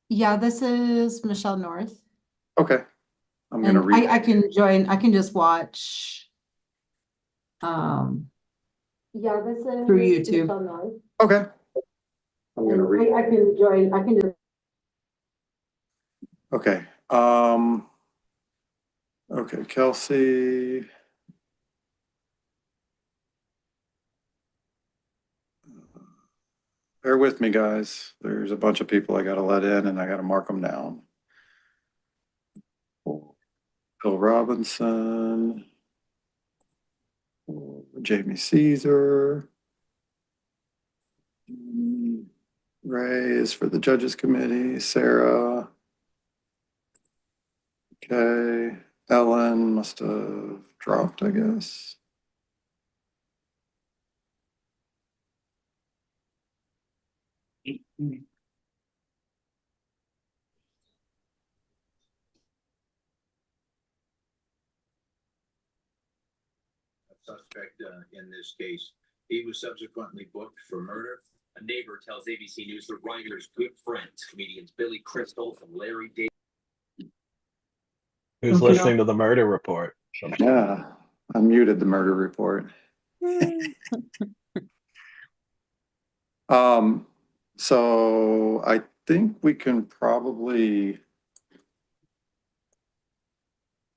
Yeah, this is Michelle North. Okay, I'm gonna And read. I can join, I can just watch um Yeah, this through is YouTube. Michelle North. Okay, I'm gonna read. I can join, I can just. Okay, okay, Kelsey. Bear with me, guys. There's a bunch of people I gotta let in and I gotta mark them down. Bill Robinson, Jamie Caesar. Ray is for the Judges Committee, Sarah. Okay, Ellen must have dropped, I guess. Suspect in this case. He was subsequently booked for murder. A neighbor tells ABC News the writer's good friends, comedians Billy Crystal and Larry David. Who's Okay. listening to the murder report? Yeah, I muted the murder report. So I think we can probably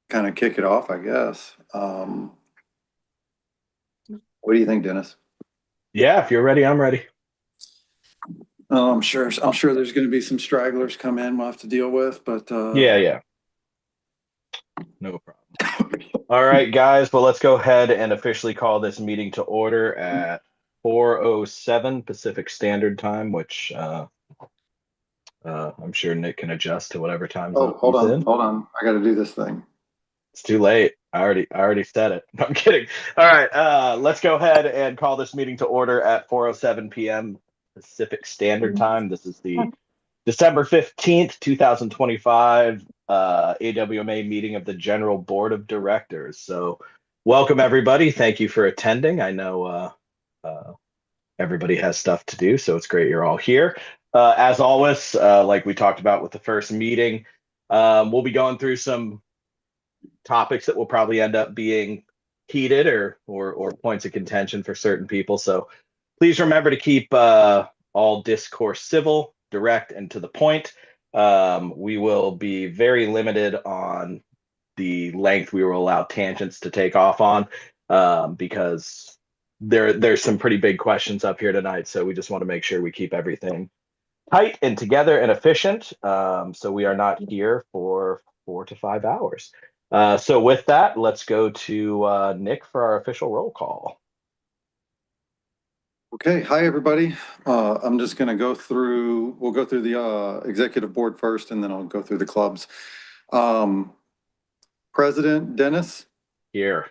kind of kick it off, I guess. What do you think, Dennis? Yeah, if you're ready, I'm ready. Oh, I'm sure there's going to be some stragglers come in we'll have to deal with, but Yeah. No problem. All right, guys. Well, let's go ahead and officially call this meeting to order at 4:07 Pacific Standard Time, which I'm sure Nick can adjust to whatever time Oh, zone he's in. hold on. I got to do this thing. It's too late. I already said it. I'm kidding. All right, let's go ahead and call this meeting to order at 4:07 p.m. Pacific Standard Time. This is the December 15th, 2025 AWMA meeting of the General Board of Directors. So welcome everybody. Thank you for attending. I know everybody has stuff to do, so it's great you're all here. As always, like we talked about with the first meeting, we'll be going through some topics that will probably end up being heated or points of contention for certain people. So please remember to keep all discourse civil, direct, and to the point. We will be very limited on the length we will allow tangents to take off on because there's some pretty big questions up here tonight. So we just want to make sure we keep everything tight and together and efficient. So we are not here for 4 to 5 hours. So with that, let's go to Nick for our official roll call. Okay, hi everybody. I'm just going to we'll go through the executive board first and then I'll go through the clubs. President Dennis. Here.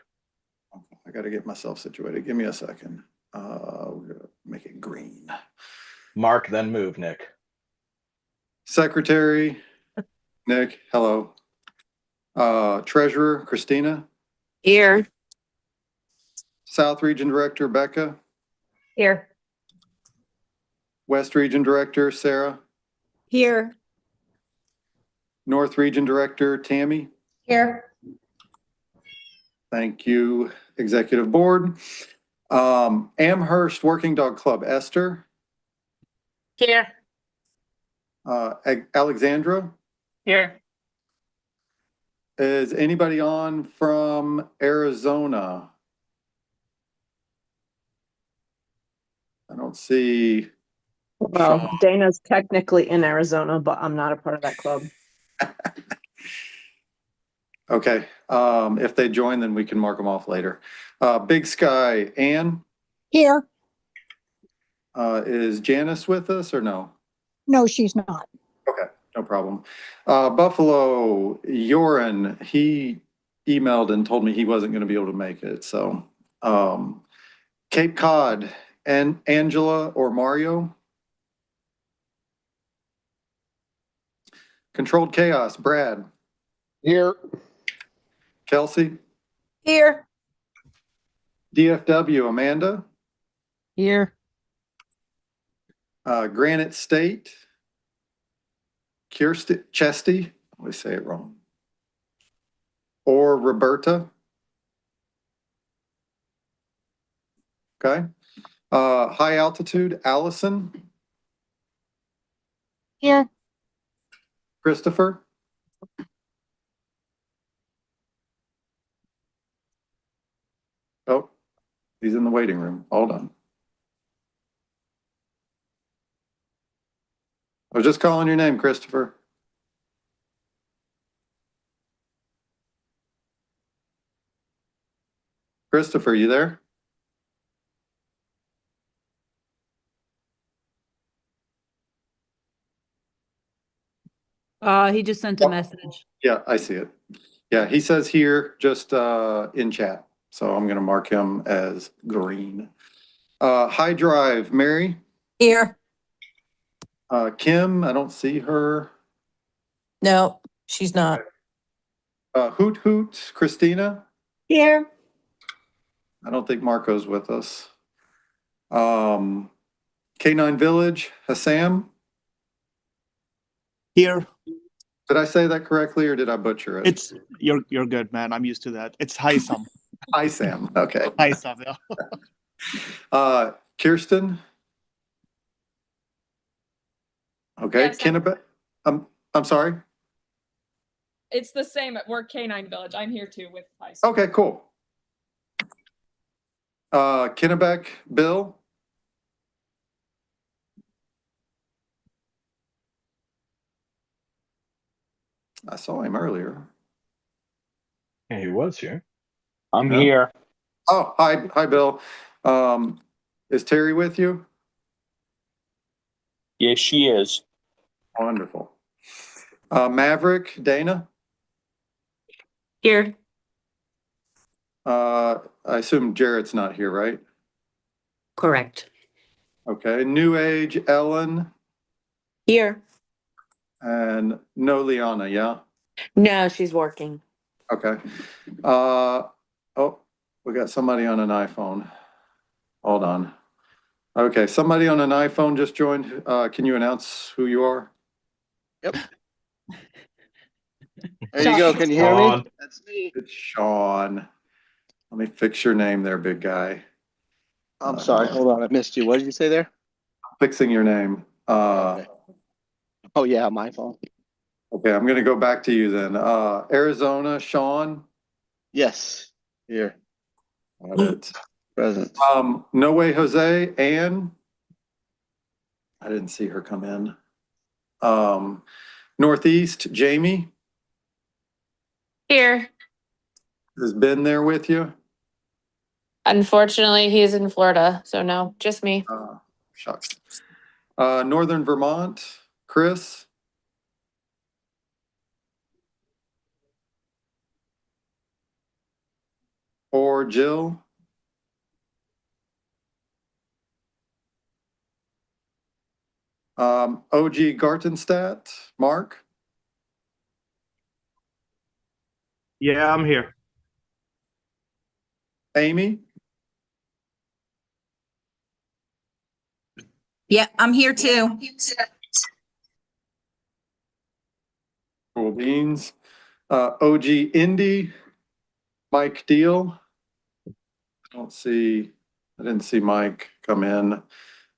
I got to get myself situated. Give me a second. We're going to make it green. Mark, then move, Nick. Secretary, Nick, hello. Treasurer, Christina. Here. South Region Director, Becca. Here. West Region Director, Sarah. Here. North Region Director, Tammy. Here. Thank you, Executive Board. Amherst Working Dog Club, Esther. Here. Alexandra. Here. Is anybody on from Arizona? I don't see. Well, Sean. Dana's technically in Arizona, but I'm not a part of that club. Okay, if they join, then we can mark them off later. Big Sky, Ann. Here. Is Janice with us or no? No, she's not. Okay, no problem. Buffalo, Yoren, he emailed and told me he wasn't going to be able to make it. So, Cape Cod, and Angela or Mario. Controlled Chaos, Brad. Here. Kelsey. Here. DFW, Amanda. Here. Granite State. Kirsty, Chesty, I always say it wrong. Or Roberta. Okay. High altitude, Allison, Here. Christopher. Oh, he's in the waiting room. Hold on. I was just calling your name, Christopher. Christopher, you there? He just sent a message. Yeah, I see it. Yeah, he says here, just in chat. So I'm gonna mark him as green. High drive, Mary. Here. Kim, I don't see her. No, she's not. Hoot Hoot, Christina. Here. I don't think Marco's with us. K9 Village, Hassam. Here, Did I say that correctly or did I butcher it? you're good, man. I'm used to that. It's hi Sam. Hi, Sam. Okay. Hi Sam. Yeah. Kirsten. Okay. Yes, Kennebec. I'm sorry. It's the same at Work Canine Village. I'm here too with Heist. Okay, cool. Kennebec, Bill. I saw him earlier. Yeah, he was here. I'm Yeah. here. Oh, hi, Bill. Is Terry with you? Yes, she is. Wonderful. Maverick, Dana. Here. I assume Jarrett's not here, right? Correct. Okay. New Age, Ellen, Here. and no Liana, yeah? No, she's working. Okay. Oh, we got somebody on an iPhone. Hold on. Okay, somebody on an iPhone just joined. Can you announce who you are? There you go. Can you hear me? Sean. That's me. It's Sean. Let me fix your name there, big guy. I'm sorry. Hold on. I missed you. What did you say there? Fixing your name. Okay. Oh, yeah, my phone. Okay, I'm gonna go back to you then. Arizona, Sean. Yes. Here. Got it. Present. No Way Jose, Ann. I didn't see her come in. Northeast, Jamie. Here. Has Ben there with you? Unfortunately, he's in Florida, so no, just me. Shucks. Northern Vermont, Chris. Or Jill. OG Gartenstadt, Mark. Yeah, I'm here. Amy. Yeah, I'm here too. Cool beans. OG Indy, Mike Deal. I didn't see Mike come in.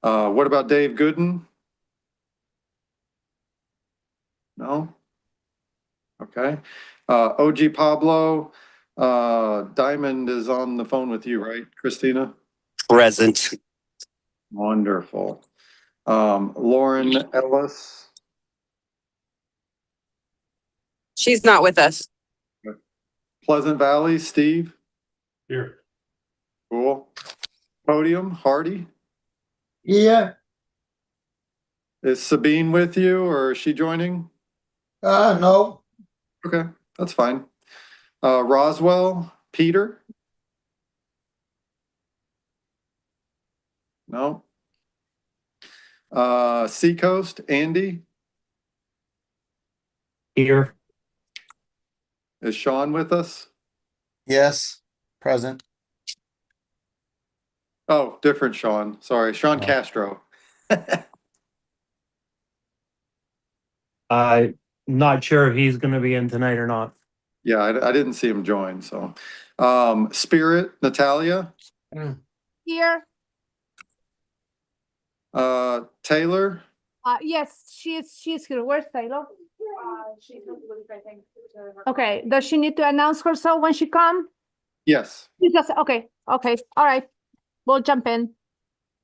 What about Dave Gooden? No? Okay. OG Pablo, Diamond is on the phone with you, right, Christina? Present. Wonderful. Lauren Ellis. She's not with us. Pleasant Valley, Steve. Here. Cool. Podium, Hardy. Yeah, Is Sabine with you or is she joining? no, Okay, that's fine. Roswell, Peter? No. Seacoast, Andy? Here. Is Sean with us? yes, present. Oh, different Sean. Sorry, Sean Castro. Not sure if he's gonna be in tonight or not. Yeah, I didn't see him join, so. Spirit, Natalia, Here, Taylor, yes, she's here. Where's Taylor? Okay, does she need to announce herself when she come? yes. She just, okay, all right. We'll jump in.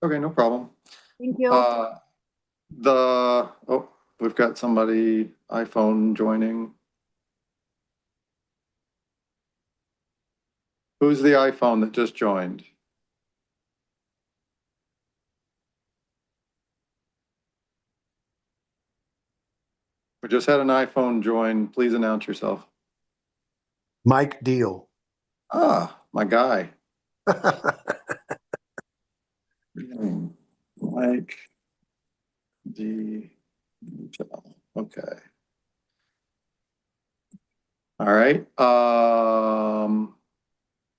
Okay, no problem. Thank you. Oh, we've got somebody iPhone joining. Who's the iPhone that just joined? We just had an iPhone join. Please announce yourself. Mike Deal. Ah, my guy. Mike D. Okay. All right.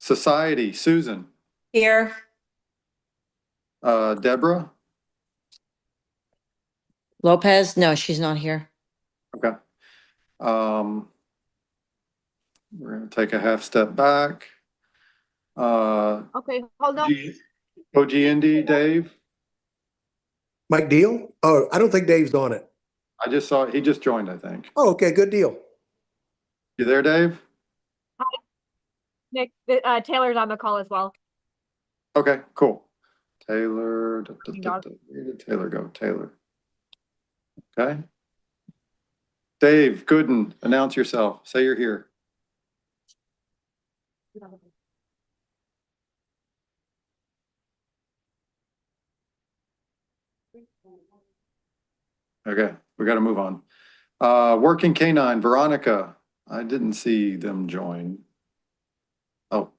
Society, Susan, Here. Deborah. Lopez? No, she's not here. Okay. We're gonna take a half step back. Okay, hold on. OG Dave. Mike Deal? Oh, I don't think Dave's on it. I just saw, he just joined, I think. Oh, okay, good deal. You there, Dave? Nick, Taylor's on the call as well. Okay, cool. Taylor, where did Taylor go? Taylor. Okay. Dave Gooden, announce yourself. Say you're here. Okay, we got to move on. Working Canine, Veronica. I didn't see them join. Oh.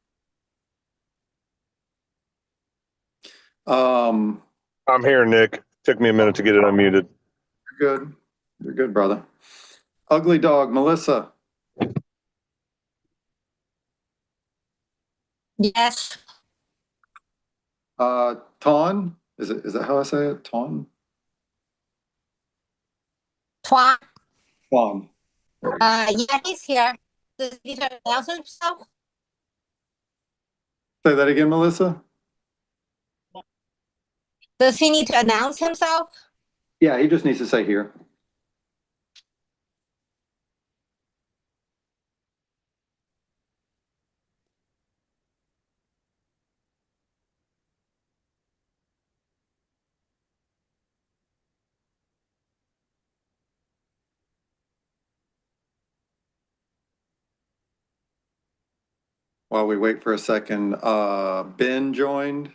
I'm here, Nick. Took me a minute to get it unmuted. You're good. You're good, brother. Ugly Dog, Melissa. Yes. Ton, is that how I say it? Ton? Twa. Ton. Yeah, he's here. Does he announce himself? Say that again, Melissa? Does he need to announce himself? Yeah, he just needs to say here. While we wait for a second, Ben joined.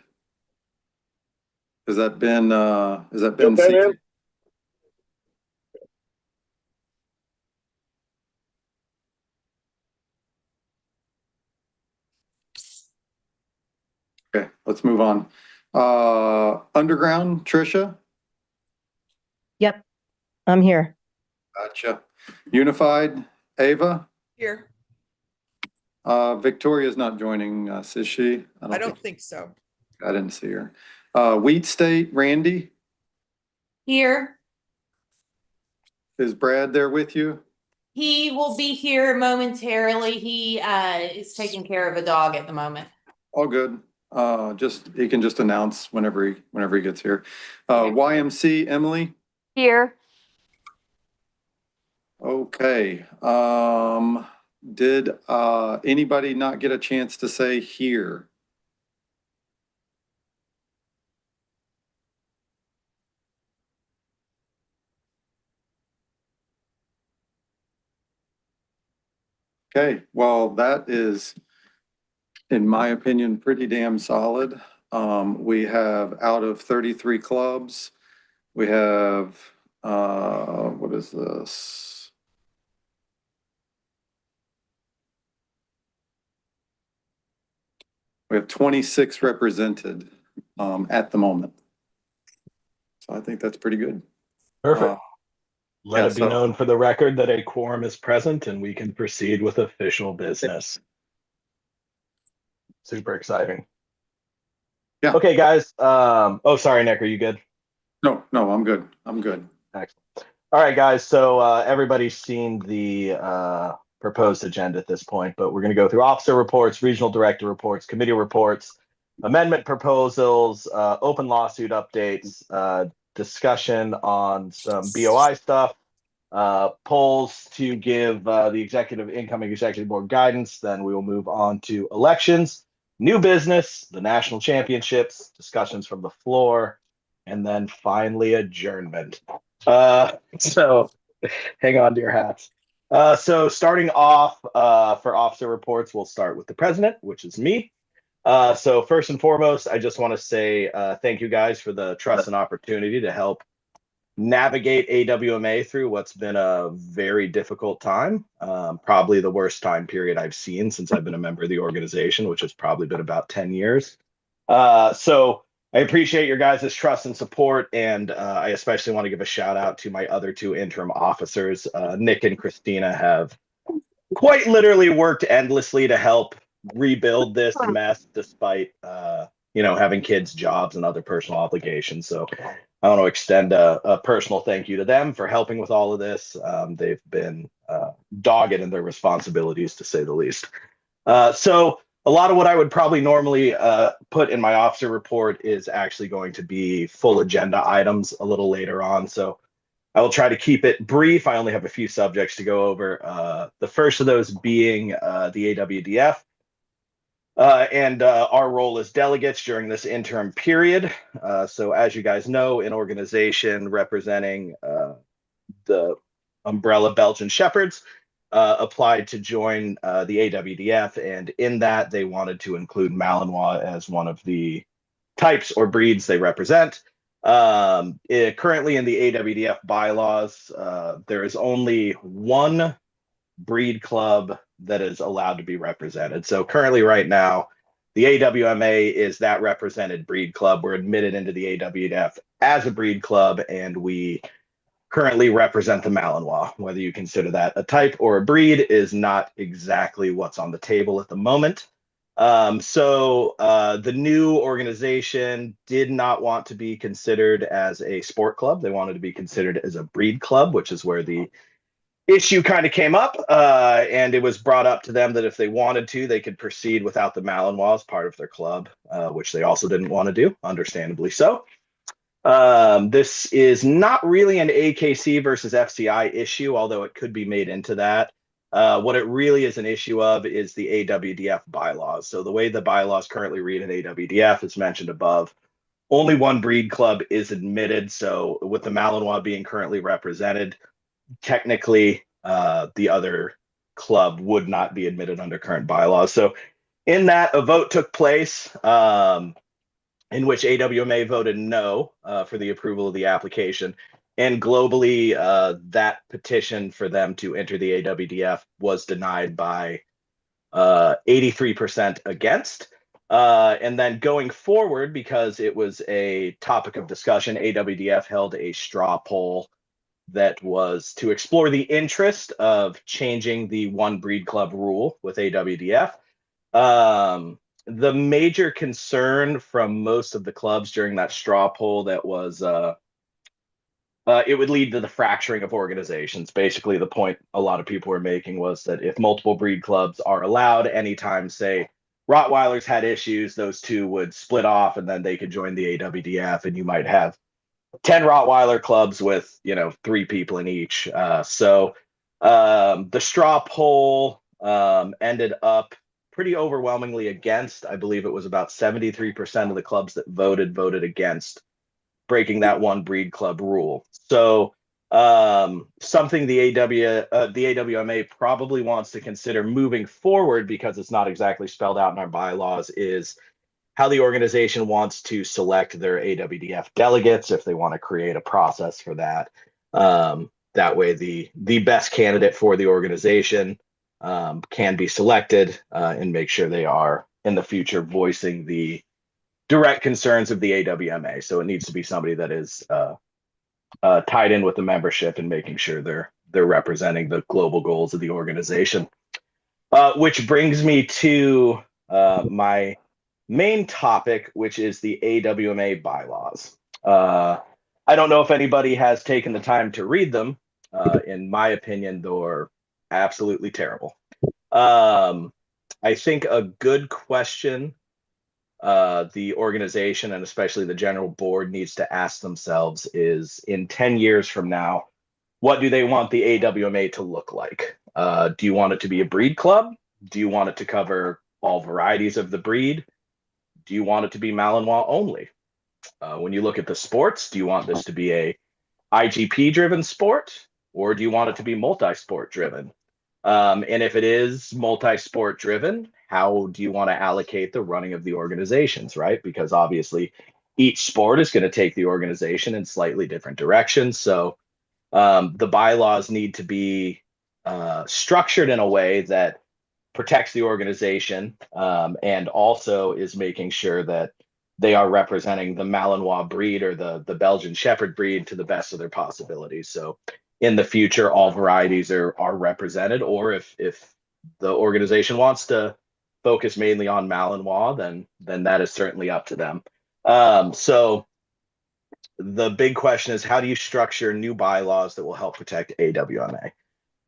Is that Ben CJ? Okay, let's move on. Underground, Trisha? Yep, I'm here. Gotcha. Unified, Ava? Here. Victoria's not joining us, is she? I don't think so. I didn't see her. Wheat State, Randy? Here. Is Brad there with you? He will be here momentarily. He is taking care of a dog at the moment. All good. He can just announce whenever he gets here. YMC, Emily? Here. Okay. Did anybody not get a chance to say here? Okay, well, that is, in my opinion, pretty damn solid. We have out of 33 clubs, we have, what is this? We have 26 represented at the moment. So I think that's pretty good. Perfect. Let yeah, it be known for the record that a quorum is present and we can proceed with official business. Super exciting. Yeah. Okay, guys. Oh, sorry, Nick. Are you good? No, I'm good. I'm good. Excellent. All right, guys. So everybody's seen the proposed agenda at this point, but we're going to go through officer reports, regional director reports, committee reports, amendment proposals, open lawsuit updates, discussion on some BOI stuff, polls to give the incoming executive board guidance. Then we will move on to elections, new business, the national championships, discussions from the floor, and then finally adjournment. So hang on to your hats. So starting off for officer reports, we'll start with the president, which is me. So first and foremost, I just want to say thank you guys for the trust and opportunity to help navigate AWMA through what's been a very difficult time. Probably the worst time period I've seen since I've been a member of the organization, which has probably been about 10 years. So I appreciate your guys' trust and support, and I especially want to give a shout out to my other two interim officers. Nick and Christina have quite literally worked endlessly to help rebuild this mess despite having kids, jobs, and other personal obligations. So I want to extend a personal thank you to them for helping with all of this. They've been dogged in their responsibilities, to say the least. So a lot of what I would probably normally put in my officer report is actually going to be full agenda items a little later on. So I will try to keep it brief. I only have a few subjects to go over. The first of those being the AWDF and our role as delegates during this interim period. So as you guys know, an organization representing the umbrella Belgian Shepherds applied to join the AWDF, and in that they wanted to include Malinois as one of the types or breeds they represent. Currently in the AWDF bylaws, there is only one breed club that is allowed to be represented. So currently right now, the AWMA is that represented breed club. We're admitted into the AWDF as a breed club, and we currently represent the Malinois. Whether you consider that a type or a breed is not exactly what's on the table at the moment. So the new organization did not want to be considered as a sport club. They wanted to be considered as a breed club, which is where the issue kind of came up. And it was brought up to them that if they wanted to, they could proceed without the Malinois as part of their club, which they also didn't want to do, understandably so. This is not really an AKC versus FCI issue, although it could be made into that. What it really is an issue of is the AWDF bylaws. So the way the bylaws currently read in AWDF is mentioned above. Only one breed club is admitted. So with the Malinois being currently represented, technically the other club would not be admitted under current bylaws. So in that, a vote took place. In which AWMA voted no for the approval of the application. And globally, that petition for them to enter the AWDF was denied by 83% against. And then going forward, because it was a topic of discussion, AWDF held a straw poll that was to explore the interest of changing the one breed club rule with AWDF. The major concern from most of the clubs during that straw poll that was it would lead to the fracturing of organizations. Basically, the point a lot of people were making was that if multiple breed clubs are allowed, anytime, say, Rottweilers had issues, those two would split off and then they could join the AWDF, and you might have 10 Rottweiler clubs with, 3 people in each. So the straw poll ended up pretty overwhelmingly against. I believe it was about 73% of the clubs that voted against breaking that one breed club rule. So something the AWMA probably wants to consider moving forward, because it's not exactly spelled out in our bylaws, is how the organization wants to select their AWDF delegates, if they want to create a process for that. That way the best candidate for the organization can be selected and make sure they are in the future voicing the direct concerns of the AWMA. So it needs to be somebody that is tied in with the membership and making sure they're representing the global goals of the organization. Which brings me to my main topic, which is the AWMA bylaws. I don't know if anybody has taken the time to read them. In my opinion, they're absolutely terrible. I think a good question the organization and especially the general board needs to ask themselves is in 10 years from now, what do they want the AWMA to look like? Do you want it to be a breed club? Do you want it to cover all varieties of the breed? Do you want it to be Malinois only? When you look at the sports, do you want this to be a IGP driven sport or do you want it to be multi-sport driven? And if it is multi-sport driven, how do you want to allocate the running of the organizations, right? Because obviously each sport is going to take the organization in slightly different directions. So the bylaws need to be structured in a way that protects the organization and also is making sure that they are representing the Malinois breed or the Belgian Shepherd breed to the best of their possibilities. So in the future, all varieties are represented, or if the organization wants to focus mainly on Malinois, then that is certainly up to them. So the big question is, how do you structure new bylaws that will help protect AWMA?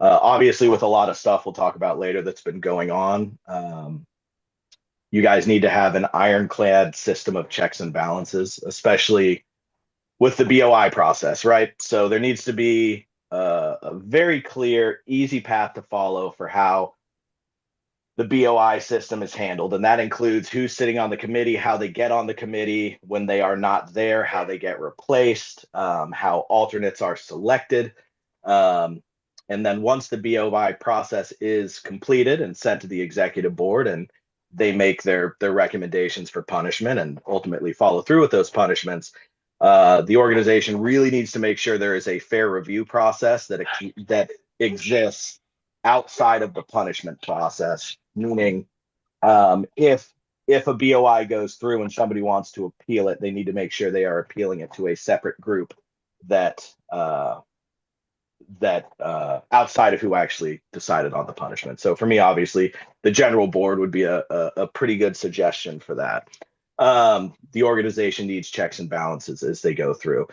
Obviously, with a lot of stuff we'll talk about later that's been going on, you guys need to have an ironclad system of checks and balances, especially with the BOI process, right? So there needs to be a very clear, easy path to follow for how the BOI system is handled. And that includes who's sitting on the committee, how they get on the committee when they are not there, how they get replaced, how alternates are selected. And then once the BOI process is completed and sent to the executive board and they make their recommendations for punishment and ultimately follow through with those punishments, the organization really needs to make sure there is a fair review process that exists outside of the punishment process. Meaning, if a BOI goes through and somebody wants to appeal it, they need to make sure they are appealing it to a separate group that outside of who actually decided on the punishment. So for me, obviously, the general board would be a pretty good suggestion for that. The organization needs checks and balances as they go through.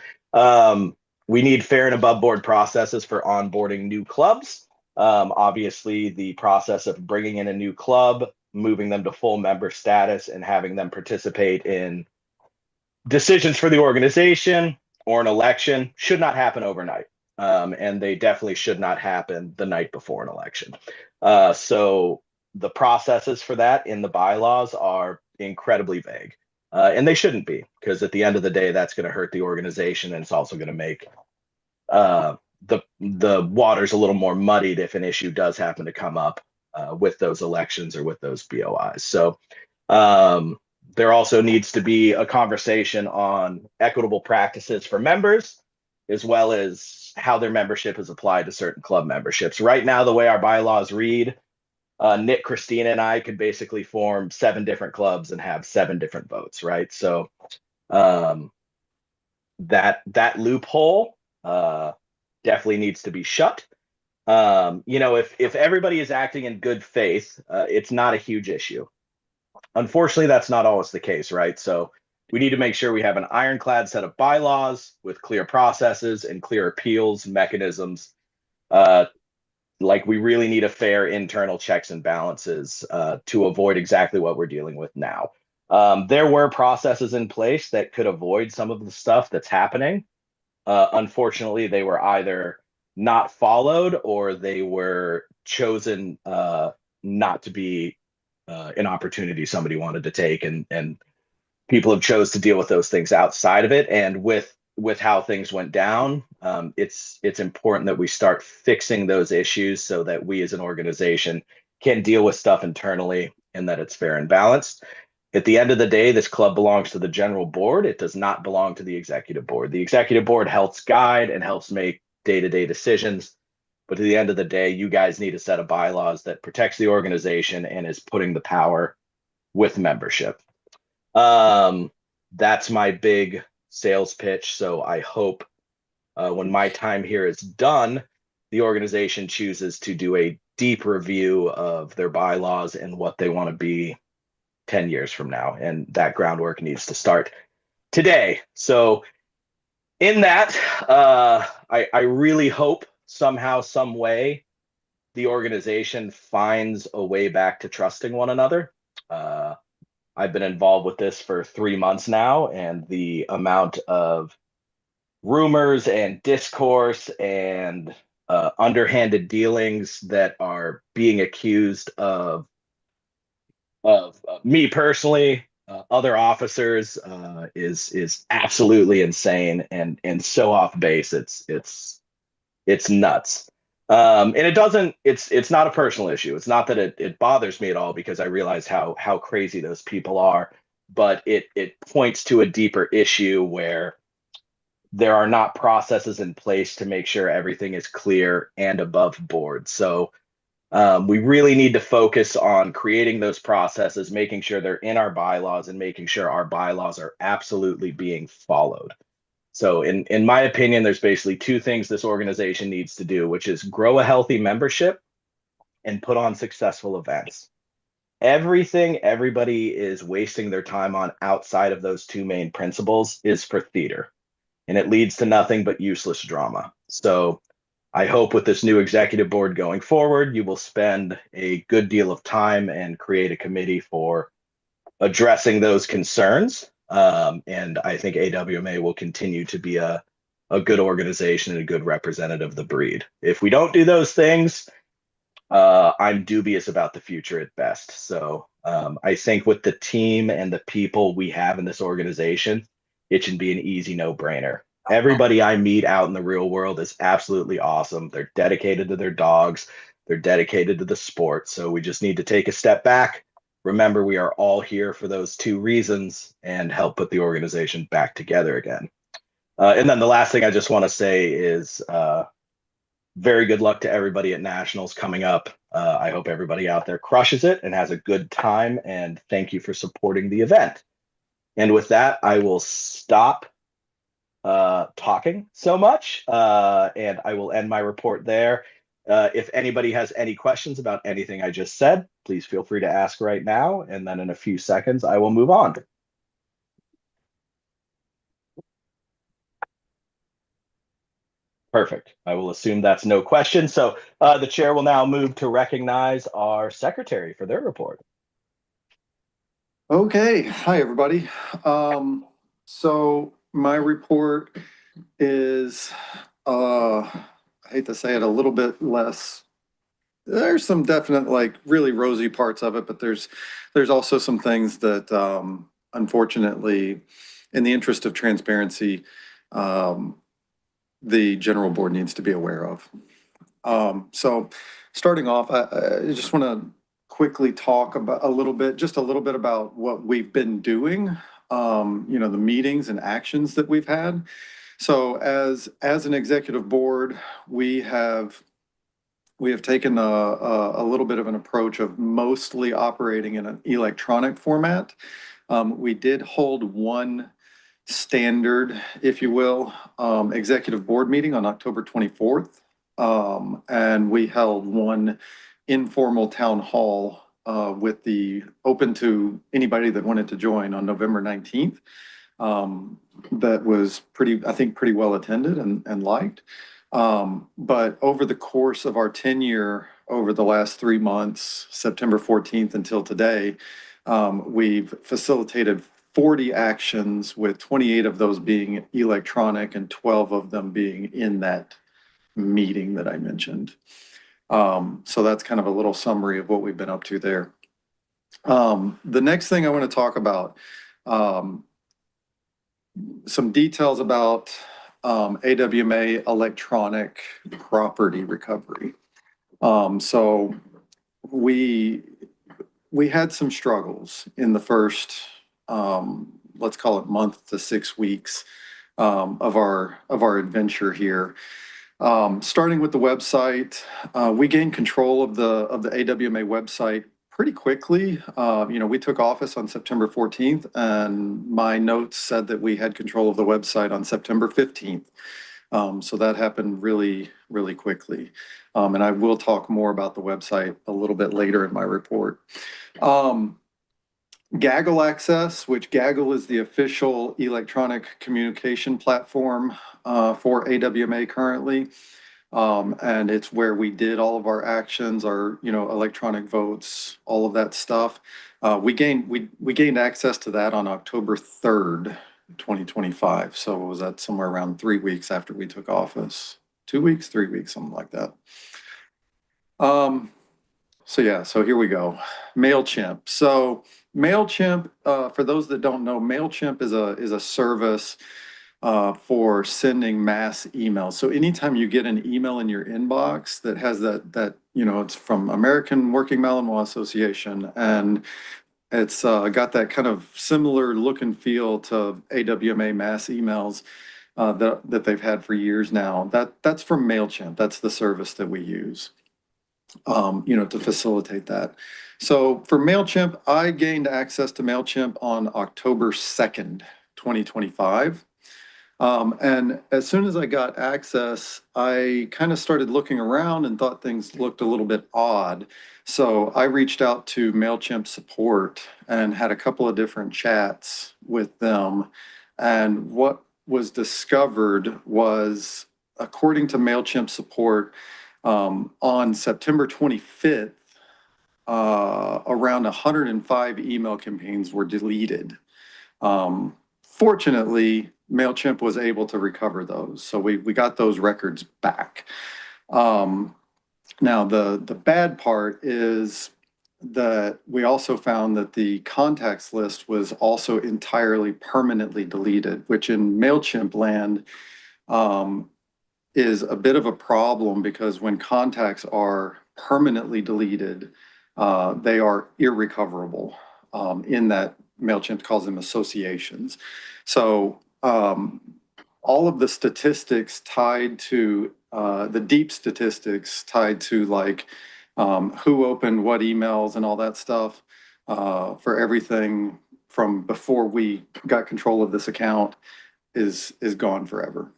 We need fair and above board processes for onboarding new clubs. Obviously, the process of bringing in a new club, moving them to full member status, and having them participate in decisions for the organization or an election should not happen overnight. And they definitely should not happen the night before an election. So the processes for that in the bylaws are incredibly vague. And they shouldn't be, because at the end of the day, that's going to hurt the organization, and it's also going to make the waters a little more muddied if an issue does happen to come up with those elections or with those BOIs. So there also needs to be a conversation on equitable practices for members, as well as how their membership is applied to certain club memberships. Right now, the way our bylaws read, Nick, Christina, and I could basically form 7 different clubs and have 7 different votes, right? So that loophole definitely needs to be shut. If everybody is acting in good faith, it's not a huge issue. Unfortunately, that's not always the case, right? So we need to make sure we have an ironclad set of bylaws with clear processes and clear appeals mechanisms. We really need a fair internal checks and balances to avoid exactly what we're dealing with now. There were processes in place that could avoid some of the stuff that's happening. Unfortunately, they were either not followed or they were chosen not to be an opportunity somebody wanted to take, and people have chose to deal with those things outside of it. And with how things went down, it's important that we start fixing those issues so that we as an organization can deal with stuff internally and that it's fair and balanced. At the end of the day, this club belongs to the general board. It does not belong to the executive board. The executive board helps guide and helps make day-to-day decisions. But at the end of the day, you guys need a set of bylaws that protects the organization and is putting the power with membership. That's my big sales pitch. So I hope when my time here is done, the organization chooses to do a deep review of their bylaws and what they want to be 10 years from now. And that groundwork needs to start today. So In that, I really hope somehow, some way, the organization finds a way back to trusting one another. I've been involved with this for 3 months now, and the amount of rumors and discourse and underhanded dealings that are being accused of me personally, other officers, is absolutely insane and so off base. It's nuts. And it's not a personal issue. It's not that it bothers me at all, because I realize how crazy those people are, but it points to a deeper issue where there are not processes in place to make sure everything is clear and above board. So we really need to focus on creating those processes, making sure they're in our bylaws, and making sure our bylaws are absolutely being followed. So in my opinion, there's basically two things this organization needs to do, which is grow a healthy membership and put on successful events. Everything everybody is wasting their time on outside of those two main principles is for theater, and it leads to nothing but useless drama. So I hope with this new executive board going forward, you will spend a good deal of time and create a committee for addressing those concerns. And I think AWMA will continue to be a good organization and a good representative of the breed. If we don't do those things, I'm dubious about the future at best. So I think with the team and the people we have in this organization, it should be an easy no-brainer. Everybody I meet out in the real world is absolutely awesome. They're dedicated to their dogs. They're dedicated to the sport. So we just need to take a step back. Remember, we are all here for those two reasons, and help put the organization back together again. And then the last thing I just want to say is very good luck to everybody at Nationals coming up. I hope everybody out there crushes it and has a good time, and thank you for supporting the event. And with that, I will stop talking so much, and I will end my report there. If anybody has any questions about anything I just said, please feel free to ask right now, and then in a few seconds, I will move on. Perfect. I will assume that's no question. So the chair will now move to recognize our secretary for their report. Okay, hi, everybody. So my report is, I hate to say it, a little bit less. There's some definite, like, really rosy parts of it, but there's also some things that, unfortunately, in the interest of transparency, the general board needs to be aware of. So starting off, I just want to quickly talk about just a little bit about what we've been doing, the meetings and actions that we've had. So as an executive board, we have taken a little bit of an approach of mostly operating in an electronic format. We did hold one standard, if you will, executive board meeting on October 24th. And we held one informal town hall with the open to anybody that wanted to join on November 19th. That was I think pretty well attended and liked. But over the course of our tenure over the last 3 months, September 14th until today, we've facilitated 40 actions, with 28 of those being electronic and 12 of them being in that meeting that I mentioned. So that's kind of a little summary of what we've been up to there. The next thing I want to talk about, some details about AWMA electronic property recovery. So we had some struggles in the first, let's call it month to 6 weeks of our adventure here. Starting with the website, we gained control of the AWMA website pretty quickly. We took office on September 14th, and my notes said that we had control of the website on September 15th. So that happened really, really quickly. And I will talk more about the website a little bit later in my report. Gaggle Access, which Gaggle is the official electronic communication platform for AWMA currently. And it's where we did all of our actions, our, electronic votes, all of that stuff. We gained access to that on October 3rd, 2025. So was that somewhere around 3 weeks after we took office? 2 weeks, 3 weeks, something like that. So yeah, so here we go. MailChimp. So MailChimp, for those that don't know, MailChimp is a service for sending mass emails. So anytime you get an email in your inbox that has that it's from American Working Malinois Association, and it's got that kind of similar look and feel to AWMA mass emails that they've had for years now. That's from MailChimp. That's the service that we use. To facilitate that. So for MailChimp, I gained access to MailChimp on October 2nd, 2025. And as soon as I got access, I kind of started looking around and thought things looked a little bit odd. So I reached out to MailChimp support and had a couple of different chats with them. And what was discovered was, according to MailChimp support, on September 25th, around 105 email campaigns were deleted. Fortunately, MailChimp was able to recover those. So we got those records back. Now, the bad part is that we also found that the contacts list was also entirely permanently deleted, which in MailChimp land is a bit of a problem, because when contacts are permanently deleted, they are irrecoverable, in that MailChimp calls them associations. So all of the statistics tied to the deep statistics tied to like who opened what emails and all that stuff for everything from before we got control of this account is gone forever.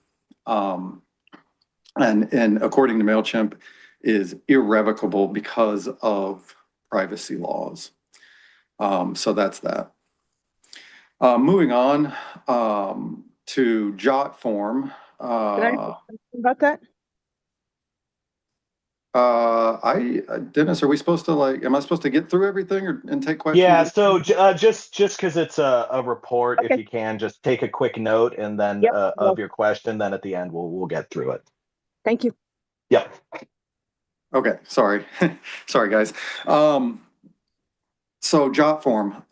And according to MailChimp, is irrevocable because of privacy laws. So that's that. Moving on to JotForm. Can I ask about that? Dennis, are we supposed to am I supposed to get through everything and take questions? Yeah, so just because it's a report, Okay. if you can, just take a quick note and then Yep. of your question, then at the end we'll get through it. Thank you. Yep. Okay, sorry. Sorry, guys. So JotForm.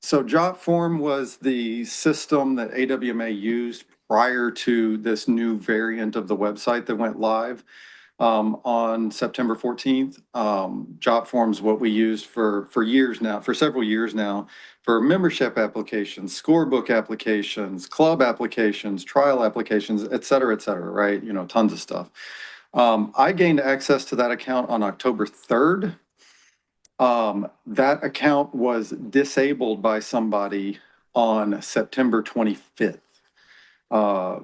So JotForm was the system that AWMA used prior to this new variant of the website that went live on September 14th. JotForm's what we used for years now, for several years now, for membership applications, scorebook applications, club applications, trial applications, et cetera, right? Tons of stuff. I gained access to that account on October 3rd. That account was disabled by somebody on September 25th.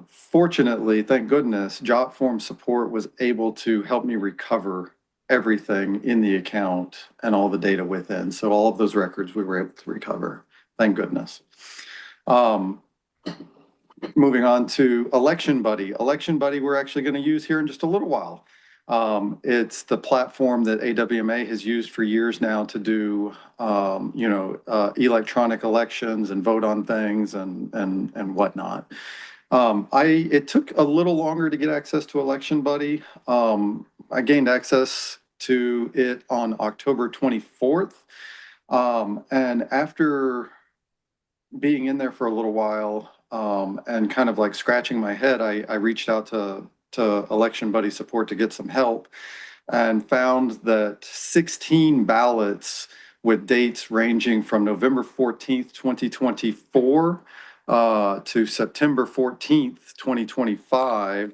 Fortunately, thank goodness, JotForm support was able to help me recover everything in the account and all the data within. So all of those records we were able to recover. Thank goodness. Moving on to Election Buddy. Election Buddy we're actually going to use here in just a little while. It's the platform that AWMA has used for years now to do, electronic elections and vote on things and whatnot. It took a little longer to get access to Election Buddy. I gained access to it on October 24th. And after being in there for a little while, and kind of like scratching my head, I reached out to Election Buddy support to get some help, and found that 16 ballots with dates ranging from November 14th, 2024 to September 14th, 2025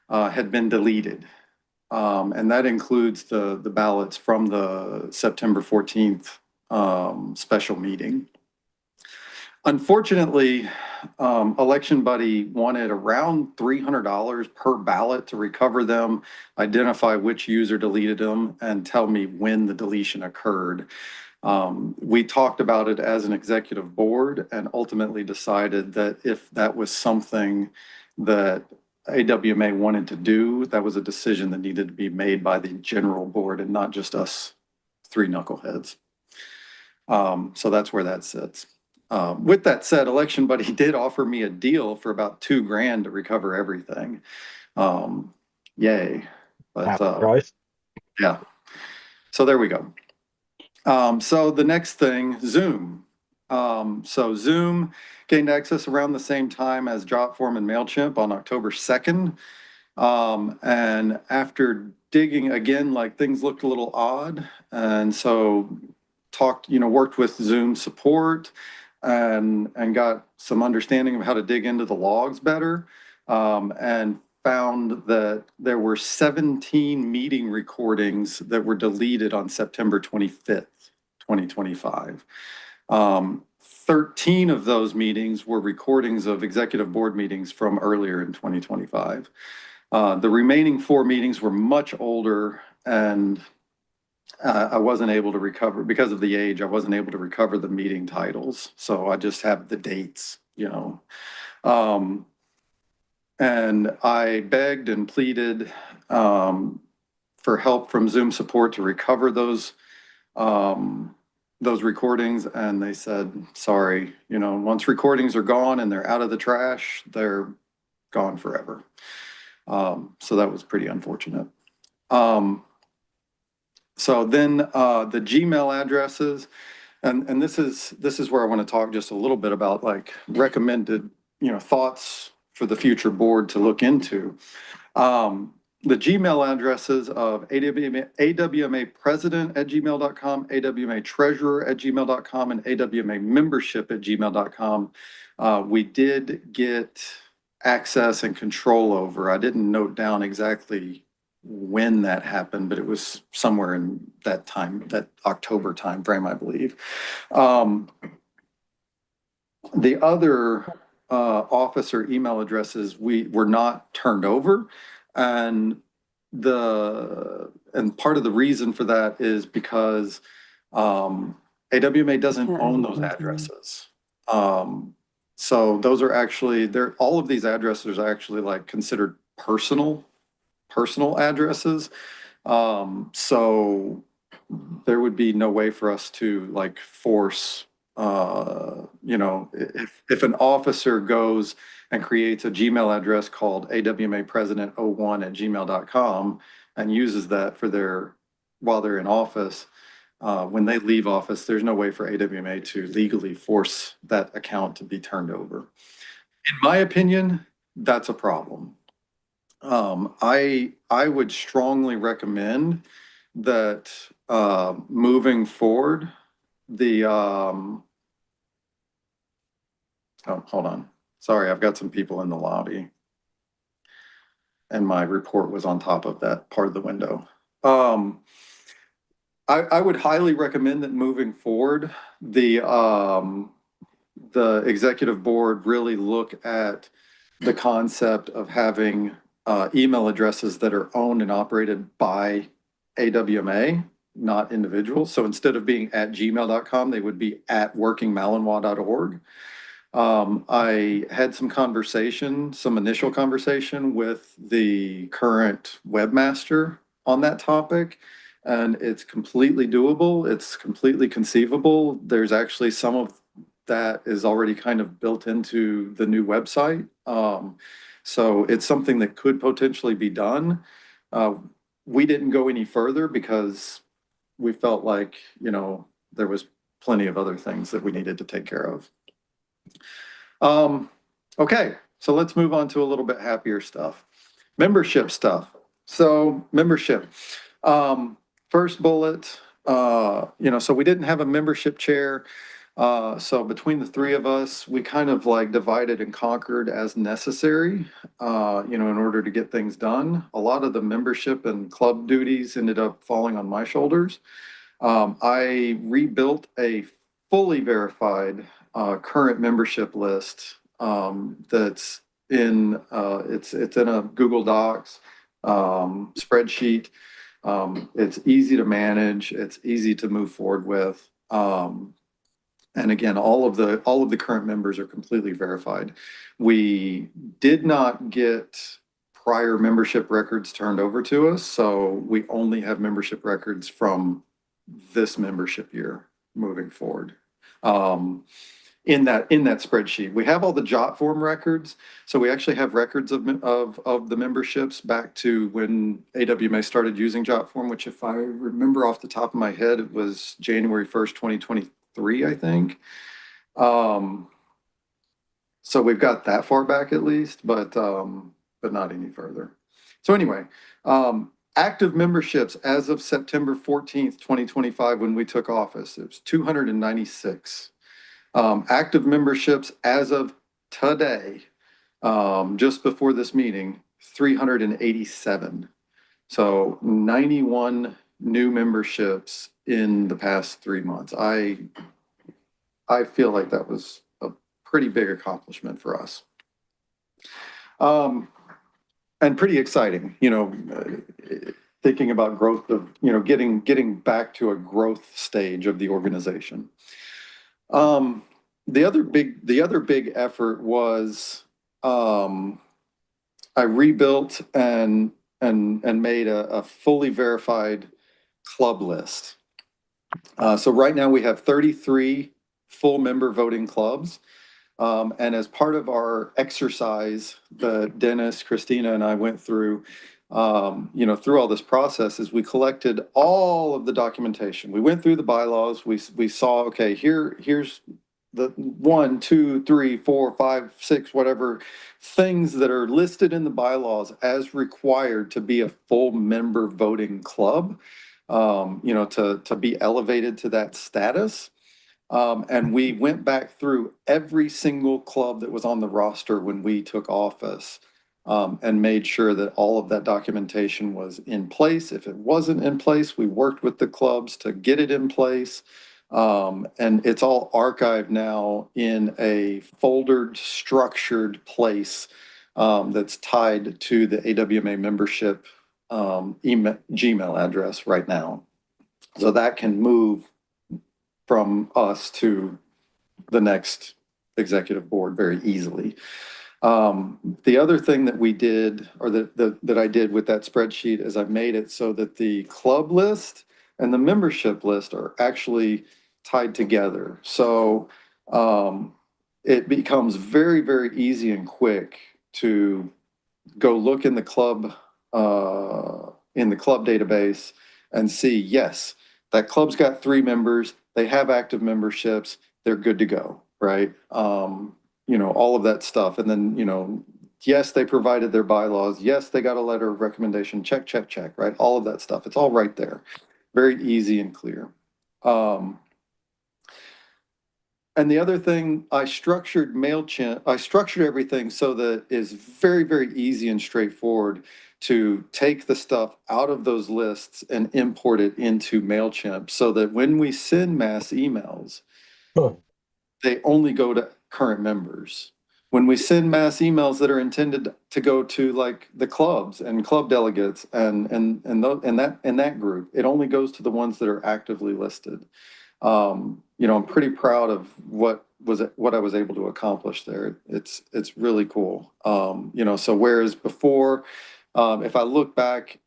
had been deleted. And that includes the ballots from the September 14th special meeting. Unfortunately, Election Buddy wanted around $300 per ballot to recover them, identify which user deleted them, and tell me when the deletion occurred. We talked about it as an executive board and ultimately decided that if that was something that AWMA wanted to do, that was a decision that needed to be made by the general board and not just us three knuckleheads. So that's where that sits. With that said, Election Buddy did offer me a deal for about $2,000 to recover everything. Yay. But, Price. yeah. So there we go. So the next thing, Zoom. So Zoom gained access around the same time as Jotform and MailChimp on October 2nd. And after digging again, like things looked a little odd. And so worked with Zoom support and got some understanding of how to dig into the logs better. And found that there were 17 meeting recordings that were deleted on September 25th, 2025. 13 of those meetings were recordings of executive board meetings from earlier in 2025. The remaining 4 meetings were much older, and I wasn't able to recover because of the age. I wasn't able to recover the meeting titles, so I just have the dates, and I begged and pleaded for help from Zoom support to recover those recordings, and they said, sorry, once recordings are gone and they're out of the trash, they're gone forever. So that was pretty unfortunate. So then the Gmail addresses, and this is where I want to talk just a little bit about like recommended, thoughts for the future board to look into. The Gmail addresses of AWMA president at gmail.com, AWMA treasurer at gmail.com, and AWMA membership at gmail.com. We did get access and control over. I didn't note down exactly when that happened, but it was somewhere in that time, that October time frame, I believe. The other officer email addresses were not turned over, and part of the reason for that is because AWMA doesn't own those addresses. So those are actually, all of these addresses are actually like considered personal addresses. So there would be no way for us to like force, if an officer goes and creates a Gmail address called awmapresident01@gmail.com and uses that while they're in office, when they leave office, there's no way for AWMA to legally force that account to be turned over. In my opinion, that's a problem. I would strongly recommend that moving forward, oh, hold on. Sorry, I've got some people in the lobby. And my report was on top of that part of the window. I would highly recommend that moving forward, the executive board really look at the concept of having email addresses that are owned and operated by AWMA, not individuals. So instead of being at gmail.com, they would be at workingmalinois.org. I had some initial conversation with the current webmaster on that topic, and it's completely doable. It's completely conceivable. There's actually some of that is already kind of built into the new website. So it's something that could potentially be done. We didn't go any further because we felt like, there was plenty of other things that we needed to take care of. Okay, so let's move on to a little bit happier stuff. Membership stuff. So membership. First bullet, so we didn't have a membership chair. So between the three of us, we kind of like divided and conquered as necessary, in order to get things done. A lot of the membership and club duties ended up falling on my shoulders. I rebuilt a fully verified current membership list that's in it's in a Google Docs spreadsheet. It's easy to manage. It's easy to move forward with. And again, all of the current members are completely verified. We did not get prior membership records turned over to us, so we only have membership records from this membership year moving forward. In that spreadsheet, we have all the jot form records, so we actually have records of the memberships back to when AWMA started using jot form, which, if I remember off the top of my head, it was January 1st, 2023, I think. So we've got that far back at least, but not any further. So anyway, active memberships as of September 14th, 2025, when we took office, it was 296. Active memberships as of today, just before this meeting, 387. So 91 new memberships in the past 3 months. I feel like that was a pretty big accomplishment for us. And pretty exciting, thinking about growth of, getting back to a growth stage of the organization. The other big effort was, I rebuilt and made a fully verified club list. So right now we have 33 full member voting clubs. And as part of our exercise that Dennis, Christina, and I went through, through all this process, is we collected all of the documentation. We went through the bylaws. We saw, okay, here's the 1, 2, 3, 4, 5, 6, whatever things that are listed in the bylaws as required to be a full member voting club, to be elevated to that status. And we went back through every single club that was on the roster when we took office, and made sure that all of that documentation was in place. If it wasn't in place, we worked with the clubs to get it in place. And it's all archived now in a foldered, structured place, that's tied to the AWMA membership Gmail address right now. So that can move from us to the next executive board very easily. The other thing that we did, or that I did with that spreadsheet, is I made it so that the club list and the membership list are actually tied together. So it becomes very, very easy and quick to go look in the club database and see, yes, that club's got 3 members. They have active memberships. They're good to go, right? All of that stuff. And then, yes, they provided their bylaws. Yes, they got a letter of recommendation. Check, check, check, right? All of that stuff. It's all right there. Very easy and clear. And the other thing, I structured everything so that it's very, very easy and straightforward to take the stuff out of those lists and import it into MailChimp, so that when we send mass emails, they only go to current members. When we send mass emails that are intended to go to like the clubs and club delegates and that group, it only goes to the ones that are actively listed. I'm pretty proud of what I was able to accomplish there. It's really cool. So whereas before, if I look back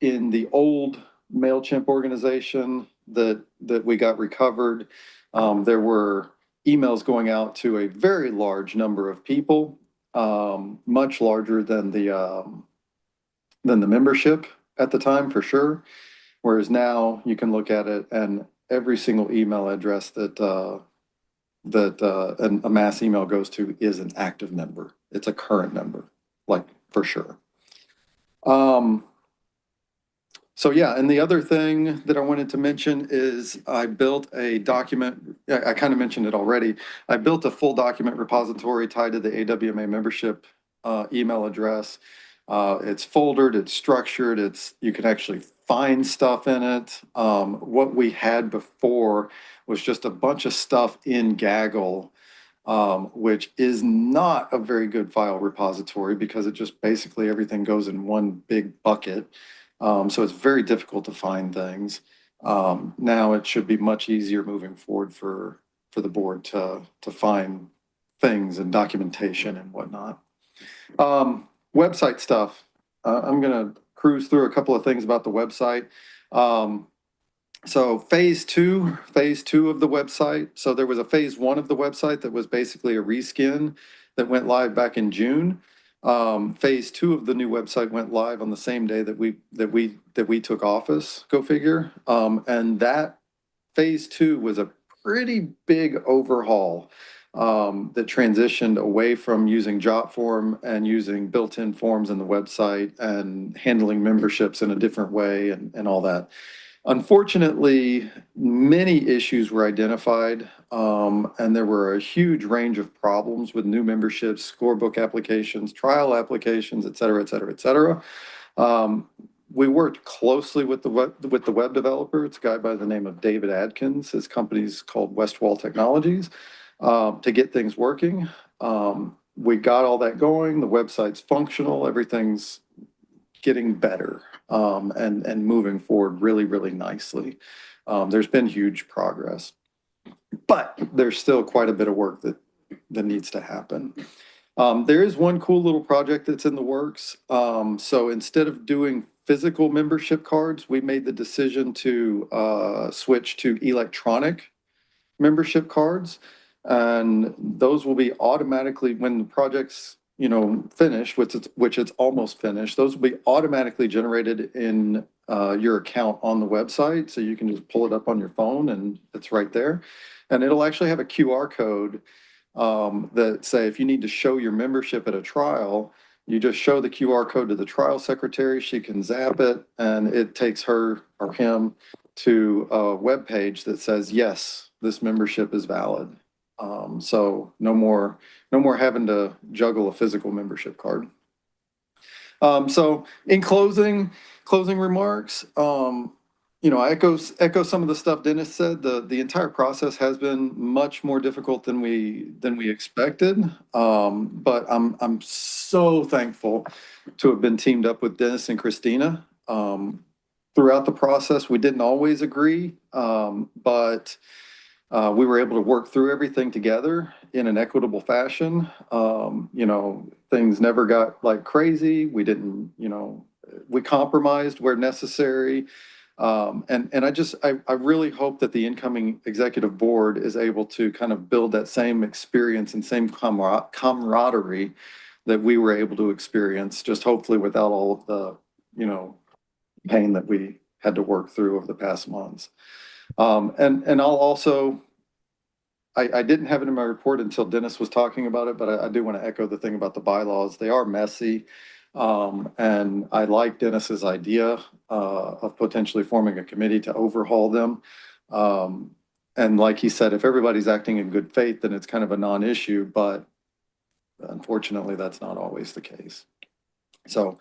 in the old MailChimp organization that we got recovered, there were emails going out to a very large number of people, much larger than the membership at the time, for sure. Whereas now you can look at it, and every single email address that a mass email goes to is an active member. It's a current member, like, for sure. So yeah, and the other thing that I wanted to mention is I built a document. I kind of mentioned it already. I built a full document repository tied to the AWMA membership email address. It's foldered, it's structured, you can actually find stuff in it. What we had before was just a bunch of stuff in Gaggle, which is not a very good file repository, because it just basically everything goes in one big bucket. So it's very difficult to find things. Now it should be much easier moving forward for the board to find things and documentation and whatnot. Website stuff. I'm gonna cruise through a couple of things about the website. So phase two of the website. So there was a phase one of the website that was basically a reskin that went live back in June. Phase two of the new website went live on the same day that we took office. Go figure. And that phase two was a pretty big overhaul that transitioned away from using Jotform and using built-in forms in the website and handling memberships in a different way and all that. Unfortunately, many issues were identified, and there were a huge range of problems with new memberships, scorebook applications, trial applications, et cetera, et cetera, et cetera. We worked closely with the web developer. It's a guy by the name of David Adkins. His company's called Westwall Technologies, to get things working. We got all that going. The website's functional. Everything's getting better, and moving forward really, really nicely. There's been huge progress, but there's still quite a bit of work that needs to happen. There is one cool little project that's in the works. So instead of doing physical membership cards, we made the decision to switch to electronic membership cards. And those will be automatically, when the project's, finished, which it's almost finished, those will be automatically generated in your account on the website. So you can just pull it up on your phone and it's right there. And it'll actually have a QR code that say, if you need to show your membership at a trial, you just show the QR code to the trial secretary, she can zap it, and it takes her or him to a web page that says, yes, this membership is valid. So no more having to juggle a physical membership card. So in closing remarks, I echo some of the stuff Dennis said. The entire process has been much more difficult than we expected. But I'm so thankful to have been teamed up with Dennis and Christina. Throughout the process, we didn't always agree, but we were able to work through everything together in an equitable fashion. Things never got like crazy. We didn't, we compromised where necessary. And I really hope that the incoming executive board is able to kind of build that same experience and same camaraderie that we were able to experience, just hopefully without all of the, pain that we had to work through over the past months. And I'll also, I didn't have it in my report until Dennis was talking about it, but I do want to echo the thing about the bylaws. They are messy. And I like Dennis's idea of potentially forming a committee to overhaul them. And like he said, if everybody's acting in good faith, then it's kind of a non-issue, but unfortunately, that's not always the case. So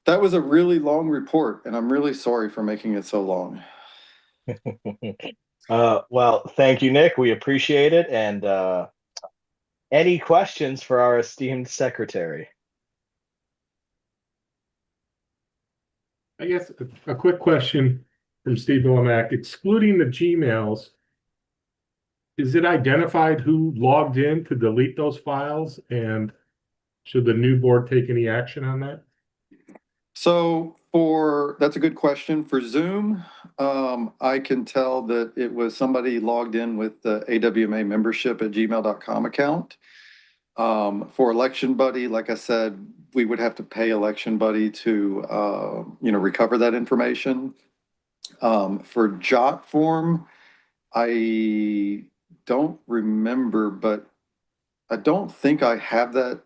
that was a really long report, and I'm really sorry for making it so long. Well, thank you, Nick. We appreciate it. And any questions for our esteemed secretary? I guess a quick question from Steve Womack. Excluding the Gmails, is it identified who logged in to delete those files? And should the new board take any action on that? So that's a good question. For Zoom, I can tell that it was somebody logged in with the AWMA membership at gmail.com account. For Election Buddy, like I said, we would have to pay Election Buddy to, recover that information. For Jotform, I don't remember, but I don't think I have that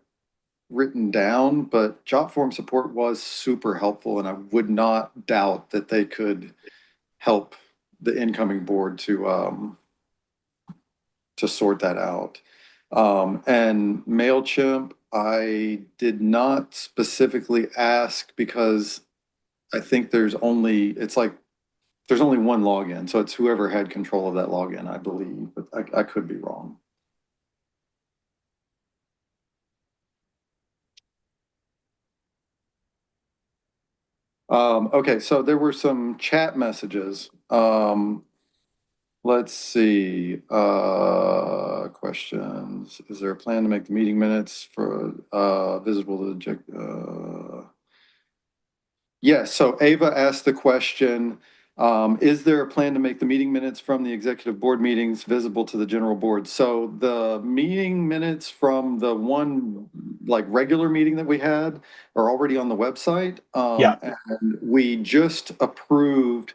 written down, but Jotform support was super helpful, and I would not doubt that they could help the incoming board to sort that out. And MailChimp, I did not specifically ask because I think there's only one login, so it's whoever had control of that login, I believe, but I could be wrong. Okay, so there were some chat messages. Let's see, questions. Is there a plan to make the meeting minutes for, visible to the, yes, so Ava asked the question, is there a plan to make the meeting minutes from the executive board meetings visible to the general board? So the meeting minutes from the one, like, regular meeting that we had are already on the website. Yeah. And we just approved,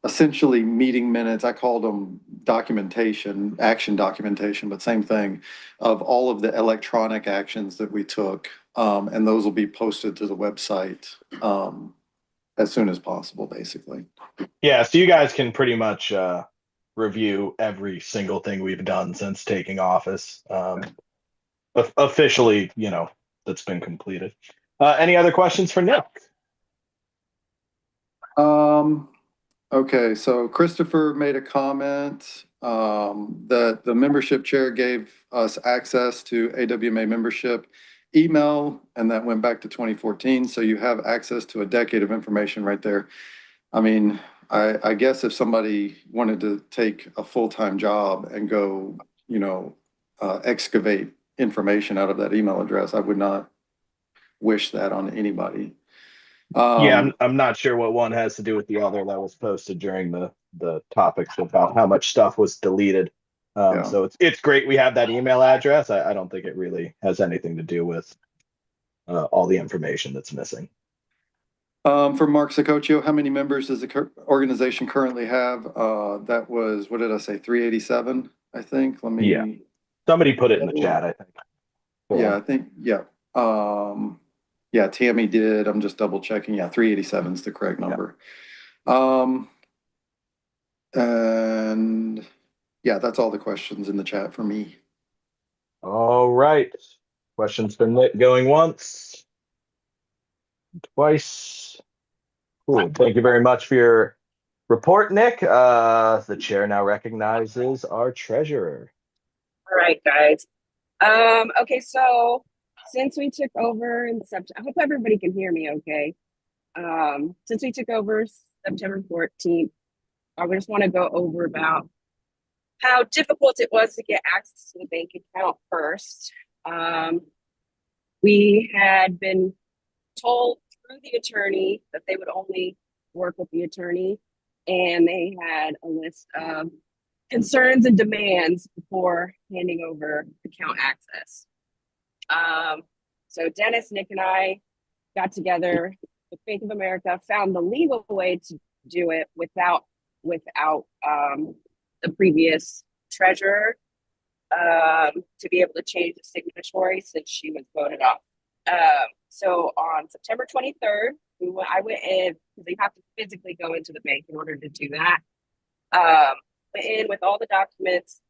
essentially meeting minutes. I called them documentation, action documentation, but same thing, of all of the electronic actions that we took. And those will be posted to the website, as soon as possible, basically. Yeah, so you guys can pretty much review every single thing we've done since taking office. Officially, that's been completed. Any other questions for Nick? Okay, so Christopher made a comment, that the membership chair gave us access to AWMA membership email, and that went back to 2014. So you have access to a decade of information right there. I mean, I guess if somebody wanted to take a full-time job and go, excavate information out of that email address, I would not wish that on anybody. Yeah, I'm not sure what one has to do with the other. That was posted during the topics about how much stuff was deleted. Yeah. So it's great we have that email address. I don't think it really has anything to do with all the information that's missing. For Mark Sicoccio, how many members does the organization currently have? That was, what did I say, 387, I think? Yeah. Somebody put it in the chat, I think. Yeah, I think, yeah. Yeah, Tammy did. I'm just double checking. Yeah, 387 is the correct number. And yeah, that's all the questions in the chat for me. All right. Questions for Nick going once, twice. Cool. Thank you very much for your report, Nick. The chair now recognizes our treasurer. All right, guys. Okay, so since we took over in September, I hope everybody can hear me okay. Since we took over September 14th, I just want to go over about how difficult it was to get access to the bank account first. We had been told through the attorney that they would only work with the attorney, and they had a list of concerns and demands before handing over account access. So Dennis, Nick, and I got together with Bank of America, found the legal way to do it without the previous treasurer, to be able to change the signatory since she was voted off. So on September 23rd, I went in, because you have to physically go into the bank in order to do that. Went in with all the documents,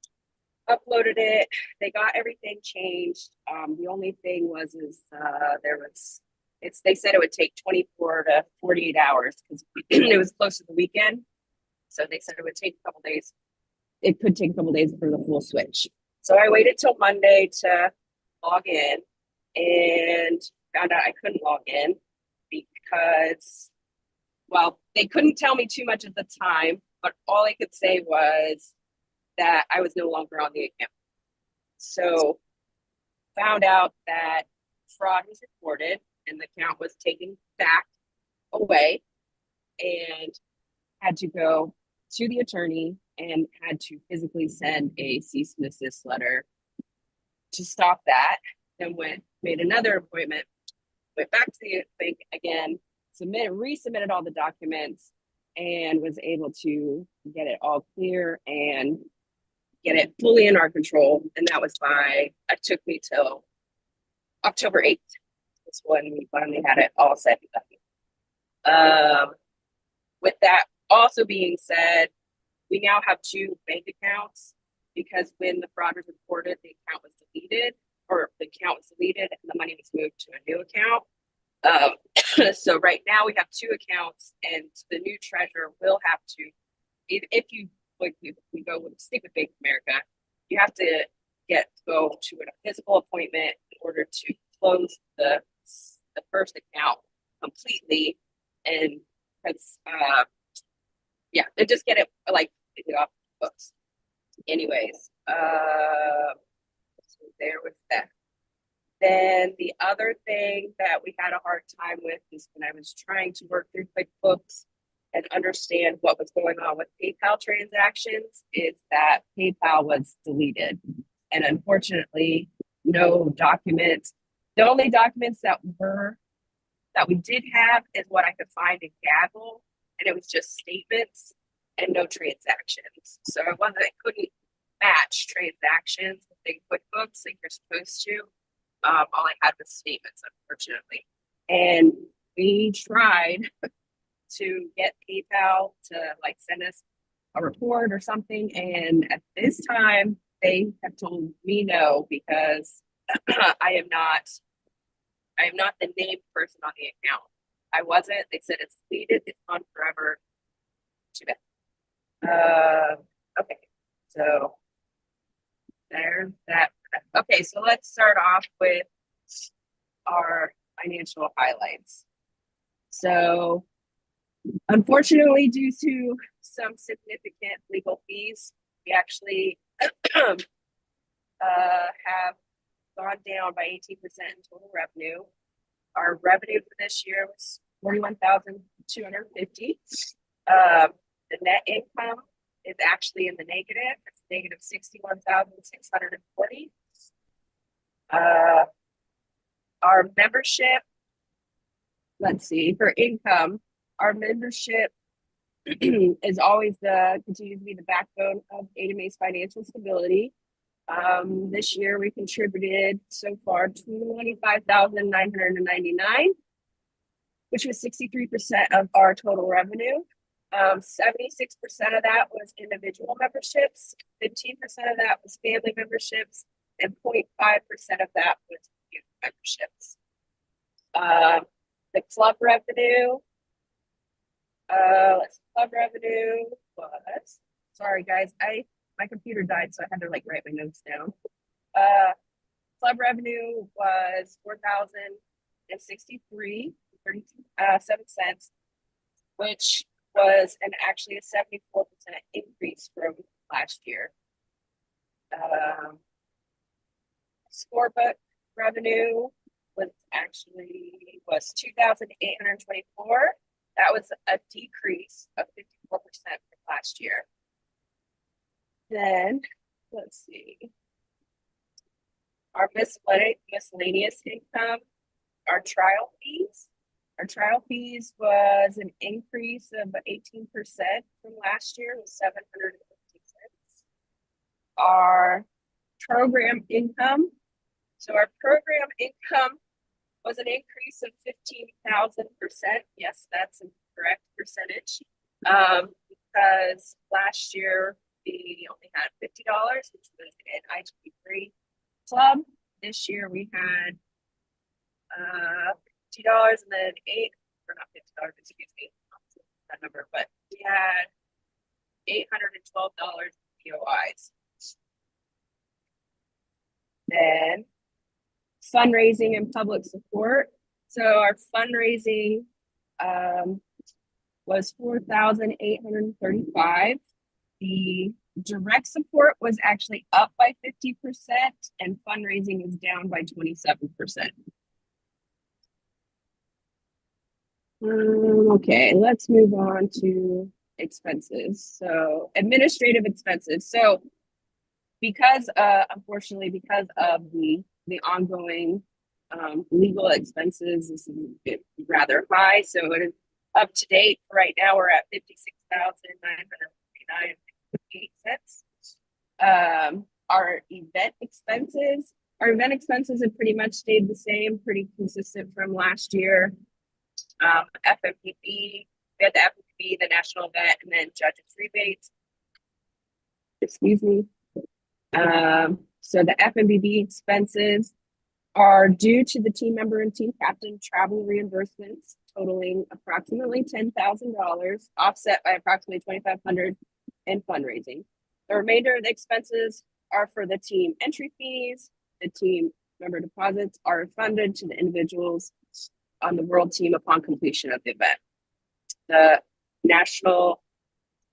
uploaded it. They got everything changed. The only thing they said it would take 24 to 48 hours because it was close to the weekend. So they said it would take a couple days. It could take a couple days for the full switch. So I waited till Monday to log in and found out I couldn't log in because, well, they couldn't tell me too much at the time, but all I could say was that I was no longer on the account. So found out that fraud was reported and the account was taken back away, and had to go to the attorney and had to physically send a cease and desist letter to stop that. Then made another appointment, went back to the bank again, resubmitted all the documents, and was able to get it all clear and get it fully in our control. And that was it took me till October 8th. That's when we finally had it all said and done. With that also being said, we now have 2 bank accounts because when the fraud was reported, the account was deleted and the money was moved to a new account. So right now we have 2 accounts, and the new treasurer will have to, if you stick with Bank of America, you have to go to a physical appointment in order to close the first account completely, and that's yeah, and just get it like completely off the books. Anyways, so there was that. Then the other thing that we had a hard time with is when I was trying to work through QuickBooks and understand what was going on with PayPal transactions, is that PayPal was deleted. And unfortunately, no documents. The only documents that we did have is what I could find in Gaggle, and it was just statements and no transactions. So I couldn't match transactions within QuickBooks like you're supposed to. All I had was statements, unfortunately. And we tried to get PayPal to like send us a report or something. And at this time, they have told me no, because I am not the named person on the account. I wasn't. They said it's deleted, it's gone forever. Too bad. Okay, so there's that. Okay, so let's start off with our financial highlights. So unfortunately, due to some significant legal fees, we actually have gone down by 18% in total revenue. Our revenue for this year was $41,250. The net income is actually in the negative. It's negative 61,640. Our membership, let's see, for income, our membership is always continues to be the backbone of AWMA's financial stability. This year we contributed so far $25,999, which was 63% of our total revenue. 76% of that was individual memberships, 15% of that was family memberships, and 0.5% of that was youth memberships. The club revenue, club revenue was, sorry guys, my computer died, so I had to like write my notes down. Club revenue was $4,063.37, which was actually a 74% increase from last year. Scorebook revenue was $2,824. That was a decrease of 54% from last year. Then let's see, our miscellaneous income, our trial fees. Our trial fees was an increase of 18% from last year, with $750. Our program income. So our program income was an increase of 15,000%. Yes, that's a correct percentage. Because last year we only had $50, which was an IGP3 club. This year we had $50 and then not $50, excuse me, that number, but we had $812 POIs. Then fundraising and public support. So our fundraising was $4,835. The direct support was actually up by 50%, and fundraising is down by 27%. Okay, let's move on to expenses. So administrative expenses. So because unfortunately, because of the ongoing legal expenses, this is rather high. So it is up to date. Right now we're at $56,959.58. Our event expenses have pretty much stayed the same, pretty consistent from last year. FMPB, we had the FMPB, the national event, and then judges rebates. Excuse me. So the FMPB expenses are due to the team member and team captain travel reimbursements totaling approximately $10,000, offset by approximately $2,500 in fundraising. The remainder of the expenses are for the team entry fees. The team member deposits are funded to the individuals. on the world team upon completion of the event. The national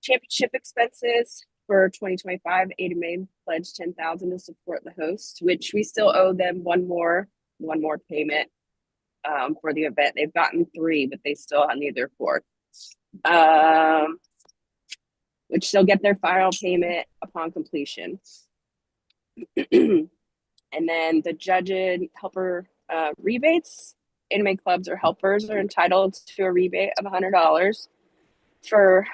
championship expenses for 2025, AWMA pledged $10,000 to support the hosts, which we still owe them one more payment for the event. They've gotten 3, but they still need their 4th. Which they'll get their final payment upon completion. And then the judge and helper rebates. Anime clubs or helpers are entitled to a rebate of $100 for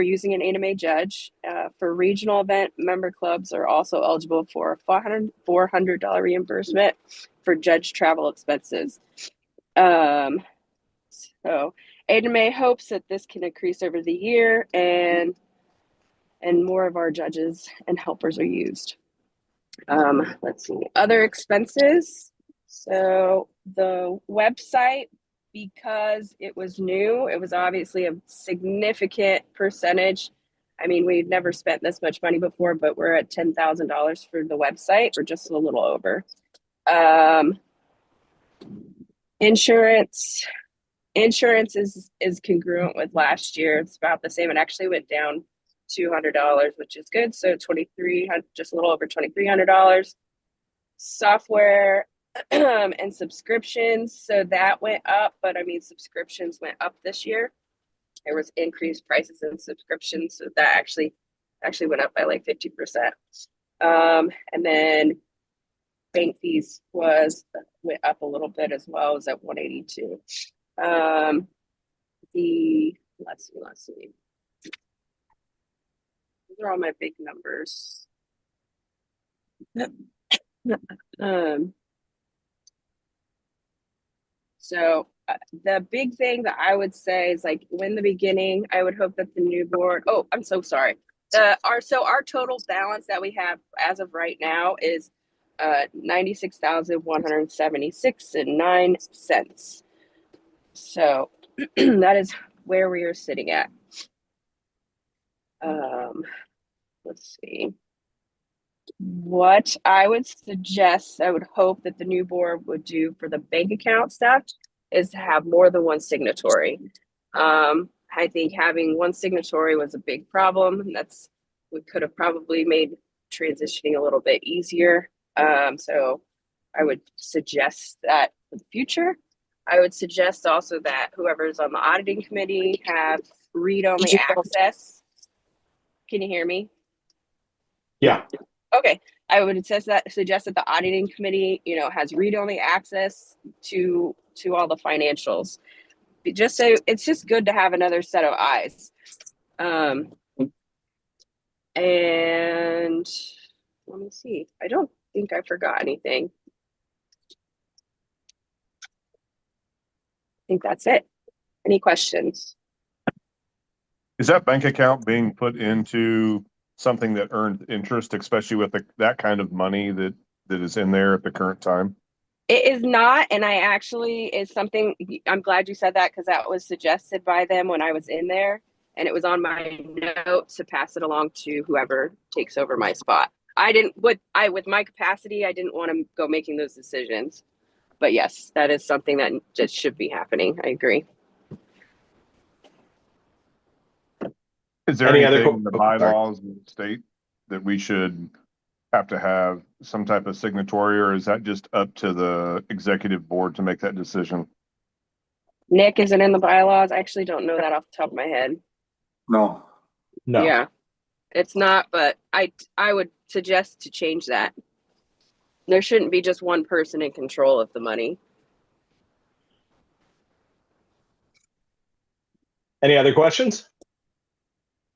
using an anime judge. For regional event, member clubs are also eligible for a $400 reimbursement for judge travel expenses. So AWMA hopes that this can increase over the year and more of our judges and helpers are used. Let's see, other expenses. So the website, because it was new, it was obviously a significant percentage. I mean, we've never spent this much money before, but we're at $10,000 for the website. We're just a little over. Insurance is congruent with last year. It's about the same. It actually went down $200, which is good. So $2,300, just a little over $2,300. Software and subscriptions. So that went up, but I mean, subscriptions went up this year. There was increased prices in subscriptions. So that actually went up by like 50%. And then bank fees went up a little bit as well. It was at 182. Let's see. Those are all my big numbers. So the big thing that I would say is, like, in the beginning, I would hope that the new board, oh, I'm so sorry. Our total balance that we have as of right now is $96,176.09. So that is where we are sitting at. Let's see. What I would suggest, I would hope that the new board would do for the bank account stuff is to have more than one signatory. I think having one signatory was a big problem. We could have probably made transitioning a little bit easier. So I would suggest that for the future. I would suggest also that whoever's on the auditing committee have read-only access. Can you hear me? Yeah. Okay. I would suggest that the auditing committee, has read-only access to all the financials. It's just good to have another set of eyes. And let me see. I don't think I forgot anything. I think that's it. Any questions? Is that bank account being put into something that earns interest, especially with that kind of money that is in there at the current time? It is not, and it's something, I'm glad you said that, because that was suggested by them when I was in there, and it was on my note to pass it along to whoever takes over my spot. With my capacity, I didn't want to go making those decisions. But yes, that is something that just should be happening. I agree. Is there Any other anything in the bylaws in the state that we should have to have some type of signatory, or is that just up to the executive board to make that decision? Nick, is it in the bylaws? I actually don't know that off the top of my head. No. Yeah, it's not, but I would suggest to change that. There shouldn't be just one person in control of the money. Any other questions?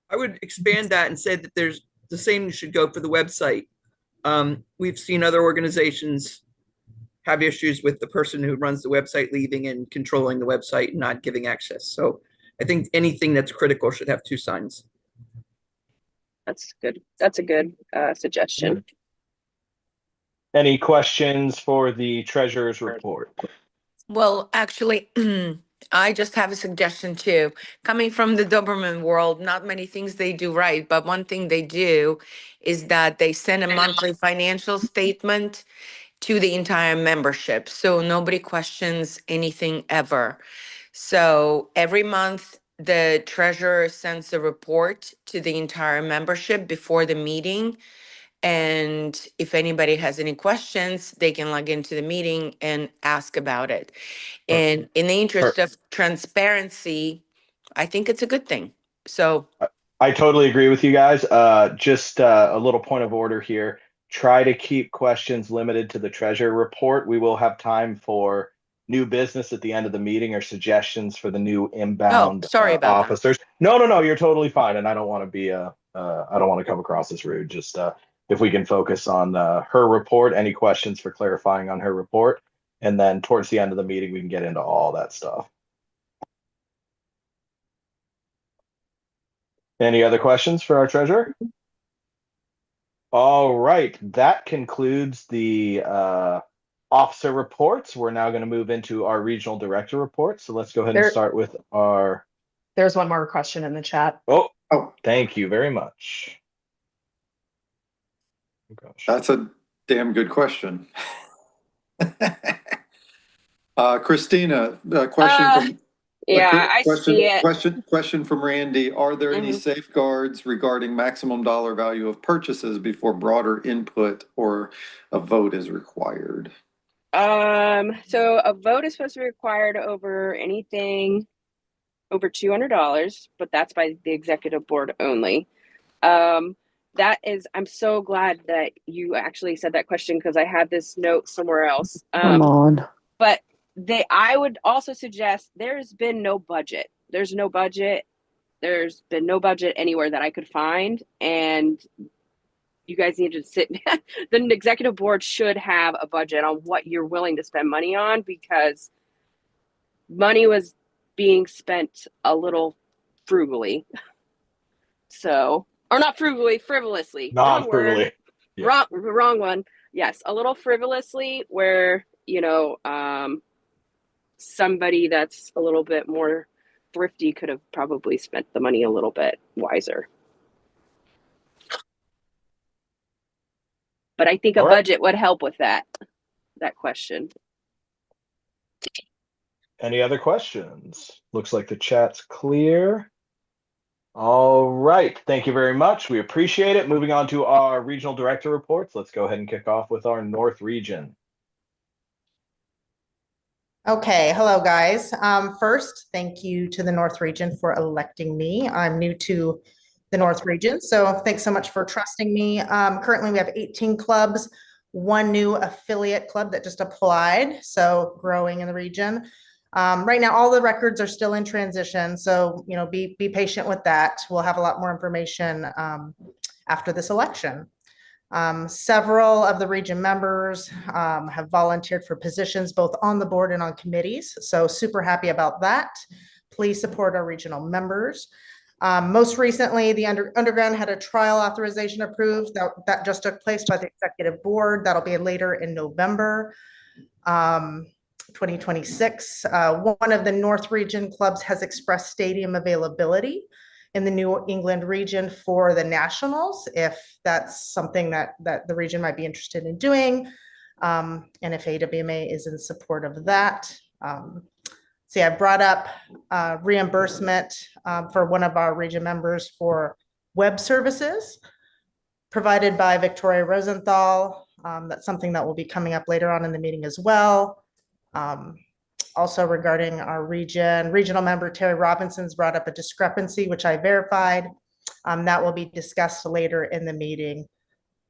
I would expand that and say that there's the same should go for the website. We've seen other organizations have issues with the person who runs the website leaving and controlling the website and not giving access. So I think anything that's critical should have 2 signs. That's good. That's a good suggestion. Any questions for the treasurer's report? Well, actually, I just have a suggestion too. Coming from the Doberman world, not many things they do right, but one thing they do is that they send a monthly financial statement. to the entire membership. So nobody questions anything ever. So every month, the treasurer sends a report to the entire membership before the meeting. And if anybody has any questions, they can log into the meeting and ask about it. And in the interest of transparency, I think it's a good thing. So I totally agree with you guys. Just a little point of order here. Try to keep questions limited to the treasurer report. We will have time for new business at the end of the meeting or suggestions for the new inbound sorry about that. officers. No, you're totally fine. And I don't want to be I don't want to come across as rude. Just if we can focus on her report, any questions for clarifying on her report, and then towards the end of the meeting, we can get into all that stuff. Any other questions for our treasurer? All right, that concludes the officer reports. We're now going to move into our regional director reports. So let's go ahead and There- start with our. There's one more question in the chat. Oh, thank you very much. Oh, gosh. That's a damn good question. Christina, question from. Yeah, I question, see it. Question from Randy. Are there any safeguards regarding maximum dollar value of purchases before broader input or a vote is required? So a vote is supposed to be required over anything over $200, but that's by the executive board only. That is, I'm so glad that you actually said that question because I had this note somewhere else. Come on. But I would also suggest there's been no budget. There's no budget. There's been no budget anywhere that I could find. And you guys need to sit. The executive board should have a budget on what you're willing to spend money on because money was being spent a little frugally. So, or not frugally, frivolously. Wrong word. Non-frugally. Yeah. Wrong one. Yes, a little frivolously where, somebody that's a little bit more thrifty could have probably spent the money a little bit wiser. But I think a budget would help with that question. Any other questions? Looks like the chat's clear. All right. Thank you very much. We appreciate it. Moving on to our regional director reports. Let's go ahead and kick off with our North region. Okay, hello guys. First, thank you to the North region for electing me. I'm new to the North region, so thanks so much for trusting me. Currently, we have 18 clubs, one new affiliate club that just applied, so growing in the region. Right now, all the records are still in transition, so be patient with that. We'll have a lot more information after this election. Several of the region members have volunteered for positions both on the board and on committees, so super happy about that. Please support our regional members. Most recently, the Underground had a trial authorization approved that just took place by the executive board. That'll be later in November 2026. One of the North region clubs has expressed stadium availability in the New England region for the Nationals, if that's something that the region might be interested in doing, and if AWMA is in support of that. See, I brought up reimbursement for one of our region members for web services provided by Victoria Rosenthal. That's something that will be coming up later on in the meeting as well. Also regarding our regional member Terry Robinson's brought up a discrepancy, which I verified. That will be discussed later in the meeting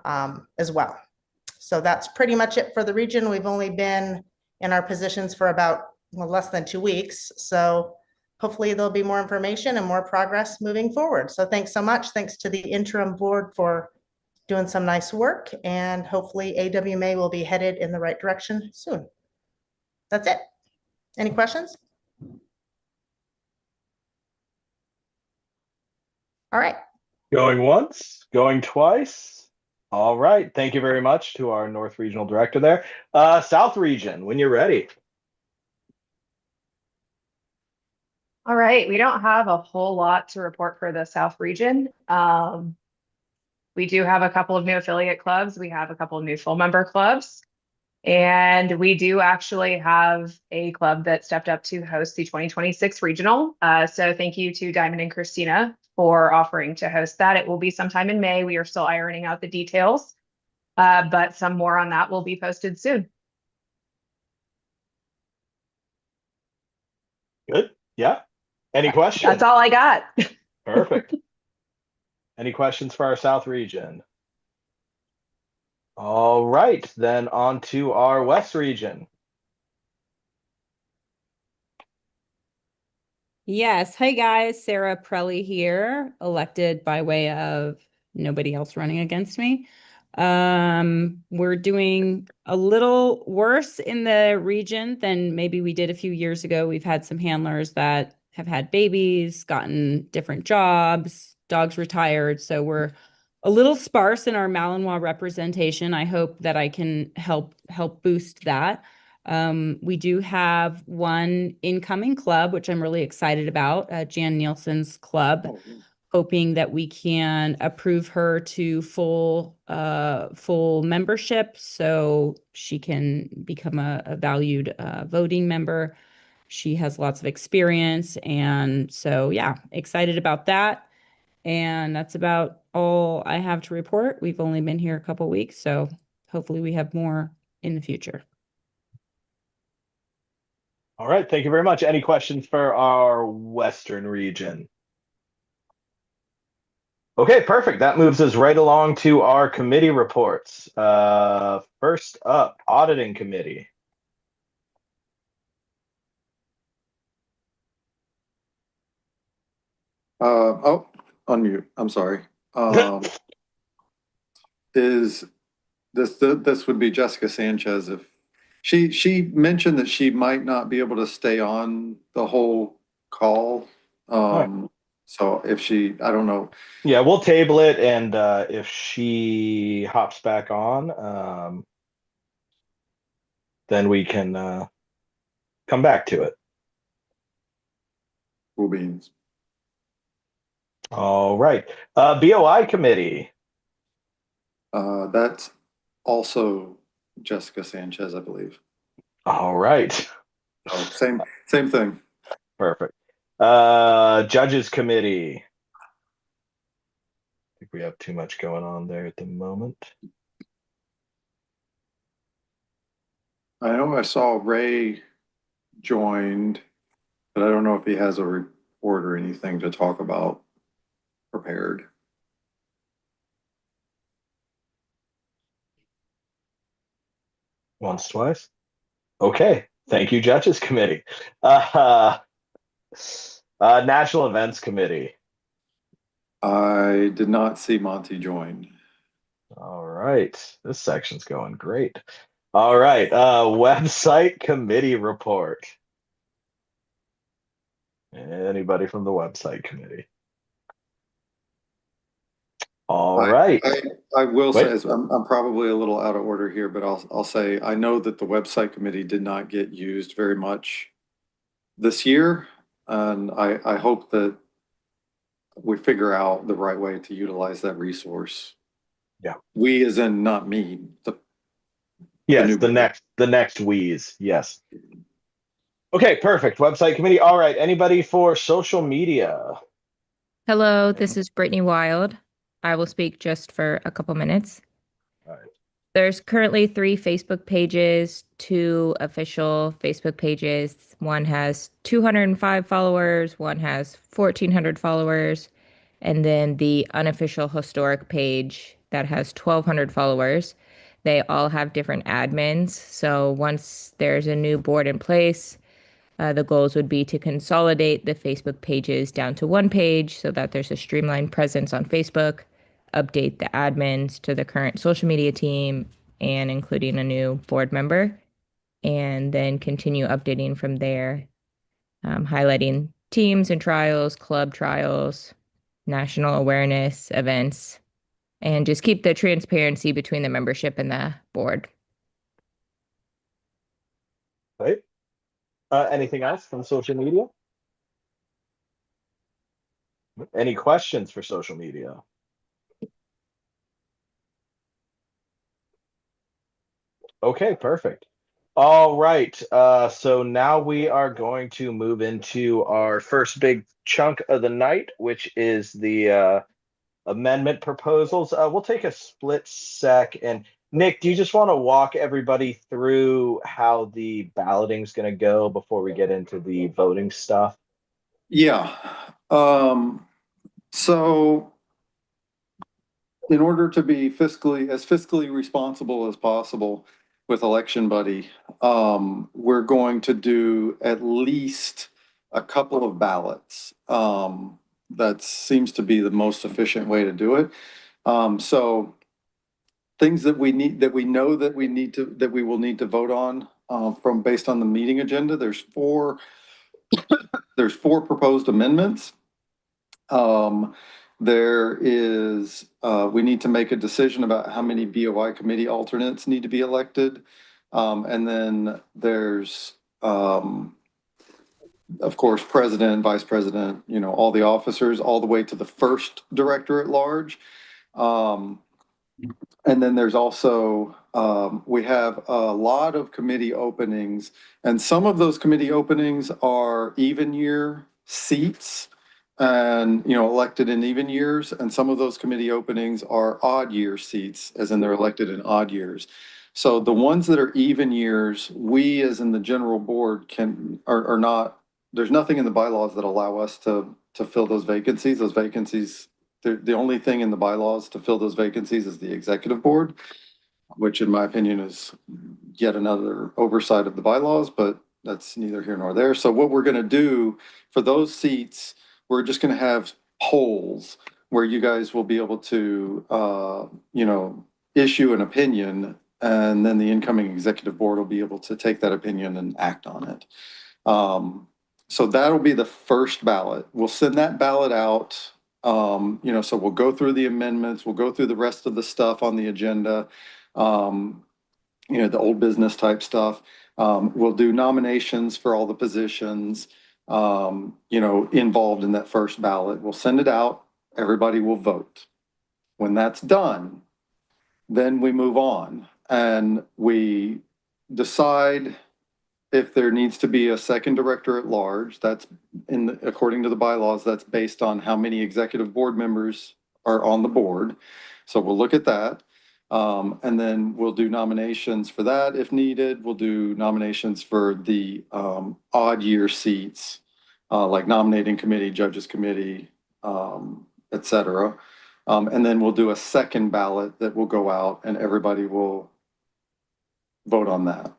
as well. So that's pretty much it for the region. We've only been in our positions for about less than 2 weeks. So hopefully there'll be more information and more progress moving forward. So thanks so much. Thanks to the interim board for doing some nice work, and hopefully AWMA will be headed in the right direction soon. That's it. Any questions? All right. Going once, going twice. All right. Thank you very much to our North Regional Director there. South Region, when you're ready. All right. We don't have a whole lot to report for the South region. We do have a couple of new affiliate clubs. We have a couple of new full member clubs. And we do actually have a club that stepped up to host the 2026 regional. So thank you to Diamond and Christina for offering to host that. It will be sometime in May. We are still ironing out the details, but some more on that will be posted soon. Good. Yeah. Any questions? That's all I got. Perfect. Any questions for our South region? All right, then on to our West region. Yes. Hey guys, Sarah Prelli here, elected by way of nobody else running against me. We're doing a little worse in the region than maybe we did a few years ago. We've had some handlers that have had babies, gotten different jobs, dogs retired. So we're a little sparse in our Malinois representation. I hope that I can help boost that. We do have one incoming club, which I'm really excited about, Jan Nielsen's club, hoping that we can approve her to full membership so she can become a valued voting member. She has lots of experience, and so yeah, excited about that. And that's about all I have to report. We've only been here a couple weeks, so hopefully we have more in the future. All right, thank you very much. Any questions for our Western region? Okay, perfect. That moves us right along to our committee reports. First up, auditing committee. Oh, unmute. I'm sorry. Is this would be Jessica Sanchez if she mentioned that she might not be able to stay on the whole call. So if she, I don't know. Yeah, we'll table it, and if she hops back on, then we can come back to it. Cool beans. All right. BOI committee. That's also Jessica Sanchez, I believe. All right. Oh, same thing. Perfect. Judges committee. I think we have too much going on there at the moment. I know I saw Ray joined, but I don't know if he has a report or anything to talk about prepared. Once, twice. Okay. Thank you, Judges Committee. National Events Committee. I did not see Monty join. All right. This section's going great. All right. Website committee report. Anybody from the website committee? All right. I will say, I'm probably a little out of order here, but I'll say, I know that the website committee did not get used very much this year. And I hope that we figure out the right way to utilize that resource. Yeah. We as in not me, Yes, the next wheeze. Yes. Okay, perfect. Website committee. All right. Anybody for social media? Hello, this is Brittany Wild. I will speak just for a couple minutes. All right. There's currently 3 Facebook pages, 2 official Facebook pages. One has 205 followers, one has 1,400 followers, and then the unofficial historic page that has 1,200 followers. They all have different admins. So once there's a new board in place, the goals would be to consolidate the Facebook pages down to one page so that there's a streamlined presence on Facebook, update the admins to the current social media team, and including a new board member, and then continue updating from there, highlighting teams and trials, club trials, national awareness events, and just keep the transparency between the membership and the board. Right. Anything else from social media? Any questions for social media? Okay, perfect. All right. So now we are going to move into our first big chunk of the night, which is the amendment proposals. We'll take a split sec. And Nick, do you just want to walk everybody through how the balloting is going to go before we get into the voting stuff? Yeah. So in order to be fiscally responsible as possible with Election Buddy, we're going to do at least a couple of ballots. That seems to be the most efficient way to do it. So things that we need, that we know that we will need to vote on, from based on the meeting agenda, there's four proposed amendments. There is, we need to make a decision about how many BOI committee alternates need to be elected. And then there's, of course, president, vice president, all the officers, all the way to the first director at large. And then there's also, we have a lot of committee openings, and some of those committee openings are even year seats and, elected in even years. And some of those committee openings are odd year seats, as in they're elected in odd years. So the ones that are even years, we as in the general board are not, there's nothing in the bylaws that allow us to fill those vacancies. Those vacancies, the only thing in the bylaws to fill those vacancies is the executive board, which in my opinion is yet another oversight of the bylaws, but that's neither here nor there. So what we're going to do for those seats, we're just going to have polls where you guys will be able to, issue an opinion, and then the incoming executive board will be able to take that opinion and act on it. So that'll be the first ballot. We'll send that ballot out. So we'll go through the amendments, we'll go through the rest of the stuff on the agenda, the old business type stuff. We'll do nominations for all the positions, involved in that first ballot. We'll send it out, everybody will vote. When that's done, then we move on and we decide if there needs to be a second director at large. That's according to the bylaws, that's based on how many executive board members are on the board. So we'll look at that. And then we'll do nominations for that if needed. We'll do nominations for the odd year seats, like nominating committee, judges committee, et cetera. And then we'll do a second ballot that will go out and everybody will vote on that.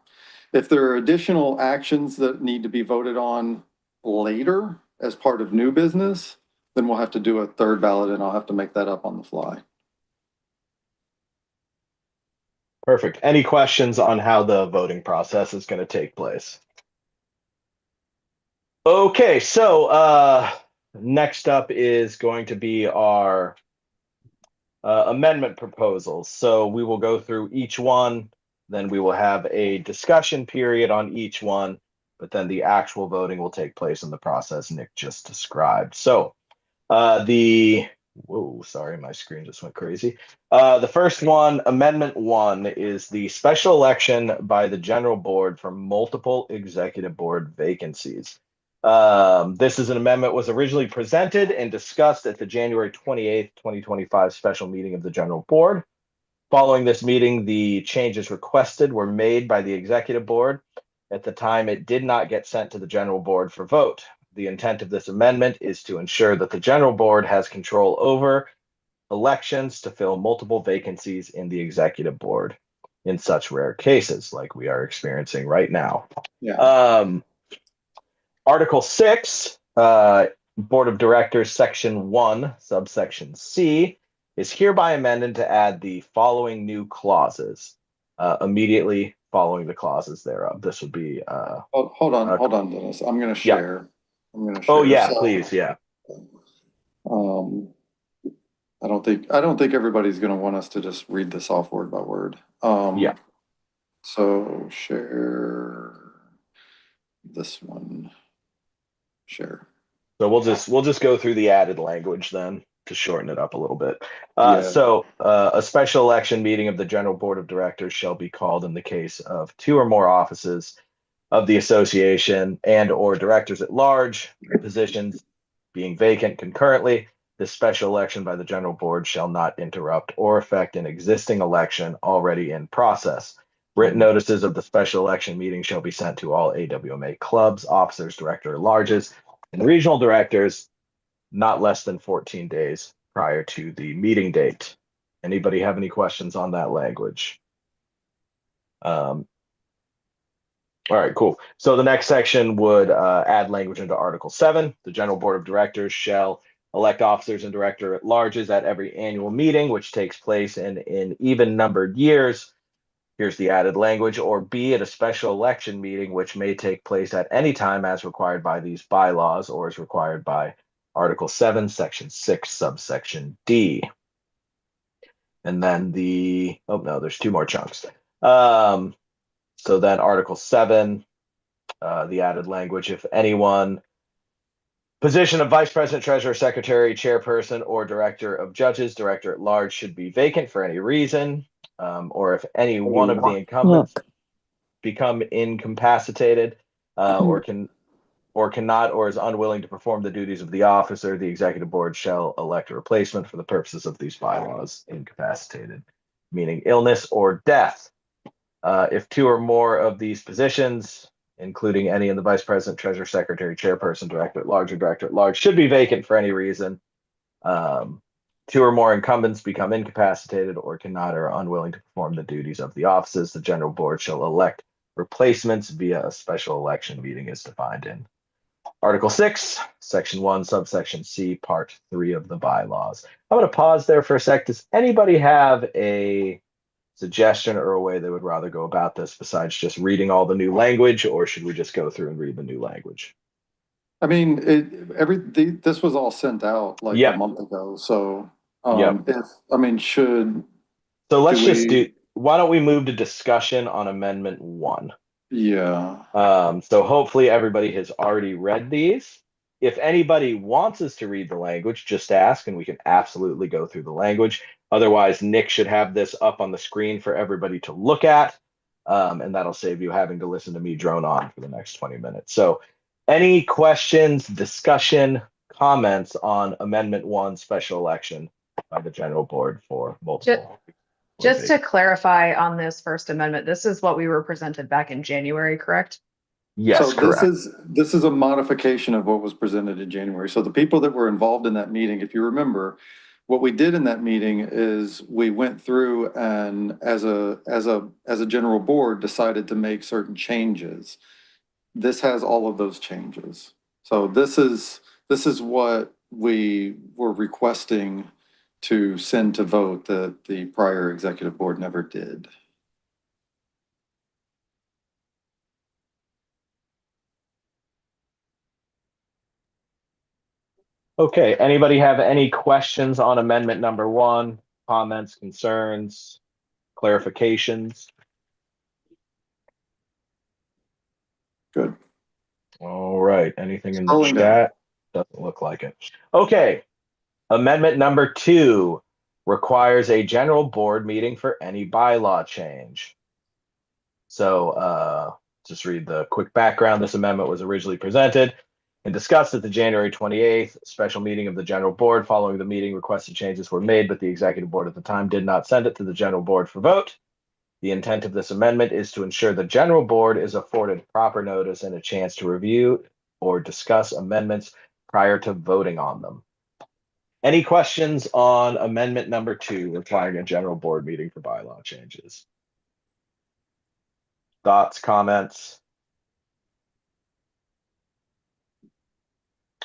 If there are additional actions that need to be voted on later as part of new business, then we'll have to do a third ballot and I'll have to make that up on the fly. Perfect. Any questions on how the voting process is going to take place? Okay, so next up is going to be our amendment proposals. So we will go through each one, then we will have a discussion period on each one, but then the actual voting will take place in the process Nick just described. So whoa, sorry, my screen just went crazy. The first one, Amendment 1, is the special election by the General Board for multiple executive board vacancies. This is an amendment was originally presented and discussed at the January 28th, 2025 special meeting of the General Board. Following this meeting, the changes requested were made by the Executive Board. At the time, it did not get sent to the General Board for vote. The intent of this amendment is to ensure that the General Board has control over elections to fill multiple vacancies in the Executive Board in such rare cases like we are experiencing right now. Yeah. Article 6, Board of Directors, Section 1, subsection C, is hereby amended to add the following new clauses immediately following the clauses thereof. This would be. Hold on, Dennis. I'm going to share. I'm going to share. Oh yeah, please, yeah. I don't think everybody's going to want us to just read this off word by word. Yeah. So share this one. Share. So we'll just go through the added language then. to shorten it up a little bit. Yeah. A special election meeting of the general board of directors shall be called in the case of 2 or more offices of the association and or directors at large positions being vacant concurrently. This special election by the general board shall not interrupt or affect an existing election already in process. Written notices of the special election meeting shall be sent to all AWMA clubs, officers, director at larges, and regional directors not less than 14 days prior to the meeting date. Anybody have any questions on that language? All right, cool. So the next section would add language into Article 7. The General Board of Directors shall elect officers and director at larges at every annual meeting, which takes place in even numbered years. Here's the added language, or B, at a special election meeting, which may take place at any time as required by these bylaws or as required by Article 7, Section 6, subsection D. And then there's 2 more chunks. So then Article 7, the added language, if anyone position of vice president, treasurer, secretary, chairperson, or director of judges, director at large should be vacant for any reason, or if any one of the incumbents become incapacitated or cannot or is unwilling to perform the duties of the officer, the executive board shall elect a replacement for the purposes of these bylaws. Incapacitated, meaning illness or death. If 2 or more of these positions, including any in the vice president, treasurer, secretary, chairperson, director at large, or director at large, should be vacant for any reason. 2 or more incumbents become incapacitated or cannot or are unwilling to perform the duties of the offices, the general board shall elect replacements via a special election meeting as defined in Article 6, Section 1, subsection C, Part 3 of the bylaws. I'm going to pause there for a sec. Does anybody have a suggestion or a way they would rather go about this besides just reading all the new language, or should we just go through and read the new language? I mean, this was all sent out like a month ago, so why don't we move to discussion on Amendment 1? Yeah. So hopefully everybody has already read these. If anybody wants us to read the language, just ask and we can absolutely go through the language. Otherwise, Nick should have this up on the screen for everybody to look at. And that'll save you having to listen to me drone on for the next 20 minutes. So any questions, discussion, comments on Amendment 1 special election by the general board for multiple? Just to clarify on this First Amendment, this is what we were presented back in January, correct? Yes, so this is a modification of what was presented in January. So the people that were involved in that meeting, if you remember, what we did in that meeting is we went through and as a general board decided to make certain changes. This has all of those changes. So this is what we were requesting to send to vote that the prior executive board never did. Okay, anybody have any questions on amendment number 1? Comments, concerns, clarifications? Good. All right, anything in the Scrolling chat? Doesn't look like it. Okay, amendment number 2 requires a general board meeting for any bylaw change. So just read the quick background. This amendment was originally presented and discussed at the January 28th special meeting of the general board. Following the meeting, requested changes were made, but the executive board at the time did not send it to the general board for vote. The intent of this amendment is to ensure the general board is afforded proper notice and a chance to review or discuss amendments prior to voting on them. Any questions on amendment number 2 requiring a general board meeting for bylaw changes? Thoughts, comments?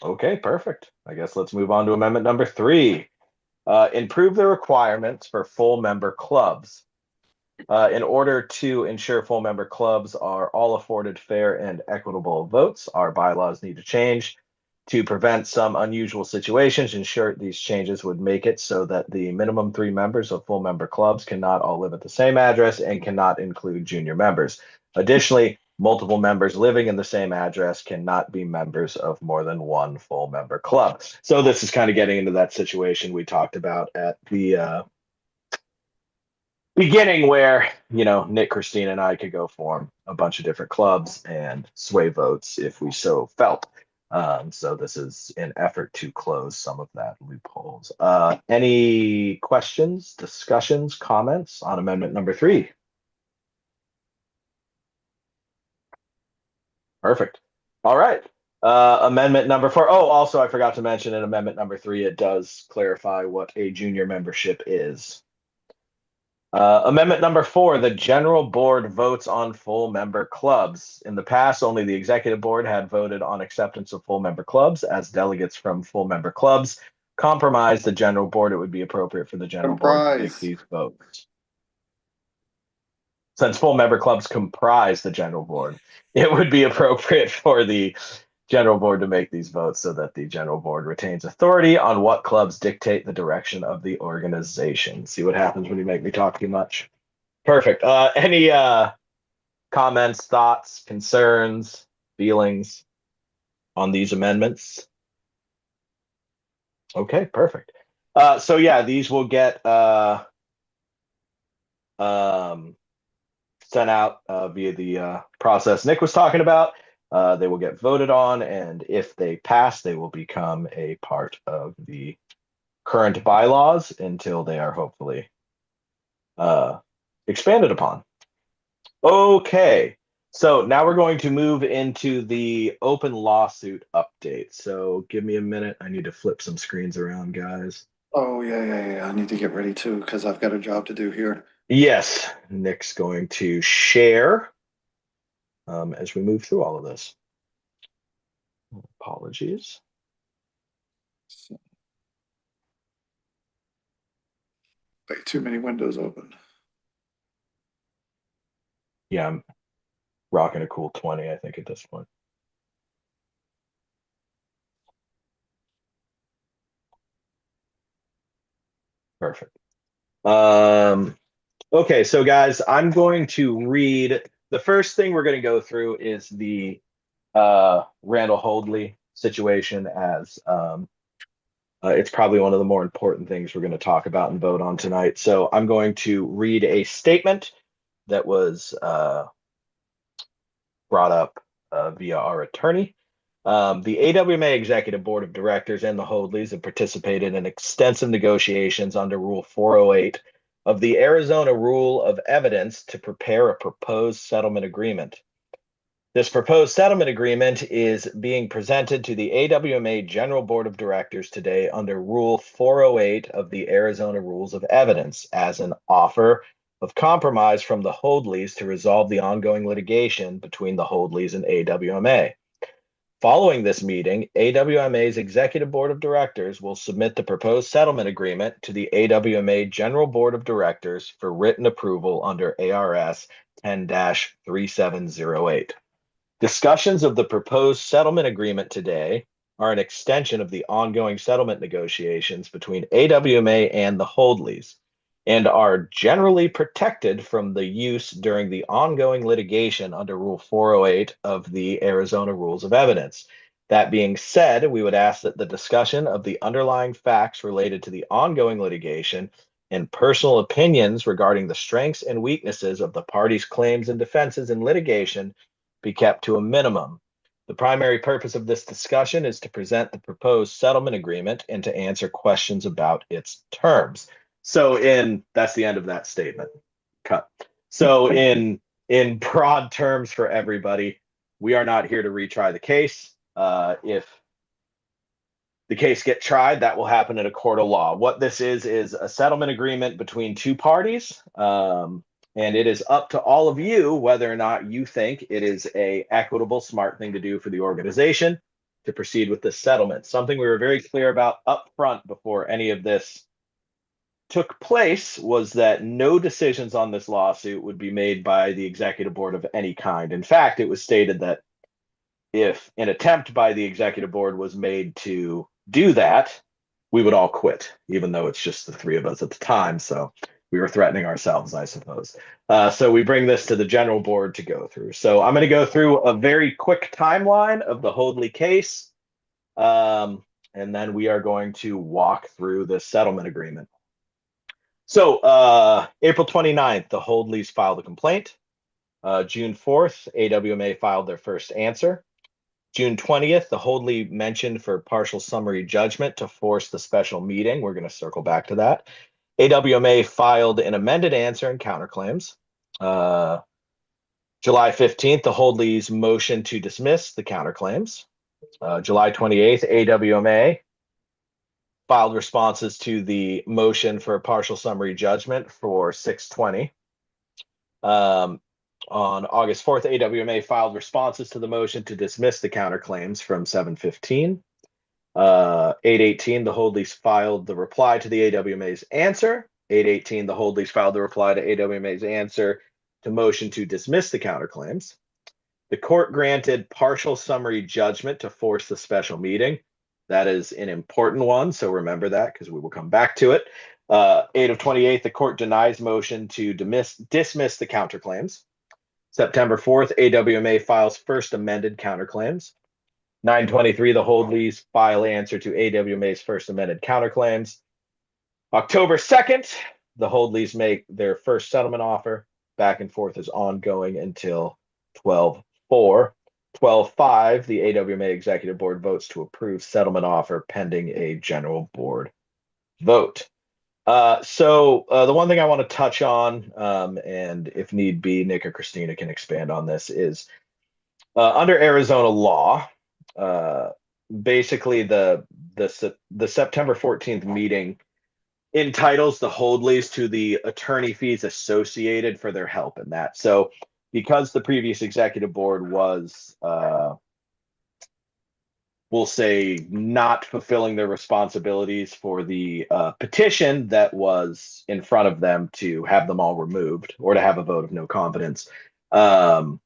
Okay, perfect. I guess let's move on to amendment number 3. Improve the requirements for full member clubs. In order to ensure full member clubs are all afforded fair and equitable votes, our bylaws need to change to prevent some unusual situations. Ensure these changes would make it so that the minimum 3 members of full member clubs cannot all live at the same address and cannot include junior members. Additionally, multiple members living in the same address cannot be members of more than one full member club. So this is kind of getting into that situation we talked about at the beginning where, Nick, Christina, and I could go form a bunch of different clubs and sway votes if we so felt. So this is an effort to close some of that loopholes. Any questions, discussions, comments on amendment number 3? Perfect. All right. Amendment number 4. Oh, also I forgot to mention in amendment number 3, it does clarify what a junior membership is. Amendment number 4, the general board votes on full member clubs. In the past, only the executive board had voted on acceptance of full member clubs. As delegates from full member clubs compromise the general board, it would be appropriate for the general board to make these votes. Since full member clubs comprise the general board, it would be appropriate for the general board to make these votes so that the general board retains authority on what clubs dictate the direction of the organization. See what happens when you make me talk too much. Perfect. Any comments, thoughts, concerns, feelings on these amendments? Okay, perfect. So yeah, these will get sent out via the process Nick was talking about. They will get voted on, and if they pass, they will become a part of the current bylaws until they are hopefully expanded upon. Okay, so now we're going to move into the open lawsuit update. So give me a minute. I need to flip some screens around, guys. Oh, yeah. I need to get ready too, because I've got a job to do here. Yes, Nick's going to share as we move through all of this. Apologies. Way too many windows open. Yeah, I'm rocking a cool 20, I think, at this point. Perfect. Okay, so guys, I'm going to read. The first thing we're going to go through is the Randall Holdley situation, as it's probably one of the more important things we're going to talk about and vote on tonight. So I'm going to read a statement that was brought up via our attorney. The AWMA Executive Board of Directors and the Holdleys have participated in extensive negotiations under Rule 408 of the Arizona Rule of Evidence to prepare a proposed settlement agreement. This proposed settlement agreement is being presented to the AWMA General Board of Directors today under Rule 408 of the Arizona Rules of Evidence as an offer of compromise from the Holdleys to resolve the ongoing litigation between the Holdleys and AWMA. Following this meeting, AWMA's Executive Board of Directors will submit the proposed settlement agreement to the AWMA General Board of Directors for written approval under ARS 10-3708. Discussions of the proposed settlement agreement today are an extension of the ongoing settlement negotiations between AWMA and the Holdleys, and are generally protected from the use during the ongoing litigation under Rule 408 of the Arizona Rules of Evidence. That being said, we would ask that the discussion of the underlying facts related to the ongoing litigation and personal opinions regarding the strengths and weaknesses of the parties' claims and defenses in litigation be kept to a minimum. The primary purpose of this discussion is to present the proposed settlement agreement and to answer questions about its terms. So that's the end of that statement. Cut. So in broad terms for everybody, we are not here to retry the case. If the case gets tried, that will happen in a court of law. What this is a settlement agreement between two parties. And it is up to all of you whether or not you think it is a equitable, smart thing to do for the organization to proceed with this settlement. Something we were very clear about up front before any of this took place was that no decisions on this lawsuit would be made by the executive board of any kind. In fact, it was stated that if an attempt by the executive board was made to do that, we would all quit, even though it's just the three of us at the time. So we were threatening ourselves, I suppose. So we bring this to the general board to go through. So I'm going to go through a very quick timeline of the Hoadley case. And then we are going to walk through the settlement agreement. So April 29th, the Hoadleys filed a complaint. June 4th, AWMA filed their first answer. June 20th, the Hoadley mentioned for partial summary judgment to force the special meeting. We're going to circle back to that. AWMA filed an amended answer and counterclaims. July 15th, the Hoadleys motion to dismiss the counterclaims. July 28th, AWMA filed responses to the motion for partial summary judgment for 620. On August 4th, AWMA filed responses to the motion to dismiss the counterclaims from 715. 818, the Hoadleys filed the reply to the AWMA's answer. 818, the Hoadleys filed the reply to AWMA's answer to motion to dismiss the counterclaims. The court granted partial summary judgment to force the special meeting. That is an important one, so remember that because we will come back to it. 8 of 28, the court denies motion to dismiss the counterclaims. September 4th, AWMA files first amended counterclaims. 9/23, the Hoadleys file answer to AWMA's first amended counterclaims. October 2nd, the Hoadleys make their first settlement offer. Back and forth is ongoing until 12/4. 12/5, the AWMA Executive Board votes to approve settlement offer pending a general board vote. So the one thing I want to touch on, and if need be, Nick or Christina can expand on this, is under Arizona law, basically the September 14th meeting entitles the Hoadleys to the attorney fees associated for their help in that. So because the previous executive board was, we'll say, not fulfilling their responsibilities for the petition that was in front of them to have them all removed or to have a vote of no confidence, the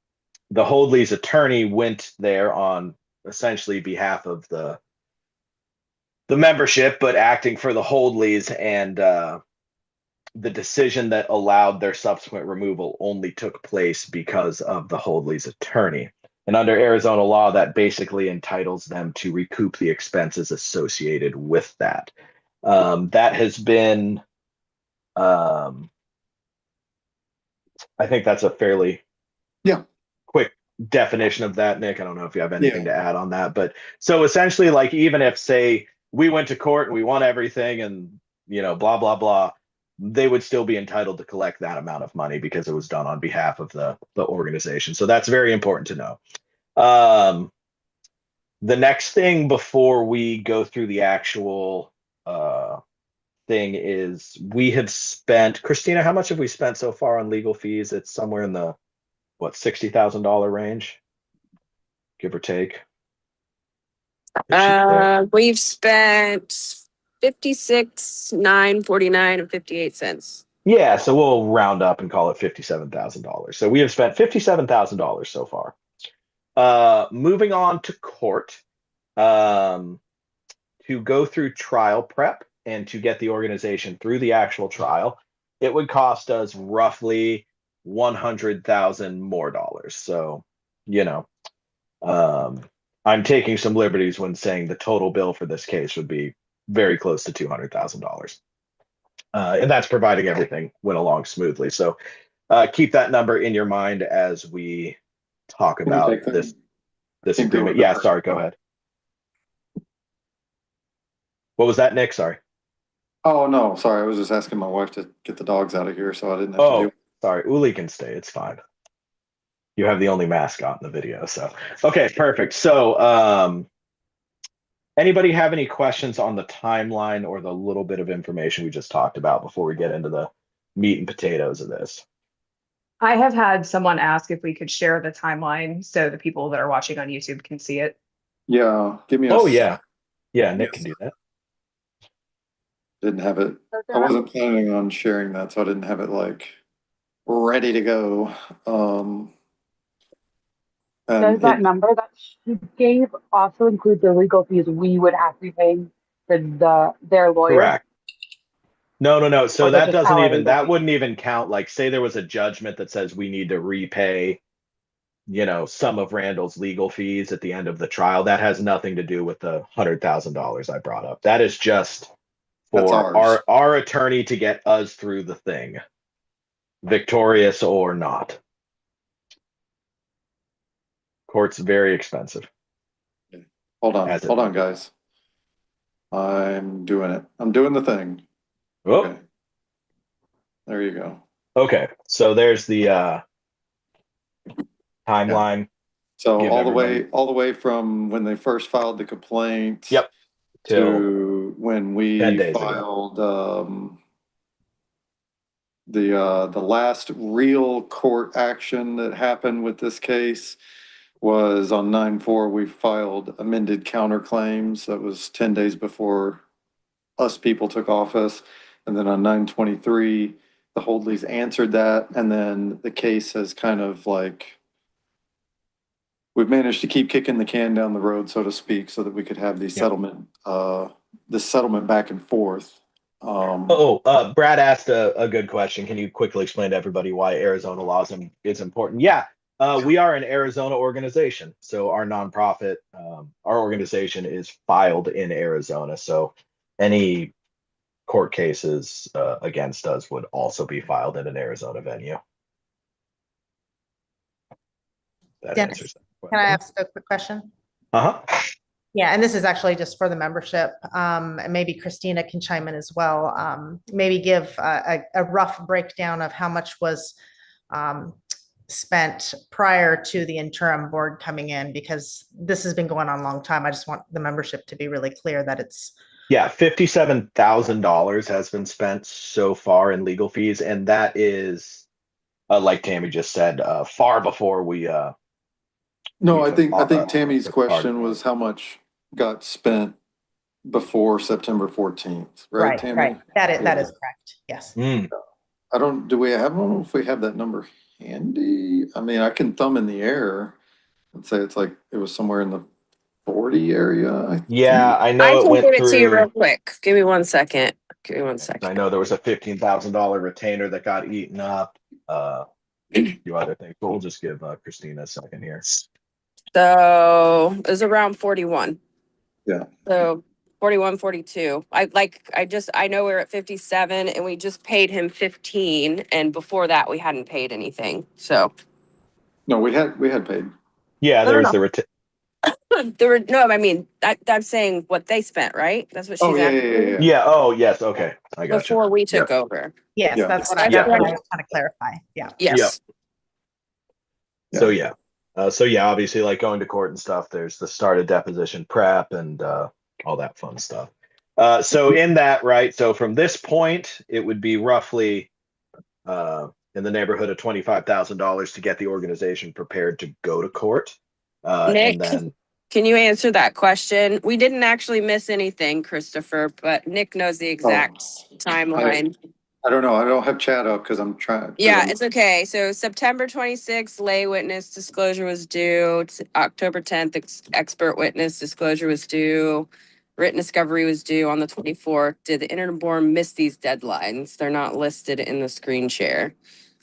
Hoadleys attorney went there on essentially behalf of the membership, but acting for the Hoadleys, and the decision that allowed their subsequent removal only took place because of the Hoadleys attorney. And under Arizona law, that basically entitles them to recoup the expenses associated with that. That has been, I think that's a fairly quick definition of that, Nick. I don't know if you have anything to add on that, but so essentially, like, even if, say, we went to court and we won everything and, you know, blah, blah, blah, they would still be entitled to collect that amount of money because it was done on behalf of the organization. So that's very important to know. The next thing before we go through the actual thing is we have spent, Christina, how much have we spent so far on legal fees? It's somewhere in the, what, $60,000 range, give or take. We've spent 56,949 and 58 cents. Yeah, so we'll round up and call it $57,000. So we have spent $57,000 so far. Moving on to court, to go through trial prep and to get the organization through the actual trial, it would cost us roughly $100,000 more dollars. So, you know, I'm taking some liberties when saying the total bill for this case would be very close to $200,000. And that's providing everything went along smoothly. So keep that number in your mind as we talk about this agreement. Yeah, sorry, go ahead. What was that, Nick? Sorry. Oh, no, sorry. I was just asking my wife to get the dogs out of here, so I didn't have to do. Sorry. Uli can stay. It's fine. You have the only mascot in the video, so. Okay, perfect. So anybody have any questions on the timeline or the little bit of information we just talked about before we get into the meat and potatoes of this? I have had someone ask if we could share the timeline so the people that are watching on YouTube can see it. Yeah, give me a. Oh, yeah. Yeah, Nick can do that. Didn't have it. I wasn't planning on sharing that, so I didn't have it like ready to go. Does that number that she gave also include the legal fees we would have to be paying for their lawyer? Correct. No. So Or they're that just doesn't hourly even, that rate? wouldn't even count. Like, say there was a judgment that says we need to repay, some of Randall's legal fees at the end of the trial. That has nothing to do with the $100,000 I brought up. That is just That's for ours. our attorney to get us through the thing, victorious or not. Court's very expensive. Hold on, As it hold on, may be. guys. I'm doing it. I'm doing the thing. Oh, Okay. There you go. okay. So there's the timeline. So Give everybody. all the way from when they first filed the complaint. Yep. Till To when 10 we days ago. filed the last real court action that happened with this case was on 9/4. We filed amended counterclaims. That was 10 days before us people took office. And then on 9/23, the Holdleys answered that. And then the case has kind of like, we've managed to keep kicking the can down the road, so to speak, so that we could have these this settlement back and forth. Brad asked a good question. Can you quickly explain to everybody why Arizona law is important? Yeah, we are an Arizona organization. So our nonprofit, our organization is filed in Arizona. So any court cases against us would also be filed in an Arizona venue. That Dennis, answers that can I question. ask a quick question? Uh-huh. Yeah, and this is actually just for the membership. And maybe Christina can chime in as well. Maybe give a rough breakdown of how much was spent prior to the interim board coming in, because this has been going on a long time. I just want the membership to be really clear that it's. Yeah, $57,000 has been spent so far in legal fees, and that is, like Tammy just said, far before we. No, we I took think Tammy's took part question in was how much got spent before September 14th, right, Right, Tammy? right. That is Yeah. correct. Yes. Mm. I don't know if we have that number handy. I mean, I can thumb in the air and say it's like, it was somewhere in the 40 area, I Yeah, think. I I know it can went give it to you real through. quick. Give me 1 second. Give me 1 I second. know there was a $15,000 retainer that got eaten up. A few other things, but we'll just give Christina a second here. So it was around 41. Yeah. So 41, 42. I know we're at 57 and we just paid him 15. And before that, we hadn't paid anything. So No, we had paid. Yeah, No, there was no, the retainer. I mean, I'm saying what they spent, right? That's what Oh, she's yeah, asking. Yeah. Oh, yes. Okay, I got you. Before we took over. Yes, Yeah. that's what I Yeah. was trying to clarify. Yeah. Yes. So yeah. Obviously, like going to court and stuff, there's the start of deposition prep and all that fun stuff. So in that, right? So from this point, it would be roughly in the neighborhood of $25,000 to get the organization prepared to go to court. Nick, And then can you answer that question? We didn't actually miss anything, Christopher, but Nick knows the exact timeline. I don't know. I don't have chat up because I'm trying. Yeah, it's okay. So September 26th, lay witness disclosure was due. October 10th, expert witness disclosure was due. Written discovery was due on the 24th. Did the interim board miss these deadlines? They're not listed in the screen share.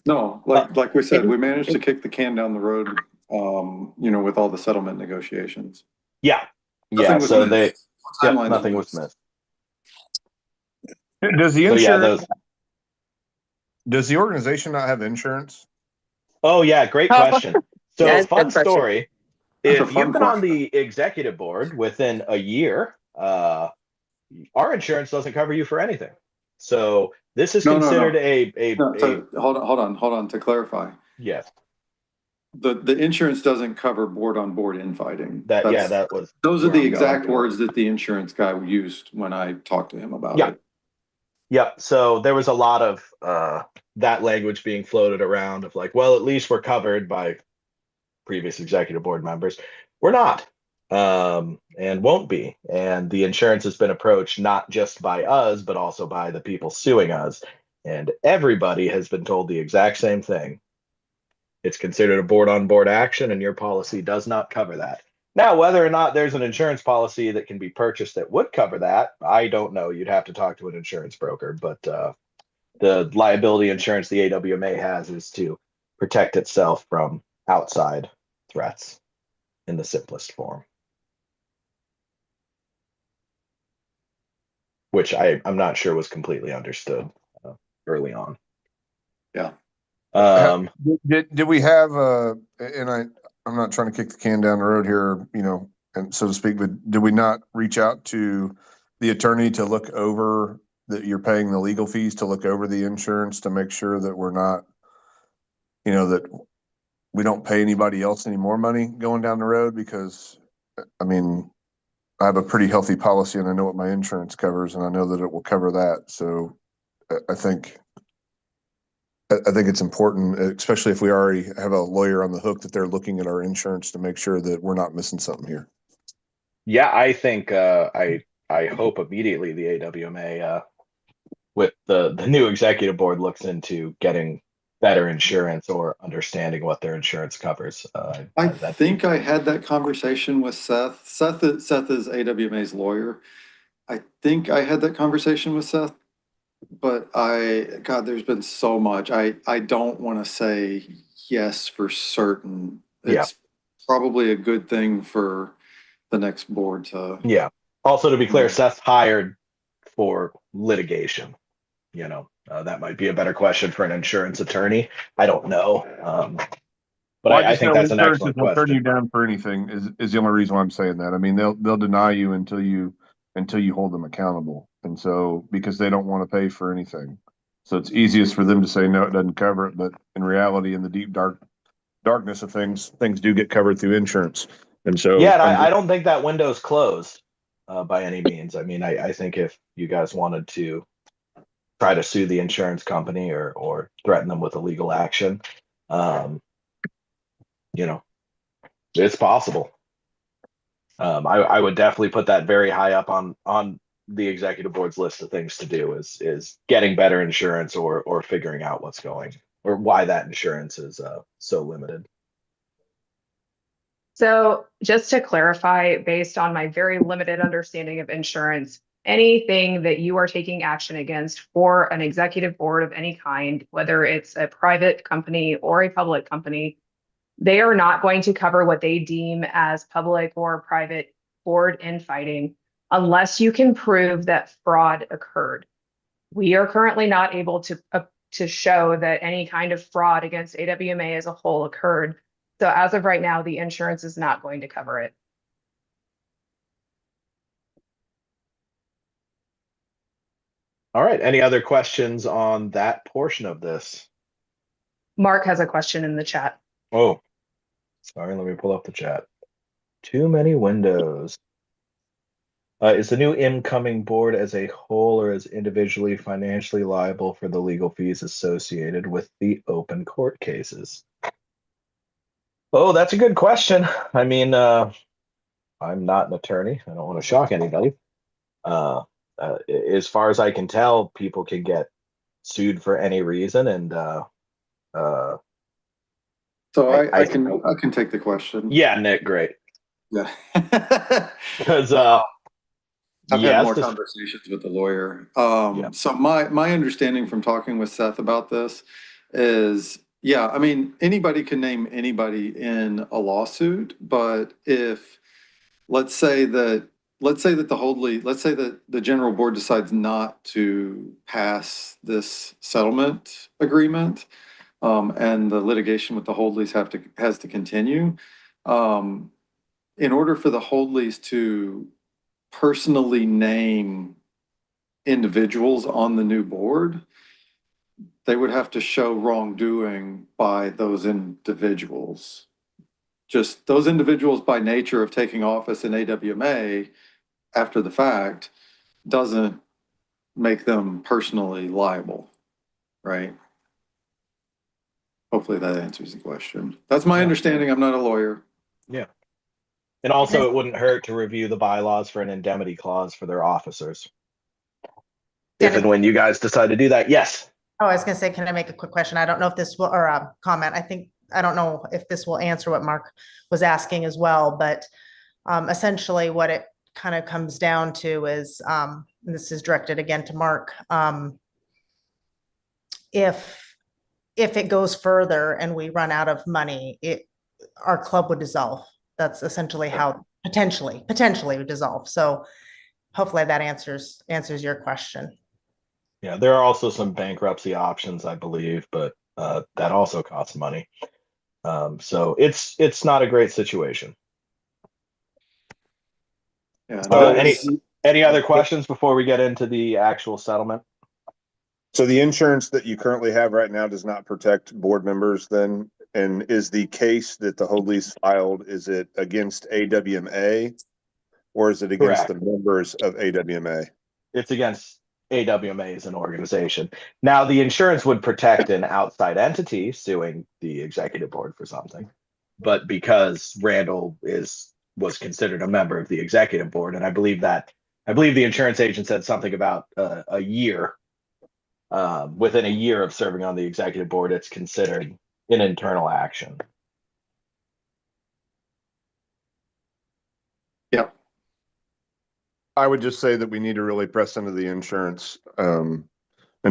No, like we said, we managed to kick the can down the road, with all the settlement negotiations. Yeah. Nothing was So missed. Timelines nothing were was missed. Does the So, yeah, insurance, does the organization not have insurance? Oh yeah, great question. So That's a fun good question. story. That's a If fun you've been on question. the executive board within a year, our insurance doesn't cover you for anything. So this is No. considered Hold on. To clarify, yes. the insurance doesn't cover board-on-board infighting. That was Those are where the I'm exact going. words that the insurance guy used when I talked to him about Yeah. it. Yep. So there was a lot of that language being floated around of like, well, at least we're covered by previous executive board members. We're not, and won't be. And the insurance has been approached not just by us, but also by the people suing us. And everybody has been told the exact same thing. It's considered a board on board action, and your policy does not cover that. Now, whether or not there's an insurance policy that can be purchased that would cover that, I don't know. You'd have to talk to an insurance broker, but the liability insurance the AWMA has is to protect itself from outside threats in the simplest form. Which I'm not sure was completely understood early on. Yeah. Did we have and I'm not trying to kick the can down the road here, and so to speak, but did we not reach out to the attorney to look over that you're paying the legal fees to look over the insurance to make sure that we're not, that we don't pay anybody else any more money going down the road? Because I mean, I have a pretty healthy policy and I know what my insurance covers and I know that it will cover that. So I think it's important, especially if we already have a lawyer on the hook, that they're looking at our insurance to make sure that we're not missing something here. Yeah, I think I hope immediately the AWMA with the new executive board looks into getting better insurance or understanding what their insurance covers. I think I had that conversation with Seth. Seth is AWMA's lawyer. I think I had that conversation with Seth, but God, there's been so much. I don't want to say yes for certain. It's probably a good thing for the next board to. Yeah. Also, to be clear, Seth's hired for litigation. That might be a better question for an insurance attorney. I don't know. But I think that's an excellent question. Turn you down for anything is the only reason why I'm saying that. I mean, they'll deny you until you hold them accountable. And so, because they don't want to pay for anything. So it's easiest for them to say, no, it doesn't cover it. But in reality, in the deep darkness of things do get covered through insurance. And so, yeah, and I don't think that window's closed by any means. I mean, I think if you guys wanted to try to sue the insurance company or threaten them with a legal action, it's possible. I would definitely put that very high up on the executive board's list of things to do is getting better insurance or figuring out what's going or why that insurance is so limited. So just to clarify, based on my very limited understanding of insurance, anything that you are taking action against for an executive board of any kind, whether it's a private company or a public company, they are not going to cover what they deem as public or private board infighting unless you can prove that fraud occurred. We are currently not able to show that any kind of fraud against AWMA as a whole occurred. So as of right now, the insurance is not going to cover it. All right. Any other questions on that portion of this? Mark has a question in the chat. Oh, sorry. Let me pull up the chat. Too many windows. Is the new incoming board as a whole or as individually financially liable for the legal fees associated with the open court cases? Oh, that's a good question. I mean, I'm not an attorney. I don't want to shock anybody. As far as I can tell, people can get sued for any reason, and so I can take the question. Yeah, Nick, great. Yeah, because I've had more conversations with the lawyer. So my understanding from talking with Seth about this is, yeah, I mean, anybody can name anybody in a lawsuit, but if let's say that the general board decides not to pass this settlement agreement, and the litigation with the Holdleys has to continue. In order for the Holdleys to personally name individuals on the new board, they would have to show wrongdoing by those individuals. Just those individuals, by nature of taking office in AWMA after the fact, doesn't make them personally liable, right? Hopefully that answers the question. That's my understanding. I'm not a lawyer. Yeah. And also, it wouldn't hurt to review the bylaws for an indemnity clause for their officers. If and when you guys decide to do that, yes. Oh, I was going to say, can I make a quick question? I don't know if this will, or a comment. I don't know if this will answer what Mark was asking as well, but Essentially what it kind of comes down to is, and this is directed again to Mark, if it goes further and we run out of money, our club would dissolve. That's essentially how potentially would dissolve. So hopefully that answers your question. Yeah, there are also some bankruptcy options, I believe, but that also costs money. So it's not a great situation. Yeah. Any other questions before we get into the actual settlement? So the insurance that you currently have right now does not protect board members then? And is the case that the Hoadleys filed, is it against AWMA or is it against Correct. the members of AWMA? It's against AWMA as an organization. Now, the insurance would protect an outside entity suing the executive board for something, but because Randall was considered a member of the executive board, and I believe the insurance agent said something about a year. Within a year of serving on the executive board, it's considered an internal action. Yep. I would just say that we need to really press into the insurance and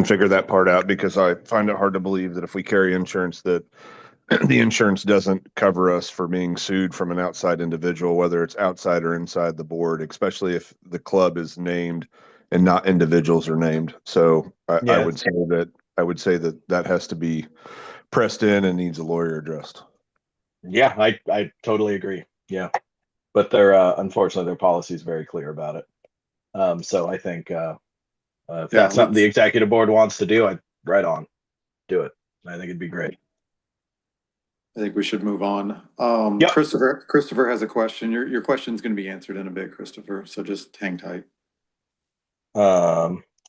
figure that part out, because I find it hard to believe that if we carry insurance that the insurance doesn't cover us for being sued from an outside individual, whether it's outside or inside the board, especially if the club is named and not individuals are named. So I would say that has to be pressed in and needs a lawyer addressed. Yeah, I totally agree. Yeah, but unfortunately their policy is very clear about it. So I think if that's something the executive board wants to do, right on, do it. I think it'd be great. I think we should move on. Yep. Christopher has a question. Your question's going to be answered in a bit, Christopher. So just hang tight.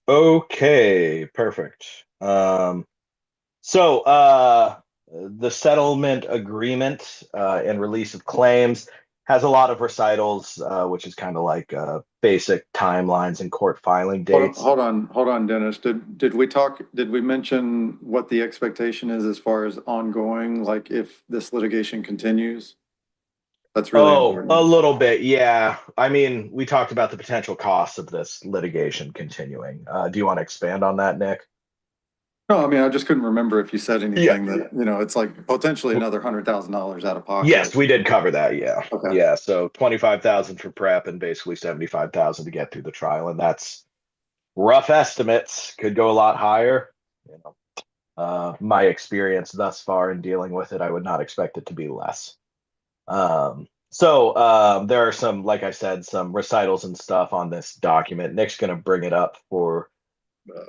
Okay, perfect. So the settlement agreement and release of claims has a lot of recitals, which is kind of like basic timelines and court filing dates. Hold on, Dennis. Did we mention what the expectation is as far as ongoing, like if this litigation continues? That's really important. A little bit, yeah. I mean, we talked about the potential costs of this litigation continuing. Do you want to expand on that, Nick? No, I mean, I just couldn't remember if you said anything that, it's like potentially another $100,000 out of pocket. Yes, we did cover that. Yeah. Okay. Yeah. So 25,000 for prep and basically 75,000 to get through the trial. And that's rough estimates, could go a lot higher. My experience thus far in dealing with it, I would not expect it to be less. So there are some, like I said, some recitals and stuff on this document. Nick's going to bring it up for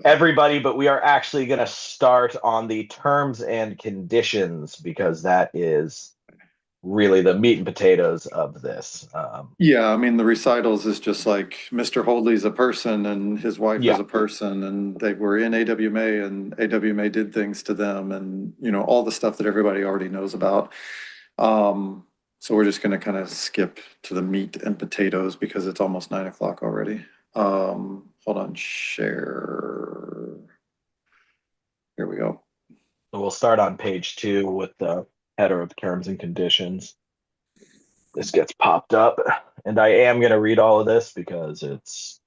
everybody, but we are actually going to start on the terms and conditions because that is really the meat and potatoes of this. Yeah, I mean, the recitals is just like Mr. Hoadley's a person and his wife is a person and they were in AWMA and AWMA did things to them and, all the stuff that everybody already knows about. So we're just going to kind of skip to the meat and potatoes because it's almost 9 o'clock already. Hold on, share. Here we go. So we'll start on page 2 with the header of terms and conditions. This gets popped up, and I am going to read all of this because it's,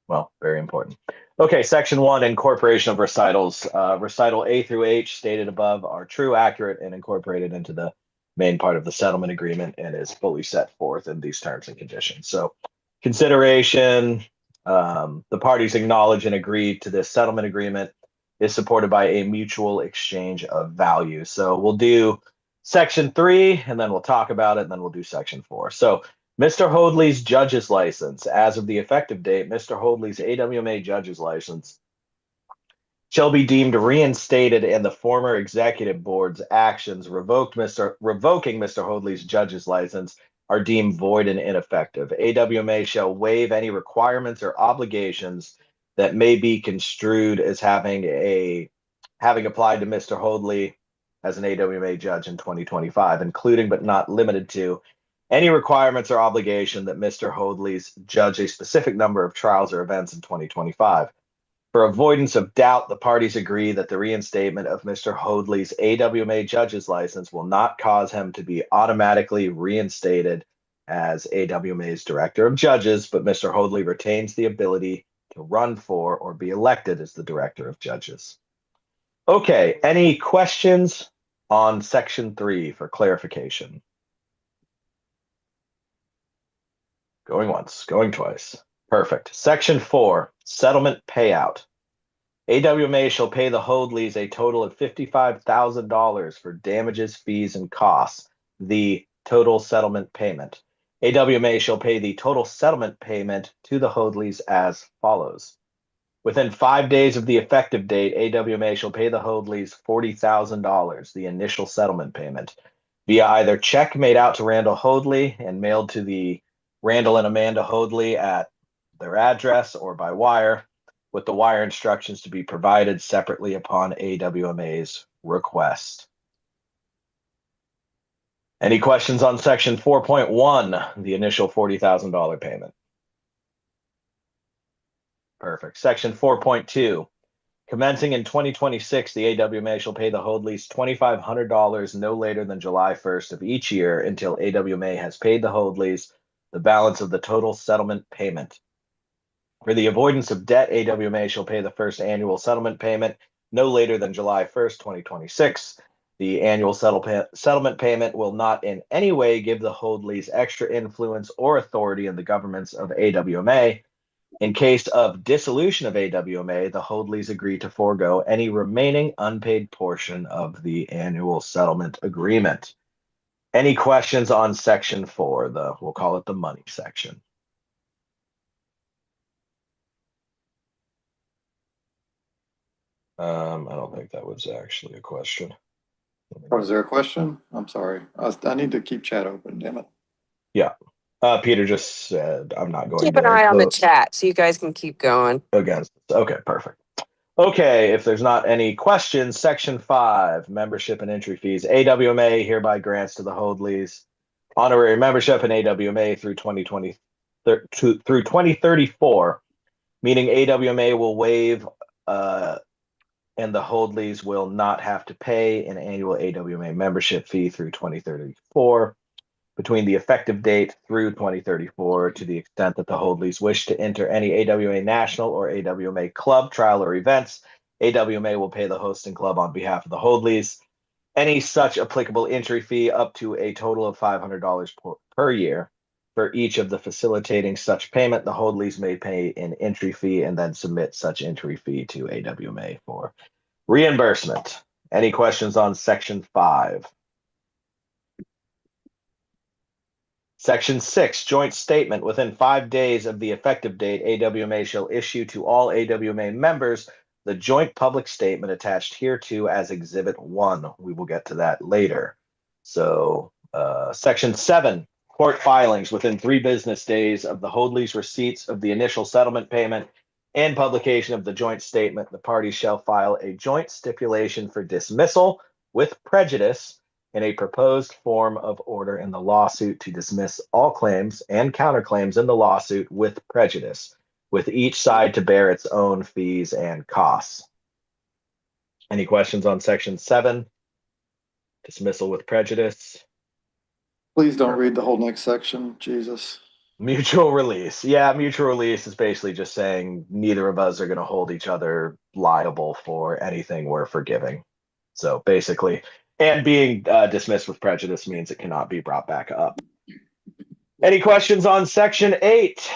well, very important. Okay, section 1, incorporation of recitals. Recital A through H stated above are true, accurate, and incorporated into the main part of the settlement agreement and is fully set forth in these terms and conditions. So consideration, the parties acknowledge and agree to this settlement agreement is supported by a mutual exchange of value. So we'll do section 3 and then we'll talk about it and then we'll do section 4. So Mr. Hoadley's judge's license, as of the effective date, Mr. Hoadley's AWMA judge's license shall be deemed reinstated and the former executive board's actions revoking Mr. Hoadley's judge's license are deemed void and ineffective. AWMA shall waive any requirements or obligations that may be construed as having applied to Mr. Hoadley as an AWMA judge in 2025, including but not limited to any requirements or obligation that Mr. Hoadley's judge a specific number of trials or events in 2025. For avoidance of doubt, the parties agree that the reinstatement of Mr. Hoadley's AWMA judge's license will not cause him to be automatically reinstated as AWMA's Director of Judges, but Mr. Hoadley retains the ability to run for or be elected as the Director of Judges. Okay, any questions on Section 3 for clarification? Going once, going twice. Perfect. Section 4, settlement payout. AWMA shall pay the Hoadleys a total of $55,000 for damages, fees, and costs, the total settlement payment. AWMA shall pay the total settlement payment to the Hoadleys as follows. Within 5 days of the effective date, AWMA shall pay the Hoadleys $40,000, the initial settlement payment, via either check made out to Randall Hoadley and mailed to the Randall and Amanda Hoadley at their address, or by wire, with the wire instructions to be provided separately upon AWMA's request. Any questions on Section 4.1, the initial $40,000 payment? Perfect. Section 4.2, commencing in 2026, the AWMA shall pay the Hoadleys $2,500 no later than July 1st of each year until AWMA has paid the Hoadleys the balance of the total settlement payment. For the avoidance of debt, AWMA shall pay the first annual settlement payment no later than July 1st, 2026. The annual settlement payment will not in any way give the Hoadleys extra influence or authority in the governments of AWMA. In case of dissolution of AWMA, the Hoadleys agree to forego any remaining unpaid portion of the annual settlement agreement. Any questions on Section 4, we'll call it the money section? I don't think that was actually a question. Was there a question? I'm sorry. I need to keep chat open, damn it. Yeah. Peter just said, I'm not going Keep to an eye on the vote chat so you guys can keep going. against. Okay, perfect. Okay, if there's not any questions, Section 5, membership and entry fees. AWMA hereby grants to the Hoadleys honorary membership in AWMA through 2034, meaning AWMA will waive and the Hoadleys will not have to pay an annual AWMA membership fee through 2034 between the effective date through 2034 to the extent that the Hoadleys wish to enter any AWMA national or AWMA club trial or events. AWMA will pay the hosting club on behalf of the Hoadleys any such applicable entry fee up to a total of $500 per year. For each of the facilitating such payment, the Hoadleys may pay an entry fee and then submit such entry fee to AWMA for reimbursement. Any questions on Section 5? Section 6, joint statement. Within 5 days of the effective date, AWMA shall issue to all AWMA members the joint public statement attached hereto as Exhibit 1. We will get to that later. So, Section 7, court filings. Within 3 business days of the Hoadleys' receipts of the initial settlement payment and publication of the joint statement, the parties shall file a joint stipulation for dismissal with prejudice in a proposed form of order in the lawsuit to dismiss all claims and counterclaims in the lawsuit with prejudice, with each side to bear its own fees and costs. Any questions on Section 7? Dismissal with prejudice. Please don't read the whole next section, Jesus. Mutual release. Yeah, mutual release is basically just saying neither of us are going to hold each other liable for anything we're forgiving. So basically, and being dismissed with prejudice means it cannot be brought back up. Any questions on Section 8?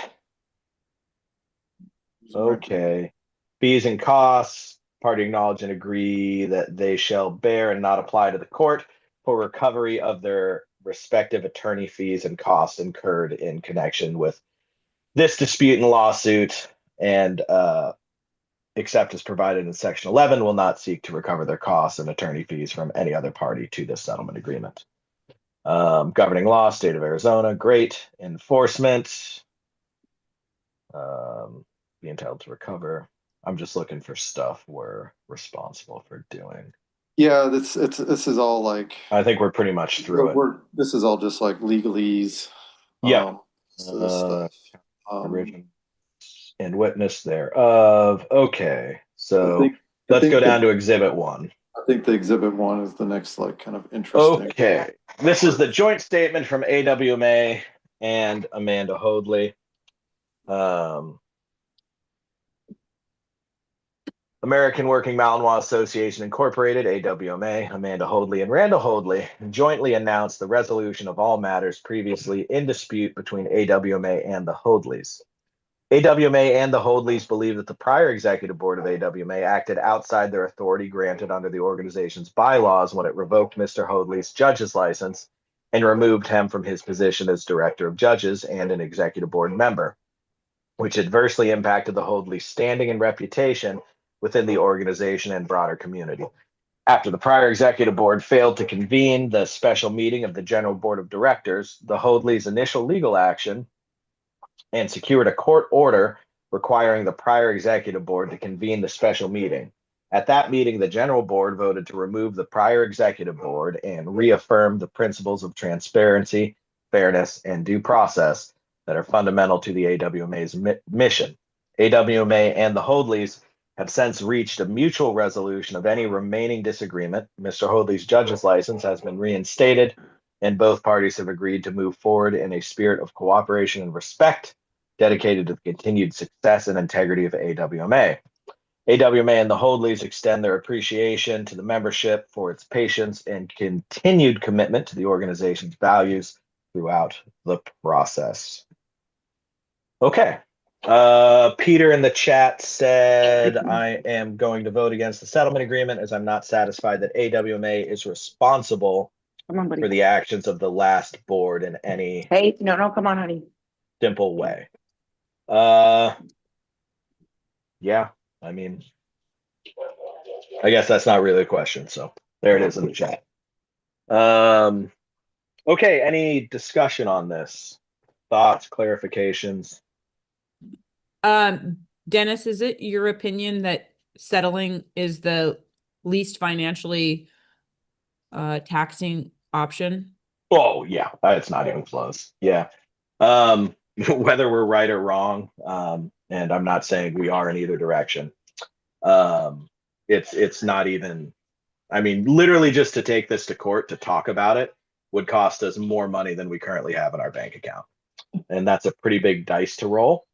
Okay. Fees and costs. Party acknowledge and agree that they shall bear and not apply to the court for recovery of their respective attorney fees and costs incurred in connection with this dispute and lawsuit, and except as provided in Section 11, will not seek to recover their costs and attorney fees from any other party to this settlement agreement. Governing law, state of Arizona, great. Enforcement, be entitled to recover. I'm just looking for stuff we're responsible for doing. Yeah, this is all like, I think we're pretty much through it. This is all just like legalese. Yeah. Origin and witness thereof. Okay, so let's go down to Exhibit 1. I think the Exhibit 1 is the next like kind of interesting. Okay, this is the joint statement from AWMA and Amanda Hoadley. American Working Malinois Association Incorporated, AWMA, Amanda Hoadley and Randall Hoadley jointly announced the resolution of all matters previously in dispute between AWMA and the Hoadleys. AWMA and the Hoadleys believe that the prior executive board of AWMA acted outside their authority granted under the organization's bylaws when it revoked Mr. Hoadley's judge's license and removed him from his position as director of judges and an executive board member, which adversely impacted the Hoadleys' standing and reputation within the organization and broader community. After the prior executive board failed to convene the special meeting of the general board of directors, the Hoadleys' initial legal action and secured a court order requiring the prior executive board to convene the special meeting. At that meeting, the general board voted to remove the prior executive board and reaffirm the principles of transparency, fairness, and due process that are fundamental to the AWMA's mission. AWMA and the Hoadleys have since reached a mutual resolution of any remaining disagreement. Mr. Hoadley's judge's license has been reinstated, and both parties have agreed to move forward in a spirit of cooperation and respect dedicated to the continued success and integrity of AWMA. AWMA and the Hoadleys extend their appreciation to the membership for its patience and continued commitment to the organization's values throughout the process. Okay. Peter in the chat said, I am going to vote against the settlement agreement as I'm not satisfied that AWMA is responsible for the actions of the last board in any come on, honey. simple way. Yeah, I mean, I guess that's not really a question. So there it is in the chat. Okay, any discussion on this? Thoughts, clarifications? Dennis, is it your opinion that settling is the least financially taxing option? Oh yeah, it's not even close. Yeah. Whether we're right or wrong, and I'm not saying we are in either direction. It's not even, I mean, literally just to take this to court to talk about it would cost us more money than we currently have in our bank account. And that's a pretty big dice to roll.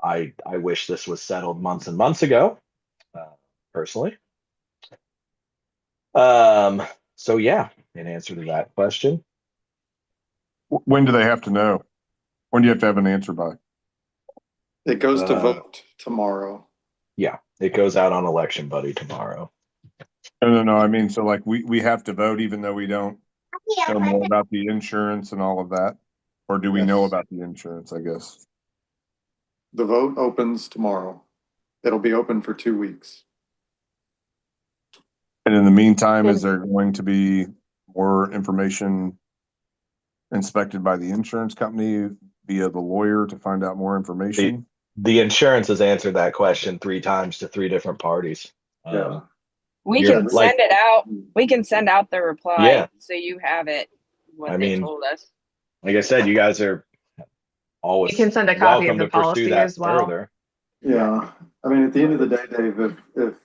I wish this was settled months and months ago, personally. So yeah, in answer to that question. When do they have to know? When do you have to have an answer by? It goes to vote tomorrow. Yeah, it goes out on Election Buddy tomorrow. No. I mean, so like we have to vote even though we don't know more about the insurance and all of that? Or do we know about the insurance, I guess? The vote opens tomorrow. It'll be open for 2 weeks. And in the meantime, is there going to be more information inspected by the insurance company via the lawyer to find out more information? The insurance has answered that question 3 times to 3 different parties. We can send it out. We can send out the reply. Yeah. So you have it. What I they mean, told us. Like I said, you guys are always You can send a copy welcome of the to pursue policy that as well. further. Yeah, I mean, at the end of the day, Dave,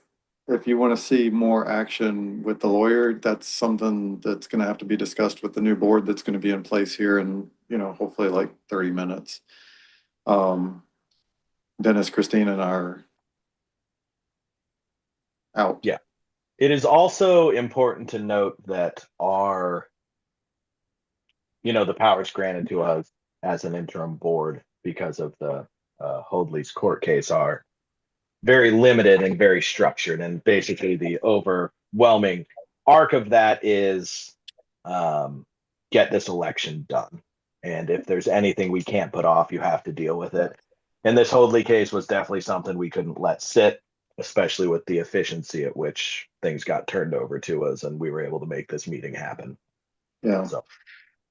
if you want to see more action with the lawyer, that's something that's going to have to be discussed with the new board that's going to be in place here in, hopefully like 30 minutes. Dennis, Christine, and I are out. Yeah. It is also important to note that the powers granted to us as an interim board because of the Hoadley's court case are very limited and very structured. And basically the overwhelming arc of that is get this election done. And if there's anything we can't put off, you have to deal with it. And this Hoadley case was definitely something we couldn't let sit, especially with the efficiency at which things got turned over to us and we were able to make this meeting happen. Yeah. So,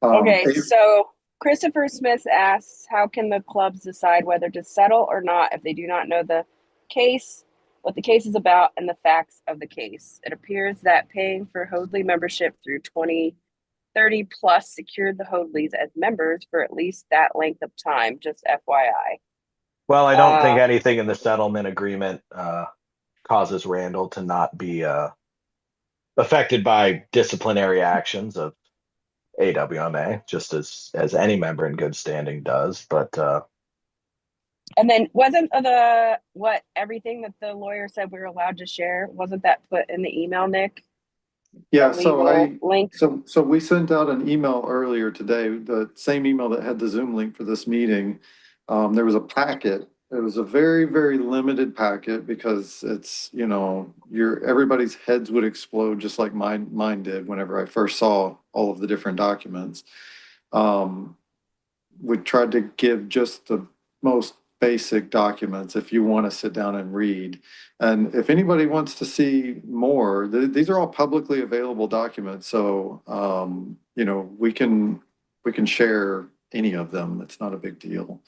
Okay, so Christopher Smith asks, how can the clubs decide whether to settle or not if they do not know the case, what the case is about, and the facts of the case? It appears that paying for Hoadley membership through 2030 plus secured the Hoadleys as members for at least that length of time, just FYI. well, I don't think anything in the settlement agreement causes Randall to not be affected by disciplinary actions of AWMA, just as any member in good standing does. But And then wasn't everything that the lawyer said we were allowed to share, wasn't that put in the email, Nick? Yeah, The so legal link? so we sent out an email earlier today, the same email that had the Zoom link for this meeting. There was a packet. It was a very, very limited packet because it's, everybody's heads would explode just like mine did whenever I first saw all of the different documents. We tried to give just the most basic documents if you want to sit down and read. And if anybody wants to see more, these are all publicly available documents. So, we can share any of them. It's not a big deal.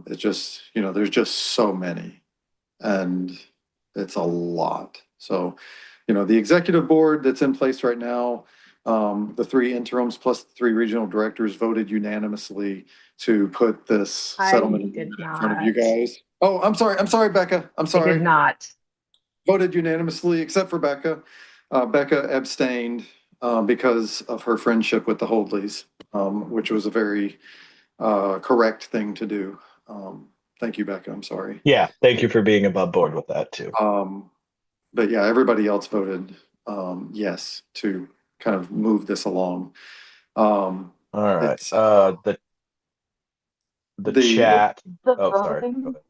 It's just, there's just so many and it's a lot. So, the executive board that's in place right now, the 3 interims plus the 3 regional directors voted unanimously to put this settlement agreement in front of you guys. Oh, I'm sorry, Becca. I'm sorry. I did not. Voted unanimously, except for Becca. Becca abstained because of her friendship with the Holdleys, which was a very correct thing to do. Thank you, Becca. I'm sorry. yeah, thank you for being above board with that too. But yeah, everybody else voted yes to kind of move this along. All right. It's, the chat. The Oh, sorry. voting- Go ahead.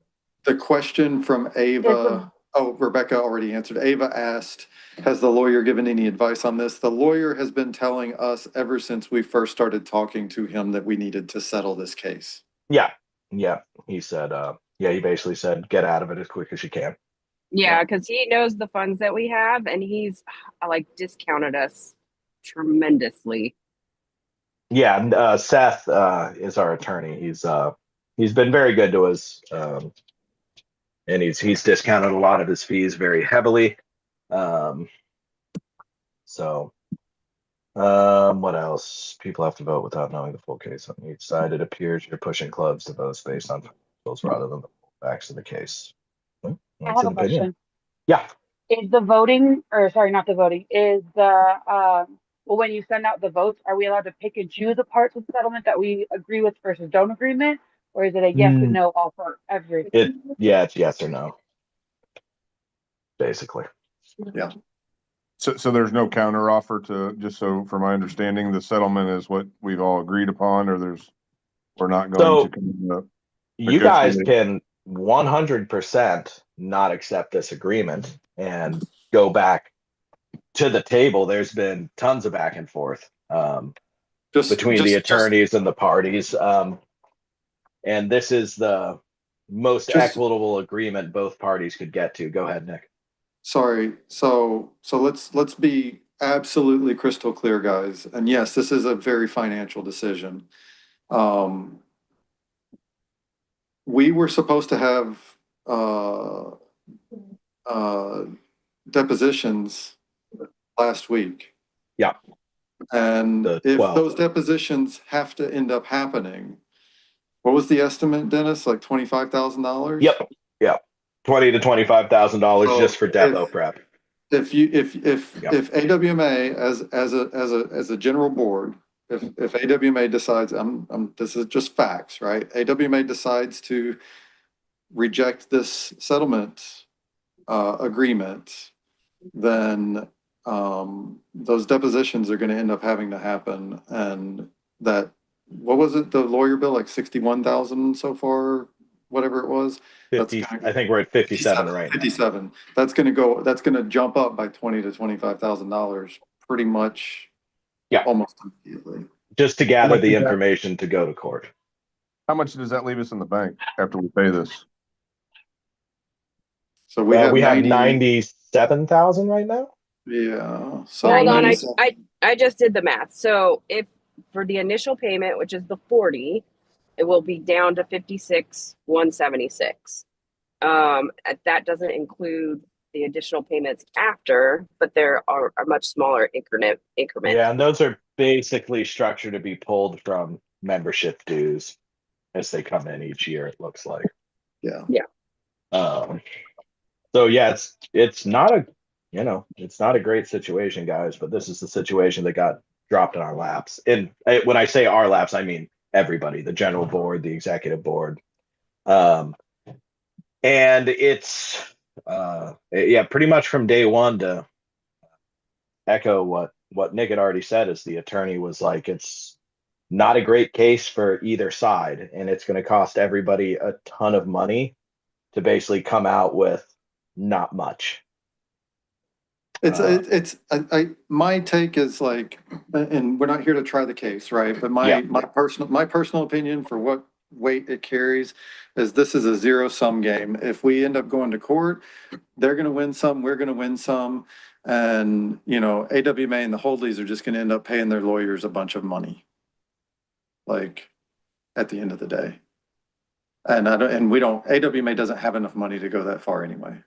The question from Ava. Oh, Rebecca already answered. Ava asked, has the lawyer given any advice on this? The lawyer has been telling us ever since we first started talking to him that we needed to settle this case. Yeah. He said, he basically said, get out of it as quick as you can. Yeah, because he knows the funds that we have and he's discounted us tremendously. Yeah, and Seth is our attorney. He's been very good to us, and he's discounted a lot of his fees very heavily. What else? People have to vote without knowing the full case on each side. It appears you're pushing clubs to vote based on those rather than the facts of the case. Well, I that's have an a opinion. question. Yeah. Is the voting, or sorry, not the voting, is the, well, when you send out the votes, are we allowed to pick and choose the parts of the settlement that we agree with versus don't agreement? Or is it a yes and no all for everything? It's yes or no, basically. Yeah. So there's no counter offer to, just so for my understanding, the settlement is what we've all agreed upon, or we're not going to. You guys can 100% not accept this agreement and go back to the table. There's been tons of back and forth between the attorneys and the parties. And this is the most equitable agreement both parties could get to. Go ahead, Nick. Sorry. So let's be absolutely crystal clear, guys. And yes, this is a very financial decision. We were supposed to have depositions last week. Yeah. And if those depositions have to end up happening, what was the estimate, Dennis? Like $25,000? Yep. $20,000 to $25,000 just for depo prep. If AWMA as a general board, if AWMA decides, this is just facts, right? AWMA decides to reject this settlement agreement, then those depositions are going to end up having to happen. And that, what was it? The lawyer bill, like 61,000 so far, whatever it was. 50, I think we're at 57 right now. 57. That's going to jump up by $20,000 to $25,000 pretty much. Yeah. Almost immediately. Just to gather the information to go to court. How much does that leave us in the bank after we pay this? So we have 97,000 right now. Yeah. So hold on, I just did the math. So if for the initial payment, which is the 40, it will be down to 56,176. That doesn't include the additional payments after, but there are a much smaller increment. Yeah, and those are basically structured to be pulled from membership dues as they come in each year, it looks like. Yeah. So yeah, it's not a great situation, guys, but this is the situation that got dropped in our laps. And when I say our laps, I mean everybody, the general board, the executive board. And it's yeah, pretty much from day one, to echo what Nick had already said, is the attorney was like, it's not a great case for either side, and it's going to cost everybody a ton of money to basically come out with not much. My take is like, and we're not here to try the case, right? But my personal opinion for what weight it carries is this is a zero-sum game. If we end up going to court, they're gonna win some, we're gonna win some. And, you know, AWMA and the Holdleys are just gonna end up paying their lawyers a bunch of money. Like, at the end of the day. And AWMA doesn't have enough money to go that far anyway.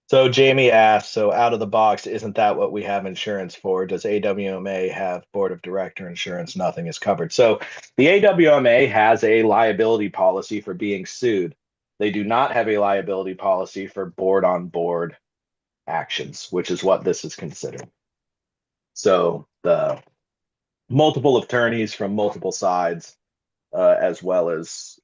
So Jamie asked, so out of the box, isn't that what we have insurance for? Does AWMA have board of director insurance? Nothing is covered. So the AWMA has a liability policy for being sued. They do not have a liability policy for board on board actions, which is what this is considered. So the multiple attorneys from multiple sides, as well as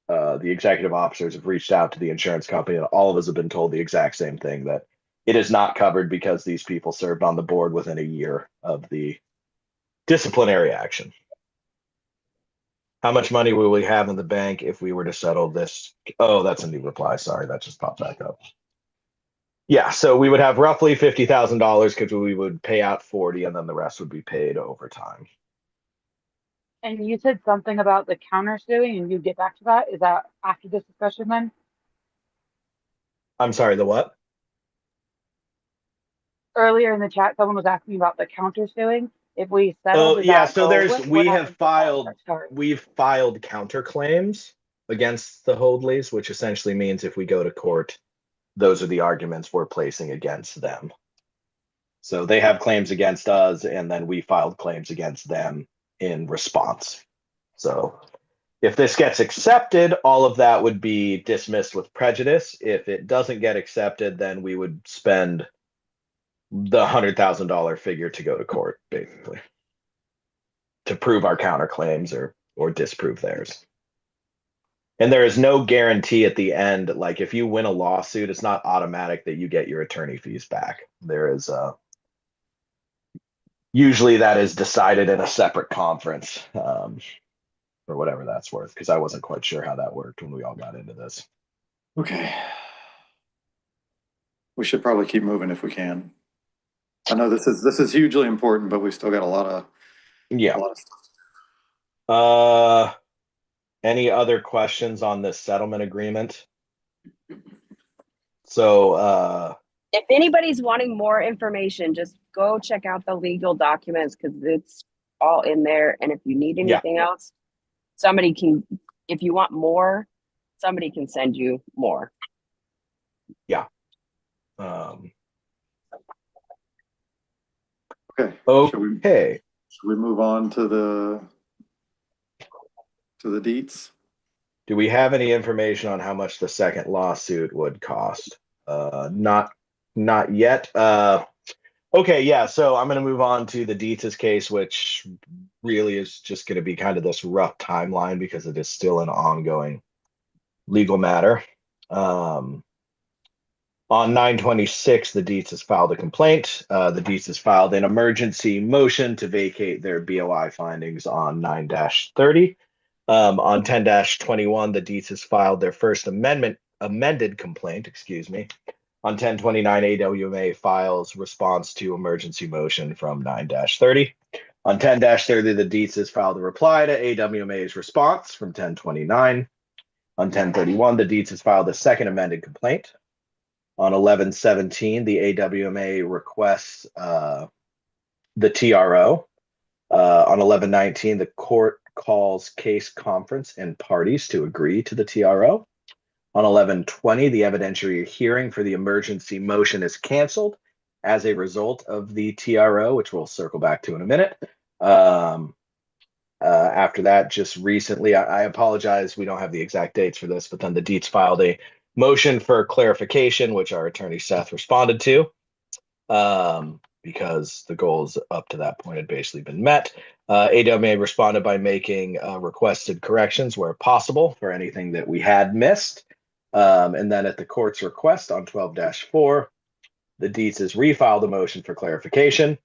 the executive officers, have reached out to the insurance company, and all of us have been told the exact same thing, that it is not covered because these people served on the board within a year of the disciplinary action. How much money will we have in the bank if we were to settle this? Oh, that's a new reply. Sorry, that just popped back up. Yeah, so we would have roughly $50,000 because we would pay out 40, and then the rest would be paid over time. And you said something about the countersuing, and you get back to that. Is that after this discussion then? I'm sorry, the what? Earlier in the chat, someone was asking about the countersuing. If we settle, does Yeah, that so go there's with? What happens we've filed counterclaims against the Holdleys, which essentially means if we go to court, those are the arguments we're placing against them. So they have claims against us, and then we filed claims against them in response. So if this gets accepted, all of that would be dismissed with prejudice. If it doesn't get accepted, then we would spend the $100,000 figure to go to court, basically, to prove our counterclaims or disprove theirs. And there is no guarantee at the end. Like, if you win a lawsuit, it's not automatic that you get your attorney fees back. There is usually that is decided in a separate conference, for whatever that's worth, because I wasn't quite sure how that worked when we all got into this. Okay. We should probably keep moving if we can. I know this is hugely important, but we still got a lot of stuff. Any other questions on this settlement agreement? So if anybody's wanting more information, just go check out the legal documents because it's all in there. And if you need anything else, somebody can, if you want more, somebody can send you more. Yeah. Okay. Should we move on to the deets? Do we have any information on how much the second lawsuit would cost? Not yet. Okay, yeah. So I'm going to move on to the Dietz case, which really is just going to be kind of this rough timeline because it is still an ongoing legal matter. On 9/26, the Dietz has filed a complaint. The Dietz has filed an emergency motion to vacate their BOI findings on 9/30. On 10/21, the Dietz has filed their first amended complaint, On 10/29, AWMA files response to emergency motion from 9/30. On 10/30, the Dietz has filed a reply to AWMA's response from 10/29. On 10/31, the Dietz has filed a second amended complaint. On 11/17, the AWMA requests the TRO. On 11/19, the court calls case conference and parties to agree to the TRO. On 11/20, the evidentiary hearing for the emergency motion is canceled as a result of the TRO, which we'll circle back to in a minute. After that, just recently, I apologize, we don't have the exact dates for this, but then the Dietz filed a motion for clarification, which our attorney Seth responded to. because the goals up to that point had basically been met. AWMA responded by making requested corrections where possible for anything that we had missed. And then at the court's request on 12-4, the DEETS refiled a motion for clarification.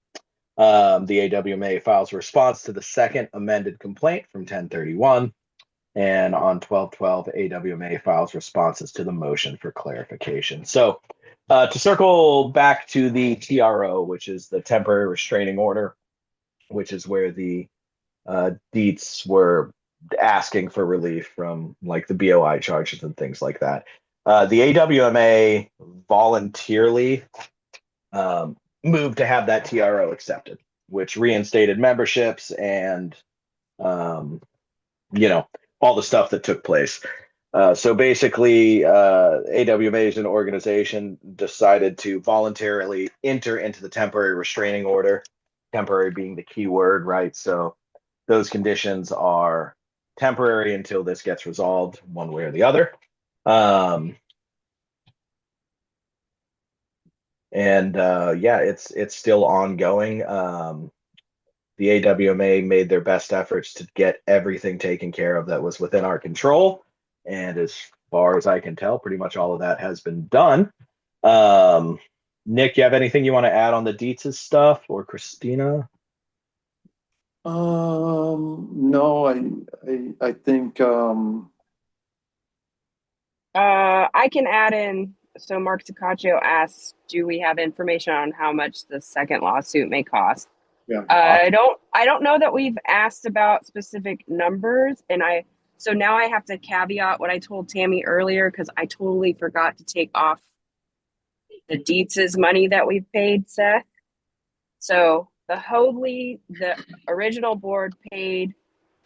The AWMA files a response to the second amended complaint from 10/31. And on 12/12, AWMA files responses to the motion for clarification. So to circle back to the TRO, which is the temporary restraining order, which is where the DEETS were asking for relief from like the BOI charges and things like that. The AWMA voluntarily moved to have that TRO accepted, which reinstated memberships and, all the stuff that took place. So basically, AWMA as an organization decided to voluntarily enter into the temporary restraining order, temporary being the key word, right? So those conditions are temporary until this gets resolved one way or the other. It's still ongoing. The AWMA made their best efforts to get everything taken care of that was within our control. And as far as I can tell, pretty much all of that has been done. Nick, you have anything you want to add on the DEETS stuff, or Christina? No, I think, I can add in, so Mark Tocaccio asks, do we have information on how much the second lawsuit may cost? yeah. I don't know that we've asked about specific numbers, and so now I have to caveat what I told Tammy earlier, because I totally forgot to take off the DEETS' money that we've paid Seth. So the original board paid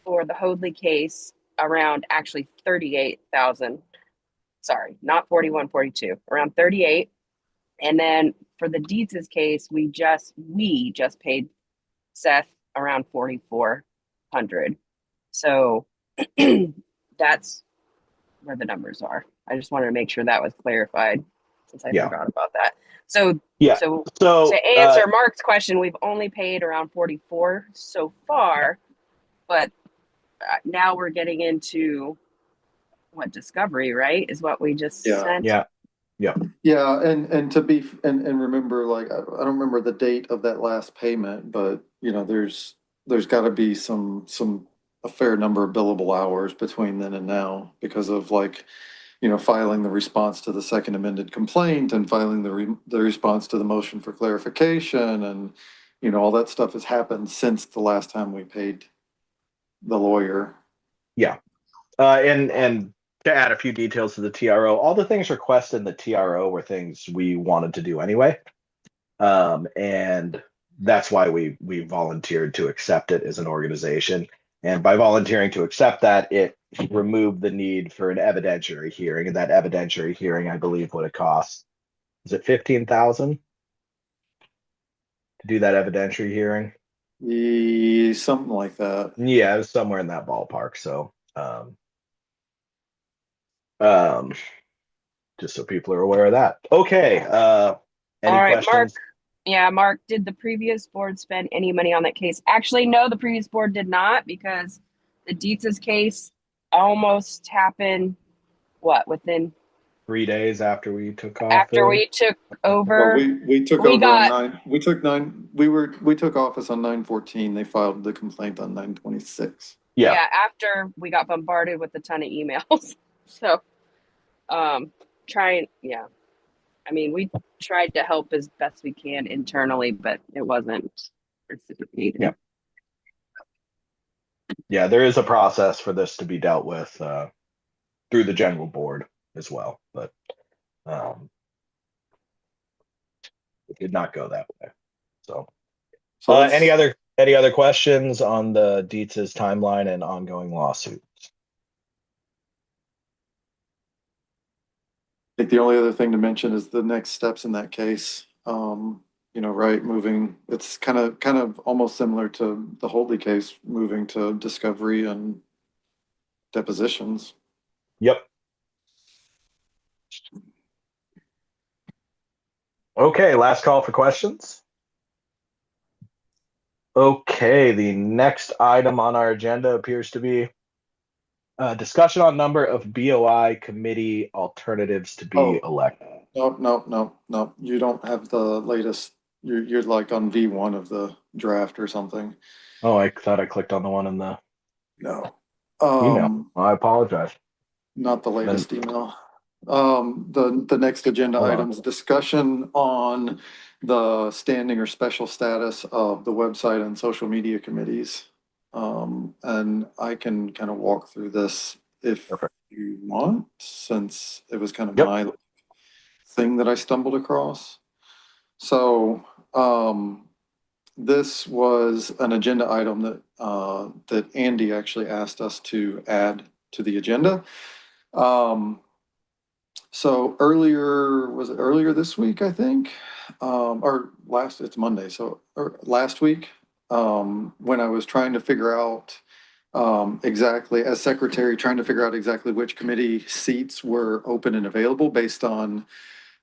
for the Hoadley case around actually 38,000. Sorry, not 41, 42, around 38. And then for the DEETS' case, we just paid Seth around 4,400. So that's where the numbers are. I just wanted to make sure that was clarified since I forgot about that. So to answer Mark's question, we've only paid around 44 so far, but now we're getting into what discovery, right? Is what we just sent. Yeah, and remember, like, I don't remember the date of that last payment, but there's got to be a fair number of billable hours between then and now because of filing the response to the second amended complaint and filing the response to the motion for clarification, and all that stuff has happened since the last time we paid the lawyer. Yeah, and to add a few details to the TRO, all the things requested in the TRO were things we wanted to do anyway. And that's why we volunteered to accept it as an organization. And by volunteering to accept that, it removed the need for an evidentiary hearing. And that evidentiary hearing, I believe, would have cost, is it $15,000 to do that evidentiary hearing? Something like that. Yeah, it was somewhere in that ballpark. So, just so people are aware of that. Okay. Any All right, questions? Mark, did the previous board spend any money on that case? Actually, no, the previous board did not, because the DEETS' case almost happened, within 3 days after we took off. After we took over. Well, we took over on 9. We took office on 9/14. They filed the complaint on 9/26. Yeah, after we got bombarded with a ton of emails. So, we tried to help as best we can internally, but it wasn't reciprocated. Yeah, there is a process for this to be dealt with through the general board as well, but it did not go that way. So any other questions on the DEETS' timeline and ongoing lawsuit? I think the only other thing to mention is the next steps in that case. Moving. It's kind of almost similar to the Hoadley case, moving to discovery and depositions. Yep. Okay, last call for questions. Okay, the next item on our agenda appears to be discussion on number of BOI committee alternatives to be elected. No. You don't have the latest. You're like on V1 of the draft or something. Oh, I thought I clicked on the one in the No. email. I apologize. Not the latest email. The next agenda Hold on. items, discussion on the standing or special status of the website and social media committees. And I can kind of walk through this if you want, since it was kind of my thing that I stumbled across. So, this was an agenda item that Andy actually asked us to add to the agenda. So was it earlier this week, I think? It's Monday, or last week, when I was trying to figure out exactly, as secretary, trying to figure out exactly which committee seats were open and available based on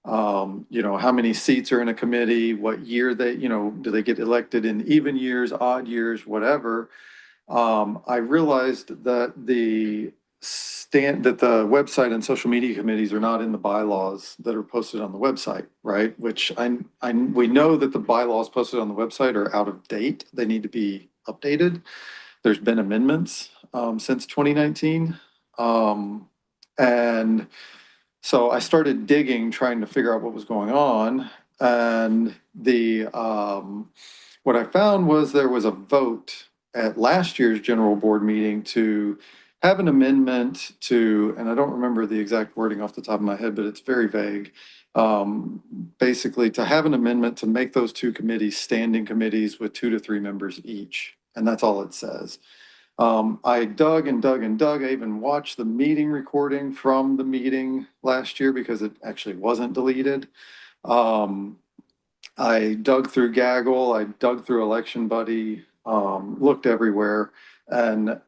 how many seats are in a committee, what year do they get elected in even years, odd years, whatever. I realized that the website and social media committees are not in the bylaws that are posted on the website, right? Which we know that the bylaws posted on the website are out of date. They need to be updated. There's been amendments since 2019. And so I started digging, trying to figure out what was going on. And what I found was there was a vote at last year's general board meeting to have an amendment to, and I don't remember the exact wording off the top of my head, but it's very vague. Basically to have an amendment to make those two committees standing committees with 2 to 3 members each. And that's all it says. I dug and dug and dug. I even watched the meeting recording from the meeting last year because it actually wasn't deleted. I dug through Gaggle, I dug through Election Buddy, looked everywhere, and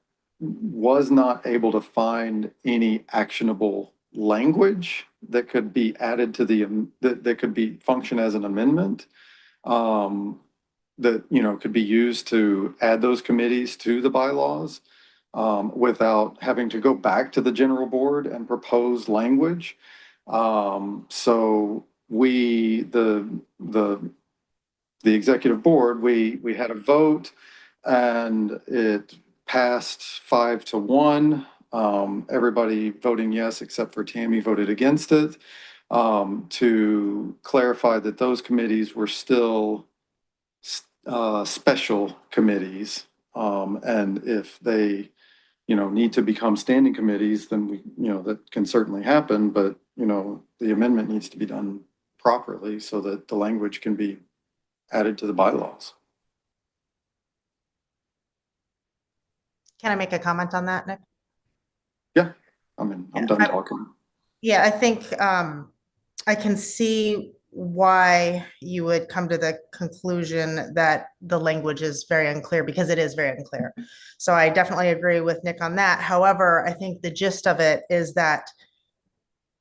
was not able to find any actionable language that could be added to that could be function as an amendment. That could be used to add those committees to the bylaws without having to go back to the general board and propose language. So the executive board, we had a vote and it passed 5-1. Everybody voting yes, except for Tammy voted against it, to clarify that those committees were still special committees. And if they, need to become standing committees, then that can certainly happen, but, the amendment needs to be done properly so that the language can be added to the bylaws. Can I make a comment on that, Nick? Yeah, I'm done talking. Yeah, I think I can see why you would come to the conclusion that the language is very unclear, because it is very unclear. So I definitely agree with Nick on that. However, I think the gist of it is that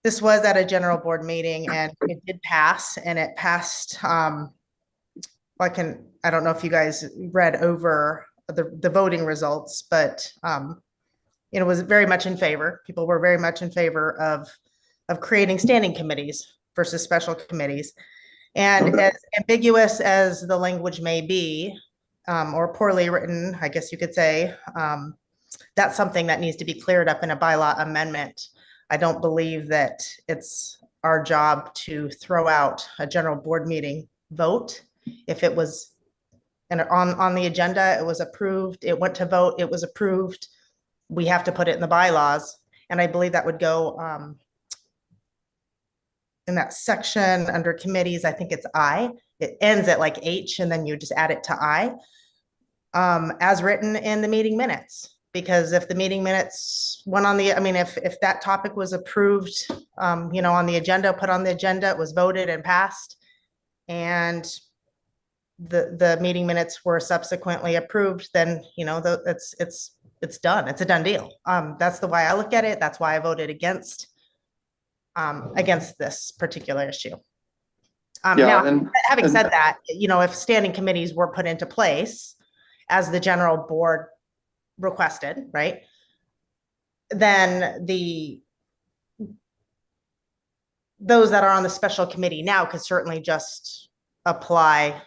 this was at a general board meeting and it did pass, and it passed. I don't know if you guys read over the voting results, but it was very much in favor. People were very much in favor of creating standing committees versus special committees. And as ambiguous as the language may be, or poorly written, I guess you could say, that's something that needs to be cleared up in a bylaw amendment. I don't believe that it's our job to throw out a general board meeting vote. If it was on the agenda, it was approved, it went to vote, it was approved, we have to put it in the bylaws. And I believe that would go in that section under committees. I think it's I. It ends at like H, and then you just add it to I, as written in the meeting minutes. Because if the meeting minutes went on if that topic was approved, on the agenda, put on the agenda, it was voted and passed, and the meeting minutes were subsequently approved, then it's done. It's a done deal. That's the way I look at it. That's why I voted against this particular issue. Now, Yeah, having and- said that, if standing committees were put into place as the general board requested, right? Then those that are on the special committee now could certainly just apply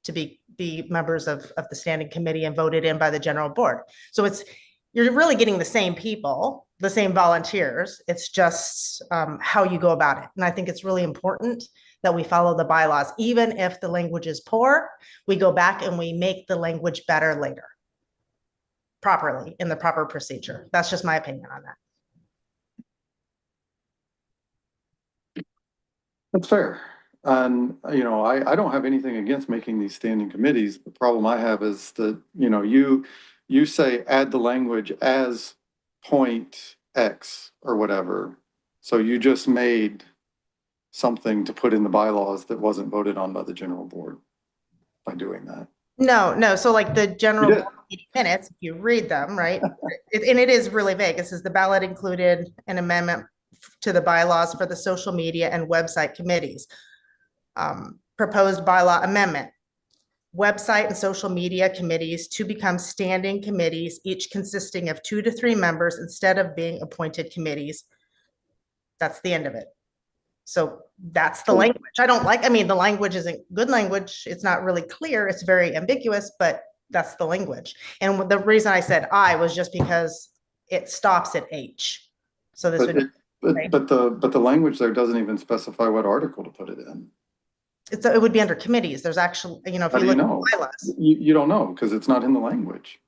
to be members of the standing committee and voted in by the general board. So you're really getting the same people, the same volunteers. It's just how you go about it. And I think it's really important that we follow the bylaws. Even if the language is poor, we go back and we make the language better later, properly, in the proper procedure. That's just my opinion on that. That's fair. And, I don't have anything against making these standing committees. The problem I have is that, you say add the language as point X or whatever. So you just made something to put in the bylaws that wasn't voted on by the general board by doing that. No. So like the general You did. board meeting minutes, if you read them, right? And it is really vague. It says the ballot included an amendment to the bylaws for the social media and website committees. Proposed bylaw amendment. Website and social media committees to become standing committees, each consisting of 2 to 3 members instead of being appointed committees. That's the end of it. So that's the language. The language isn't good language. It's not really clear. It's very ambiguous, but that's the language. And the reason I said I was just because it stops at H. So this would But the language there doesn't even specify what article to put it in. it would be under committees. There's actually, if How you do you look know? at bylaws, You don't know because it's not in the language.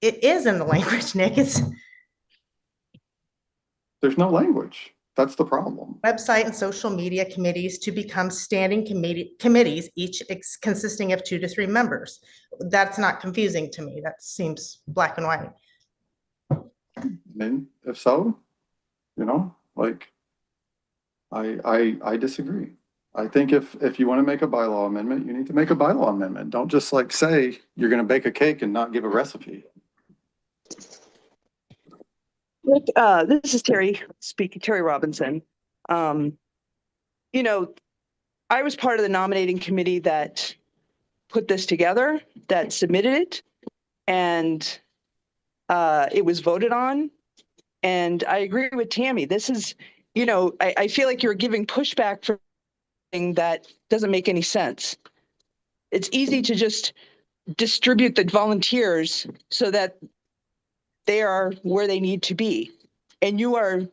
it is in the language, Nick. It's There's no language. That's the problem. website and social media committees to become standing committees, each consisting of 2 to 3 members. That's not confusing to me. That seems black and white. I mean, if so, I disagree. I think if you want to make a bylaw amendment, you need to make a bylaw amendment. Don't just say you're going to bake a cake and not give a recipe. Rick, this is Terry speaking, Terry Robinson. I was part of the nominating committee that put this together, that submitted it, and it was voted on. And I agree with Tammy. This is, I feel like you're giving pushback for something that doesn't make any sense. It's easy to just distribute the volunteers so that they are where they need to be. And you are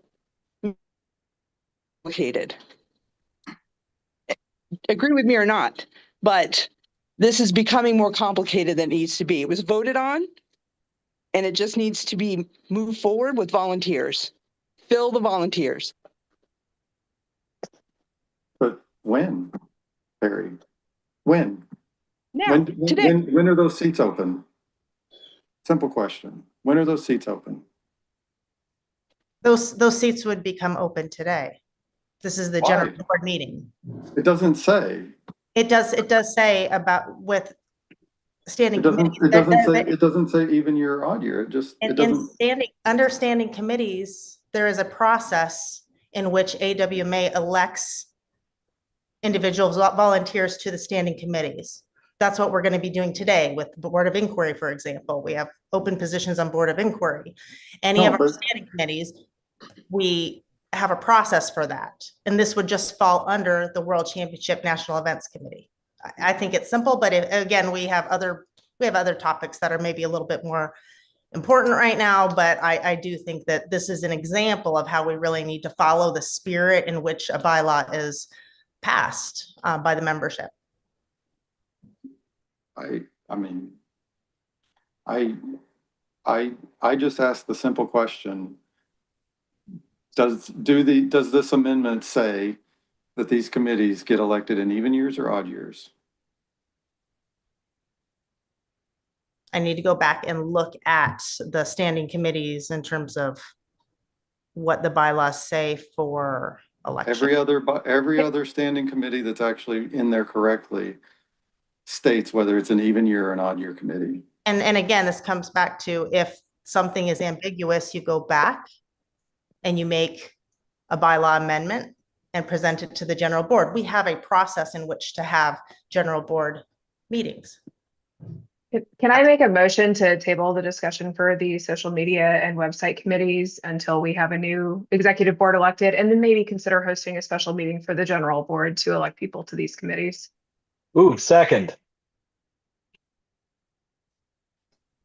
located. Agree with me or not, but this is becoming more complicated than it needs to be. It was voted on, and it just needs to be moved forward with volunteers. Fill the volunteers. But when, Barry? When? Now, today. When are those seats open? Simple question. When are those seats open? Those seats would become open today. This is the Why? general board meeting. It doesn't say. It does say about with standing committees. It doesn't say even year or odd year. It doesn't. Under standing committees, there is a process in which AWMA elects individuals, volunteers to the standing committees. That's what we're going to be doing today with the Board of Inquiry, for example. We have open positions on Board of Inquiry. Of our standing committees, we have a process for that. And this would just fall under the World Championship National Events Committee. I think it's simple, but again, we have other topics that are maybe a little bit more important right now, but I do think that this is an example of how we really need to follow the spirit in which a bylaw is passed by the membership. I just asked the simple question. Does this amendment say that these committees get elected in even years or odd years? I need to go back and look at the standing committees in terms of what the bylaws say for election. Every other standing committee that's actually in there correctly states whether it's an even year or an odd year committee. And again, this comes back to if something is ambiguous, you go back and you make a bylaw amendment and present it to the general board. We have a process in which to have general board meetings. Can I make a motion to table the discussion for the social media and website committees until we have a new executive board elected, and then maybe consider hosting a special meeting for the general board to elect people to these committees? Ooh, second.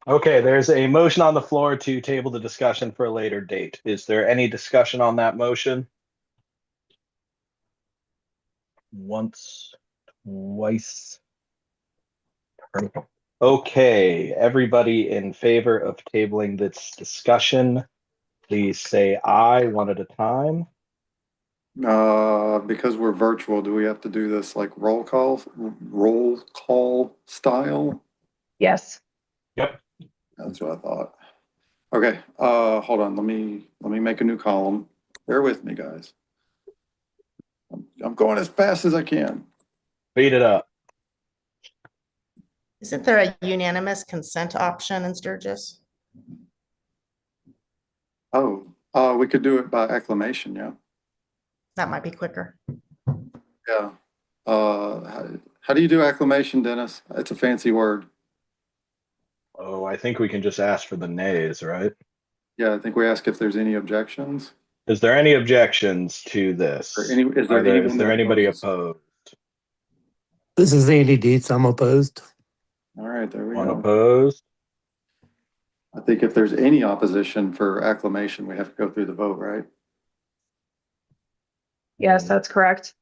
Okay, there's a motion on the floor to table the discussion for a later date. Is there any discussion on that motion? Once, twice. Perfect. Okay, everybody in favor of tabling this discussion, please say aye one at a time. Because we're virtual, do we have to do this like roll call style? Yes. Yep. That's what I thought. Okay, hold on, let me make a new column. Bear with me, guys. I'm going as fast as I can. Beat it up. Isn't there a unanimous consent option in Sturgis? Oh, we could do it by acclamation, yeah. That might be quicker. Yeah. How do you do acclamation, Dennis? It's a fancy word. Oh, I think we can just ask for the nays, right? Yeah, I think we ask if there's any objections. Is there any objections to this? Is there Is there anybody opposed? This is Andy Dietz. I'm opposed. All right, there we One go. opposed. I think if there's any opposition for acclamation, we have to go through the vote, right? Yes, that's correct.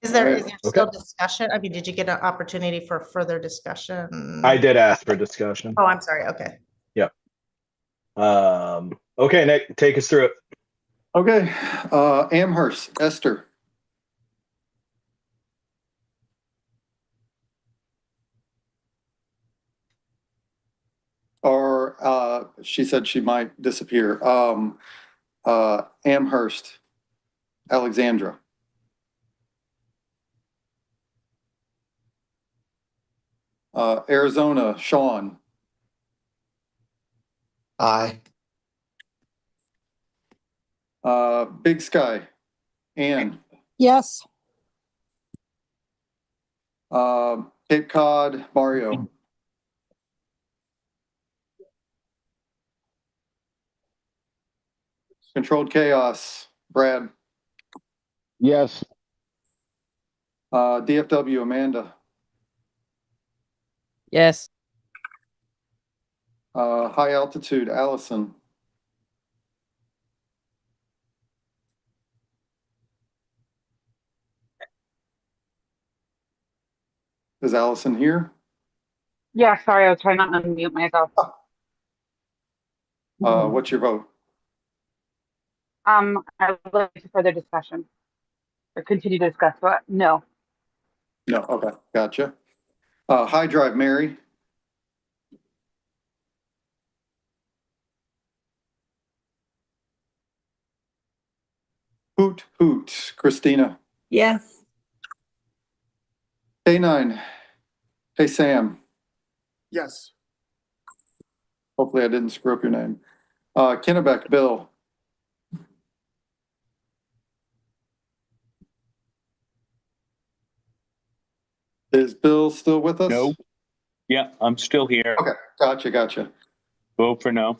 Is there All right. still discussion? I mean, did you get an opportunity for further discussion? I did ask for discussion. Oh, I'm sorry. Okay. Yep. Okay, Nick, take us through it. Okay, Amherst, Esther. Or she said she might disappear. Amherst, Alexandra. Arizona, Sean. Aye. Big Sky, Ann. Yes. Cape Cod, Mario. Controlled Chaos, Brad. Yes. DFW, Amanda. Yes. High Altitude, Allison. Is Allison here? Yeah, sorry, I was trying not to unmute myself. What's your vote? I would like to further discussion or continue to discuss, but no. No, okay, gotcha. High Drive, Mary. Hoot Hoot, Christina. Yes. K9. Hey, Sam. Yes. Hopefully I didn't screw up your name. Kennebec, Bill. Is Bill still with us? No. Yeah, I'm still here. Okay, gotcha. Vote for no.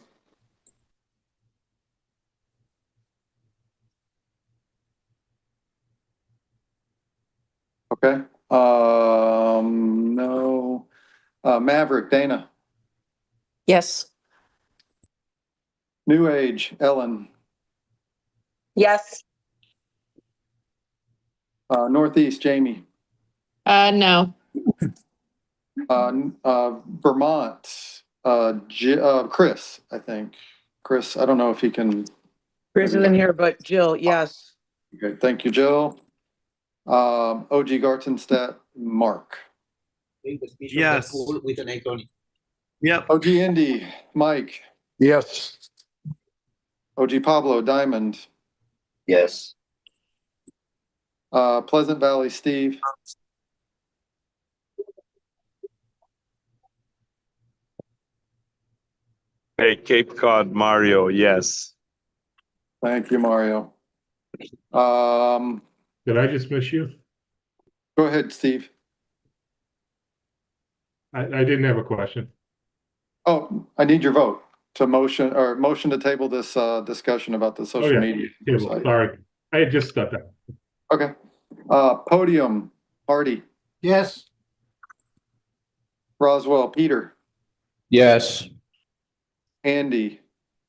Okay. No. Maverick, Dana. Yes. New Age, Ellen. Yes. Northeast, Jamie. No. Vermont, Chris, I think. Chris, I don't know if he can. Chris isn't here, but Jill, yes. Okay, thank you, Jill. OG Gartenstadt, Mark. Yes. Yep. OG Indy, Mike. Yes. OG Pablo, Diamond. Yes. Pleasant Valley, Steve. Hey, Cape Cod, Mario, yes. Thank you, Mario. Did I just miss you? Go ahead, Steve. I didn't have a question. Oh, I need your vote to motion to table this discussion about the Oh, social yeah. media Table. site. Sorry. I had just stepped out. Okay. Podium, Hardy, Yes. Roswell, Peter, Yes. Andy,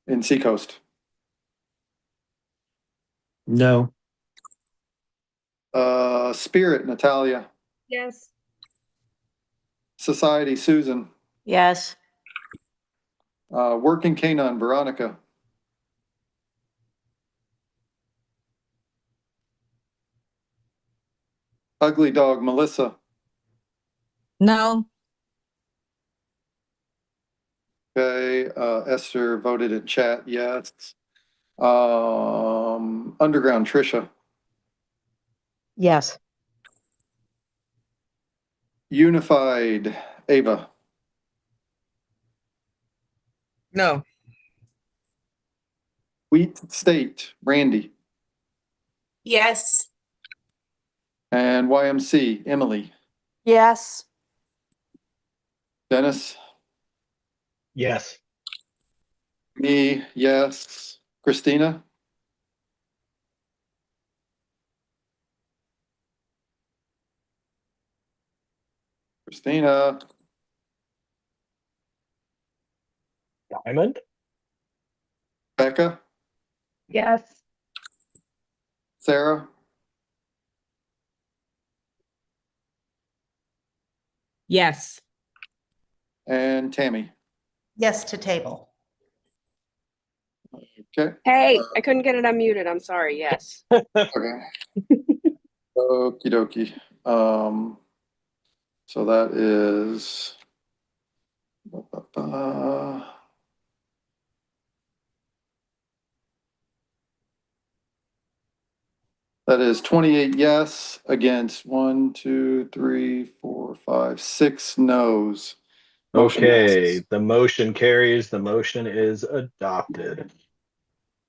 and Seacoast. No. Spirit, Natalia. Yes. Society, Susan. Yes. Working Canine, Veronica. Ugly Dog, Melissa. No. Okay, Esther voted in chat, yes. Underground, Trisha. Yes. Unified, Ava. No. Wheat State, Randy. Yes. And YMC, Emily. Yes. Dennis. Yes. Me, yes. Christina. Christina. Diamond? Becca. Yes. Sarah. Yes. And Tammy. Yes to table. Okay. Hey, I couldn't get it unmuted. I'm sorry. Yes. Okay. Okie dokie. So that is. That is 28 yes against 1, 2, 3, 4, 5, 6 no's. Motion Okay, passes. the motion carries. The motion is adopted.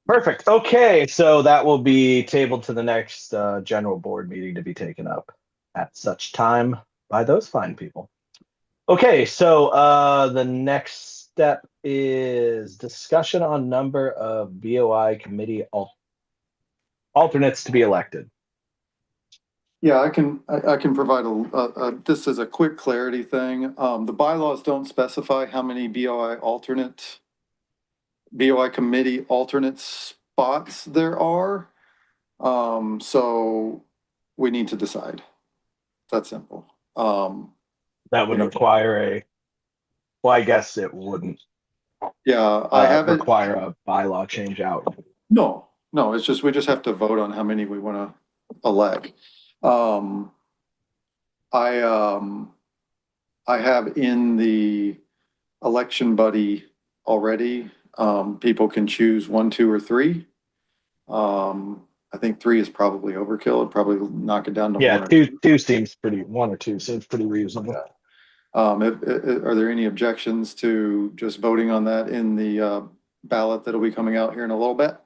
Perfect. Okay, so that will be tabled to the next general board meeting to be taken up at such time by those fine people. Okay, so the next step is discussion on number of BOI committee alternates to be elected. Yeah, I can provide this is a quick clarity thing. The bylaws don't specify how many BOI committee alternate spots there are. So we need to decide. That's simple. That would require well, I guess it wouldn't Yeah, I haven't. require a bylaw change out. No, it's just, we just have to vote on how many we want to elect. I have in the election buddy already, people can choose 1, 2, or 3. I think 3 is probably overkill. It'd probably knock it down to 1 Yeah, or 2 seems pretty, 1 or 2 seems pretty reasonable. Are there any objections to just voting on that in the ballot that'll be coming out here in a little bit?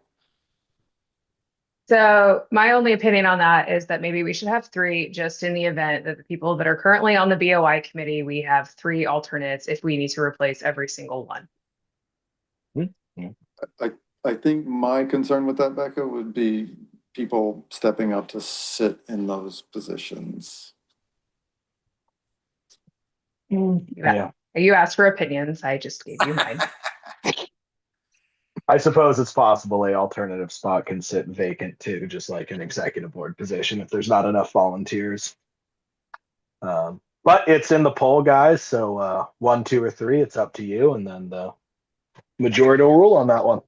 So my only opinion on that is that maybe we should have 3, just in the event that the people that are currently on the BOI committee, we have 3 alternates if we need to replace every single one. I think my concern with that, Becca, would be people stepping up to sit in those positions. Yeah. You asked for opinions. I just gave you mine. I suppose it's possible a alternative spot can sit vacant too, just like an executive board position if there's not enough volunteers. But it's in the poll, guys. So 1, 2, or 3, it's up to you, and then the majority will rule on that one.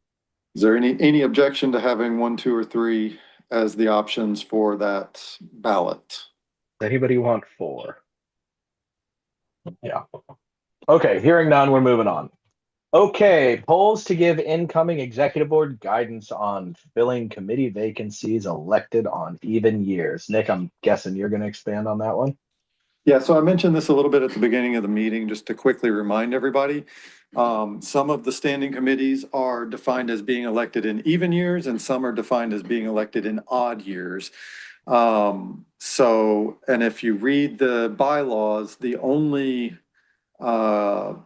Is there any objection to having 1, 2, or 3 as the options for that ballot? Anybody want 4? Yeah. Okay, hearing none, we're moving on. Okay, polls to give incoming executive board guidance on filling committee vacancies elected on even years. Nick, I'm guessing you're going to expand on that one. Yeah, so I mentioned this a little bit at the beginning of the meeting, just to quickly remind everybody. Some of the standing committees are defined as being elected in even years and some are defined as being elected in odd years. So, and if you read the bylaws, the only body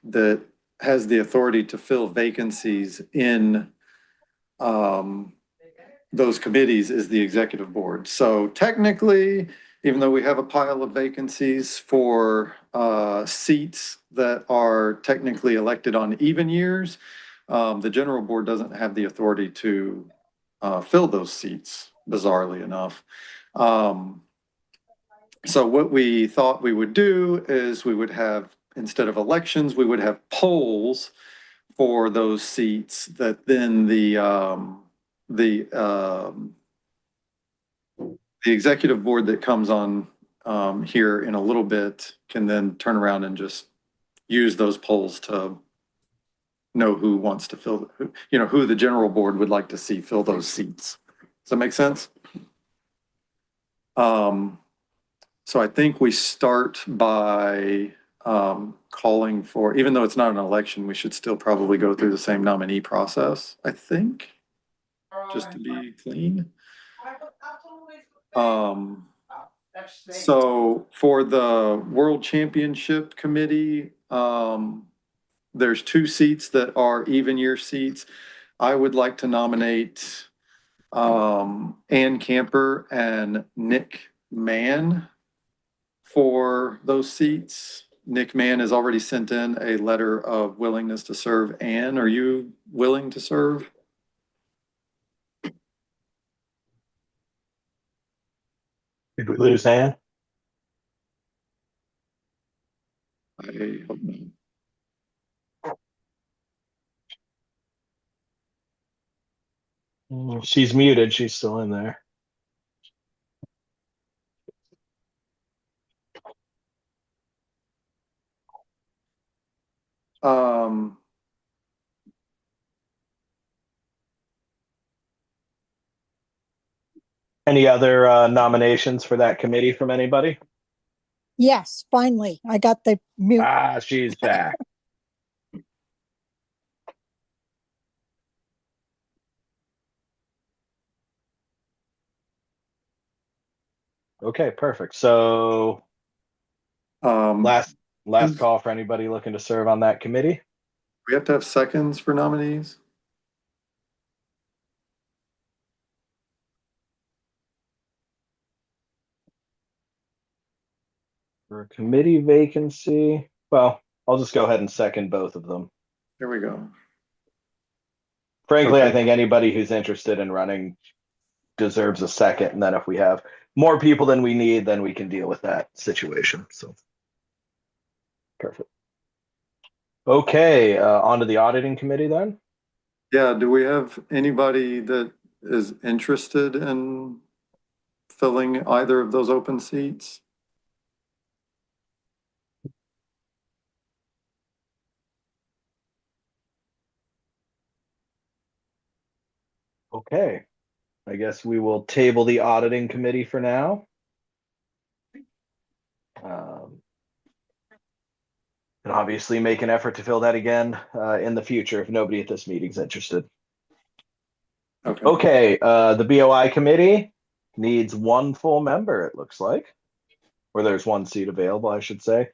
that has the authority to fill vacancies in those committees is the executive board. So technically, even though we have a pile of vacancies for seats that are technically elected on even years, the general board doesn't have the authority to fill those seats, bizarrely enough. So what we thought we would do is we would have, instead of elections, we would have polls for those seats that then the executive board that comes on here in a little bit can then turn around and just use those polls to know who wants to fill, who the general board would like to see fill those seats. Does that make sense? So I think we start by calling for, even though it's not an election, we should still probably go through the same nominee process, I think, just to be clean. So for the World Championship Committee, there's 2 seats that are even year seats. I would like to nominate Ann Camper and Nick Mann for those seats. Nick Mann has already sent in a letter of willingness to serve. Ann, are you willing to serve? Did we lose Ann? I hope not. She's muted. She's still in there. Any other nominations for that committee from anybody? Yes, finally, I got the mute. Ah, she's back. Okay, perfect. So last call for anybody looking to serve on that committee. We have to have seconds for nominees. For a committee vacancy, well, I'll just go ahead and second both of them. Here we go. Frankly, Okay. I think anybody who's interested in running deserves a second. And then if we have more people than we need, then we can deal with that situation. So perfect. Okay, on to the auditing committee then. Yeah, do we have anybody that is interested in filling either of those open seats? Okay, I guess we will table the auditing committee for now. And obviously make an effort to fill that again in the future if nobody at this meeting is interested. Okay, the BOI committee needs 1 full member, it looks like. Or there's 1 seat available, I should say.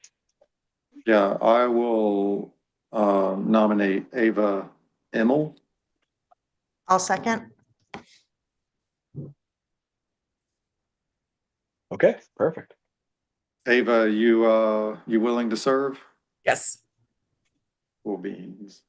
Yeah, I will nominate Ava Emmel. I'll second. Okay, perfect. Ava, you willing to serve? Yes. Cool beans.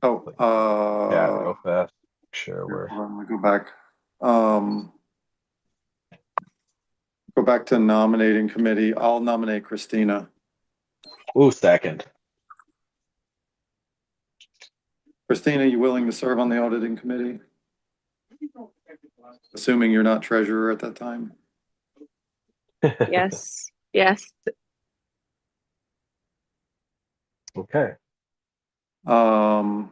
Yeah, real fast. Sure, we're. Hold on, let me go back. Go back to nominating committee. I'll nominate Christina. Ooh, second. Christina, you willing to serve on the auditing committee? Assuming you're not treasurer at that time. Yes, yes. Okay. Oh,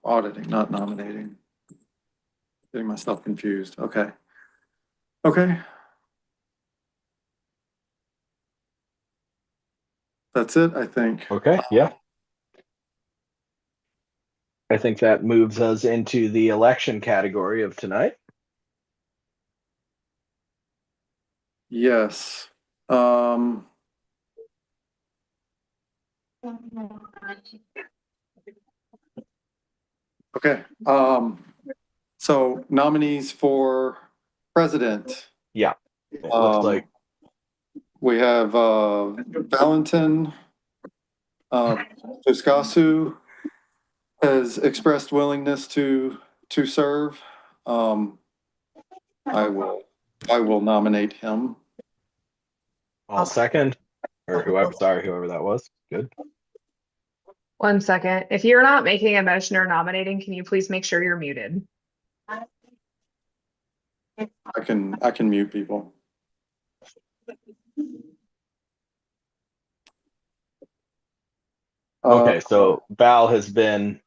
auditing, not nominating. Getting myself confused. Okay. Okay. That's it, I think. Okay. Yeah. I think that moves us into the election category of tonight. Yes. Okay. So nominees for president. Yeah. It looks like we have Valentin Tuskasu has expressed willingness to serve. I will nominate him. I'll second, or whoever that was. Good. 1 second. If you're not making a motion or nominating, can you please make sure you're muted? I can mute people. Okay, so Val has been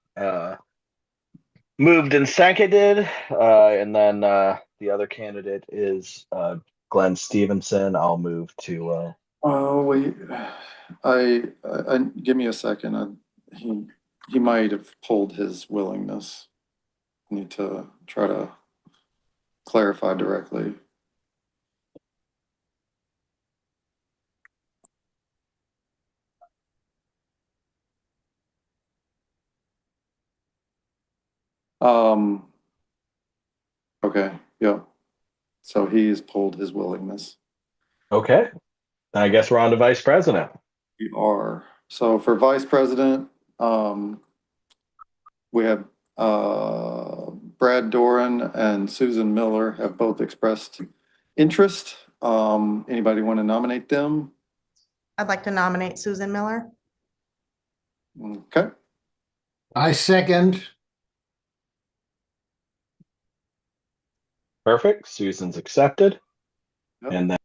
moved and seconded, and then the other candidate is Glenn Stevenson. I'll move to. Oh wait, I give me a second. He might have pulled his willingness. I need to try to clarify directly. Okay, yeah. So he's pulled his willingness. Okay, I guess we're on to vice president. We are. So for vice president, we have Brad Doran and Susan Miller have both expressed interest. Anybody want to nominate them? I'd like to nominate Susan Miller. Okay. I second. Perfect. Susan's accepted. Yep. And then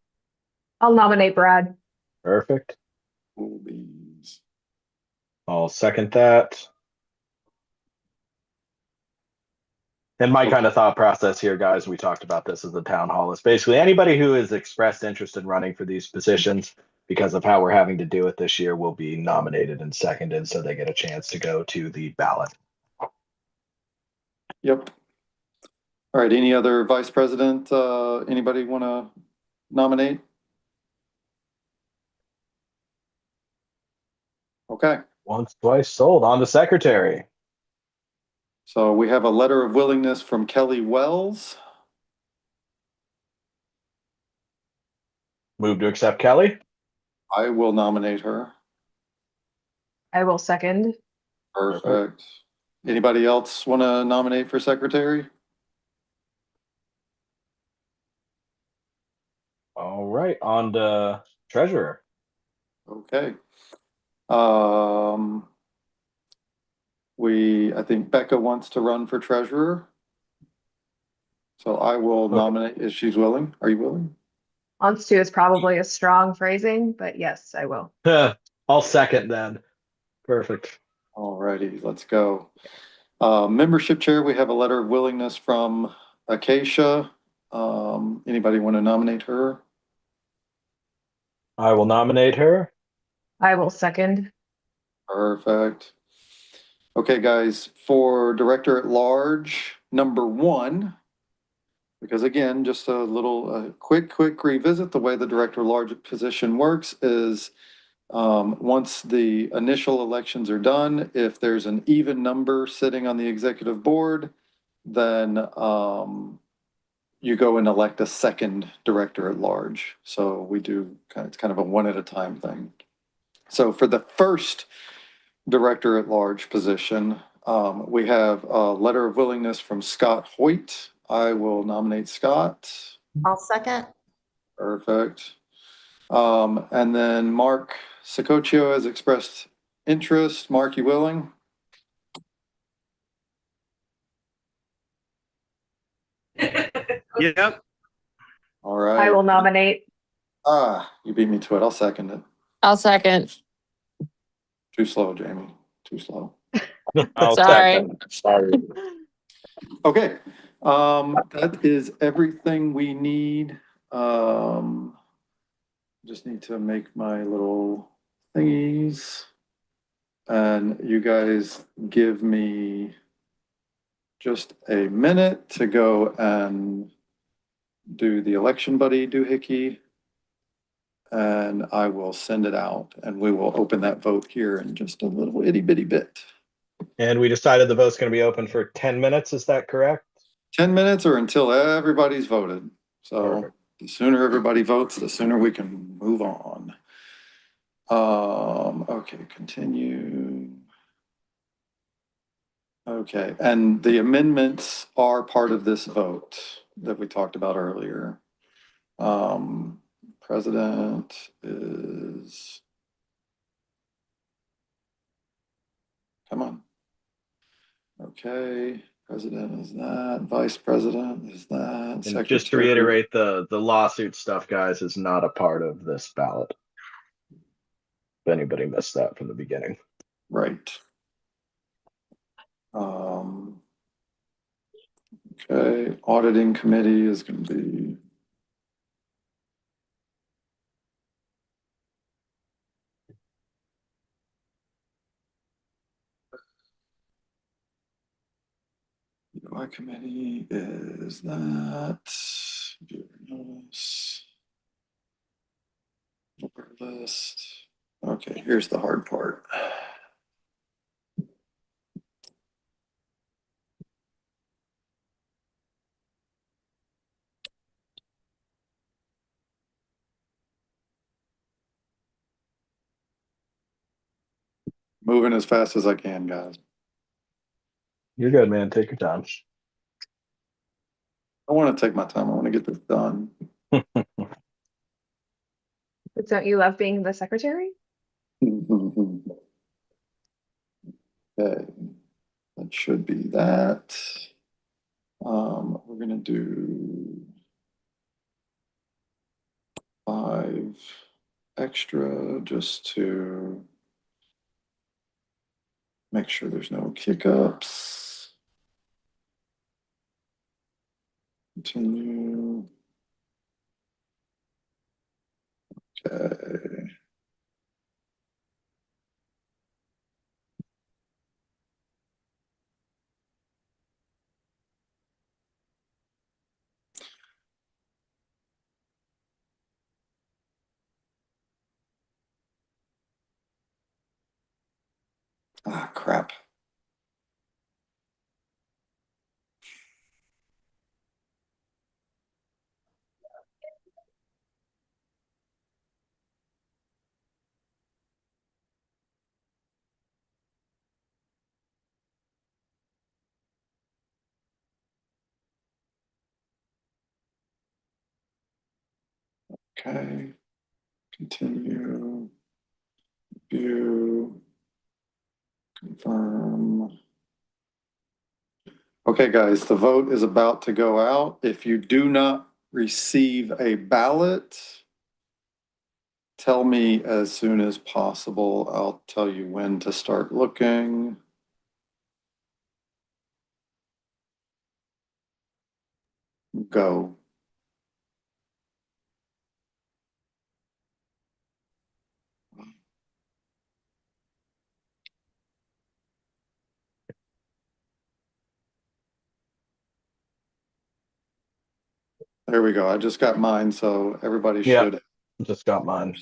I'll nominate Brad. perfect. I'll second that. And my kind of thought process here, guys, we talked about this as the town hall, is basically anybody who has expressed interest in running for these positions because of how we're having to do it this year will be nominated and seconded so they get a chance to go to the ballot. Yep. All right, any other vice president, anybody want to nominate? Okay. Once, twice sold. On to secretary. So we have a letter of willingness from Kelly Wells. Move to accept Kelly. I will nominate her. I will second. Perfect. Anybody else want to nominate for secretary? All right, on to treasurer. Okay. I think Becca wants to run for treasurer. So I will nominate if she's willing. Are you willing? Wants to is probably a strong phrasing, but yes, I will. I'll second then. Perfect. All righty, let's go. Membership chair, we have a letter of willingness from Acacia. Anybody want to nominate her? I will nominate her. I will second. Perfect. Okay, guys, for director at large, number 1, because again, just a little quick revisit, the way the director at large position works is once the initial elections are done, if there's an even number sitting on the executive board, then you go and elect a second director at large. So we do it's kind of a one at a time thing. So for the first director at large position, we have a letter of willingness from Scott Hoyt. I will nominate Scott. I'll second. Perfect. And then Mark Sicoccio has expressed interest. Mark, you willing? Yep. All I right. will nominate. You beat me to it. I'll second it. I'll second. Too slow, Jamie. Too slow. I'll Sorry. second. Sorry. Okay. That is everything we need. Just need to make my little thingies. And you guys give me just a minute to go and do the election buddy doohickey. And I will send it out and we will open that vote here in just a little itty bitty bit. And we decided the vote's going to be open for 10 minutes. Is that correct? 10 minutes or until everybody's voted. So Perfect. the sooner everybody votes, the sooner we can move on. Okay, continue. Okay, and the amendments are part of this vote that we talked about earlier. President is, come on. Okay, president is that, vice president is that, And secretary. just to reiterate, the lawsuit stuff, guys, is not a part of this ballot. If anybody missed that from the beginning. Right. Okay, auditing committee is going to be. UI committee is that. Viewer notice. Order list. Okay, here's the hard part. Moving as fast as I can, guys. You're good, man. Take your time. I want to take my time. I want to get this done. But don't you love being the secretary? Okay, that should be that. We're gonna do 5 extra just to make sure there's no hiccups. Continue. Okay. Ah, crap. Okay. Continue. View. Confirm. Okay, guys, the vote is about to go out. If you do not receive a ballot, tell me as soon as possible. I'll tell you when to start looking. Go. There we go. I just got mine, so everybody Yeah, should. just got mine.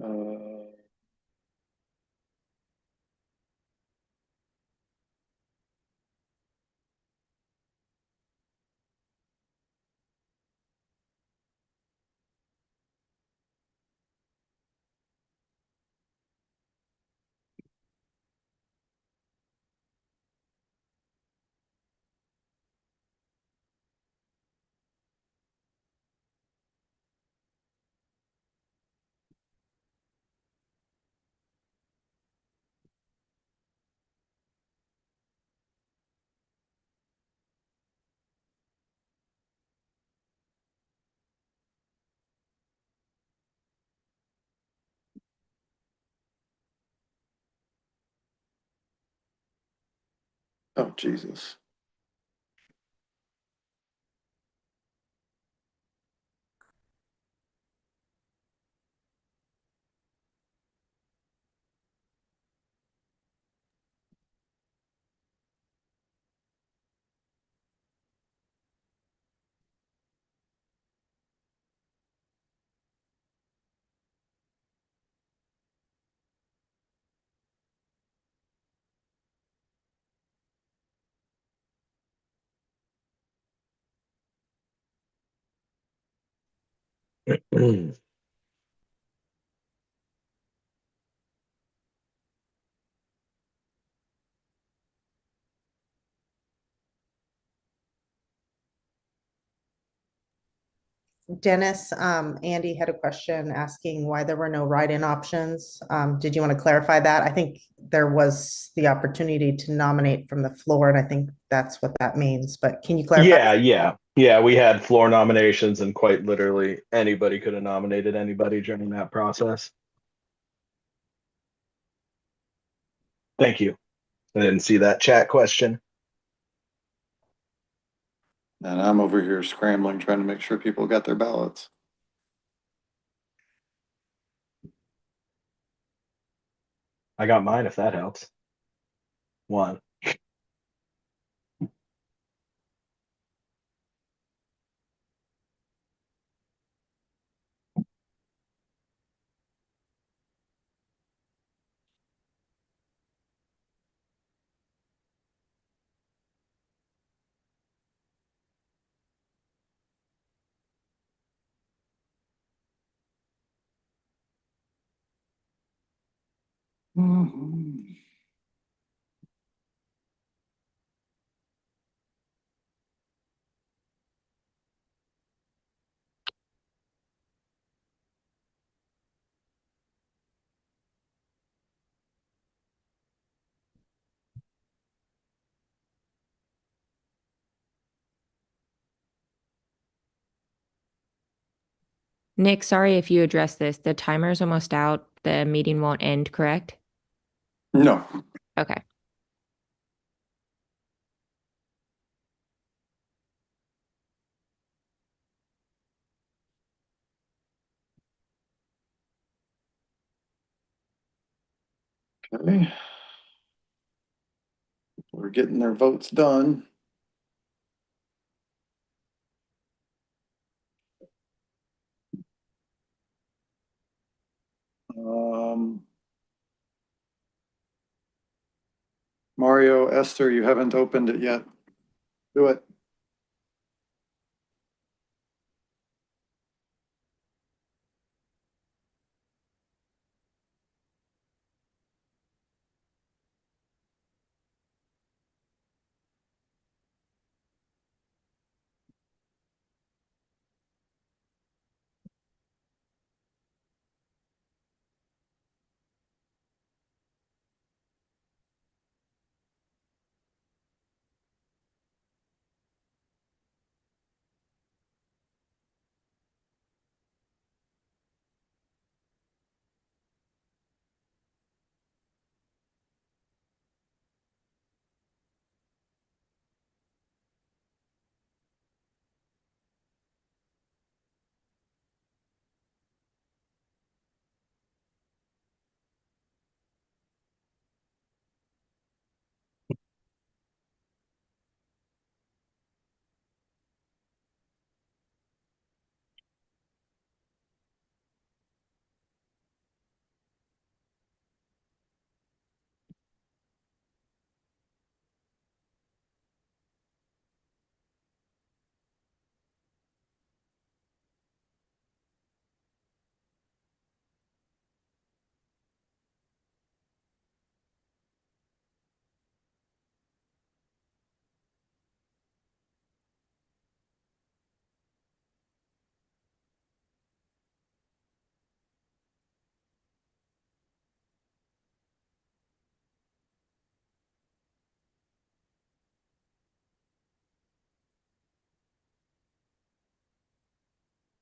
Uh, oh, Jesus. Dennis, Andy had a question asking why there were no write-in options. Did you want to clarify that? I think there was the opportunity to nominate from the floor, and I think that's what that means, but can you clarify? Yeah. We had floor nominations, and quite literally anybody could have nominated anybody during that process. Thank you. I didn't see that chat question. And I'm over here scrambling, trying to make sure people got their ballots. I got mine if that helps. One. Mhm. Nick, sorry if you addressed this. The timer's almost out. The meeting won't end, correct? No. Okay. Okay. We're getting their votes done. Mario, Esther, you haven't opened it yet. Do it.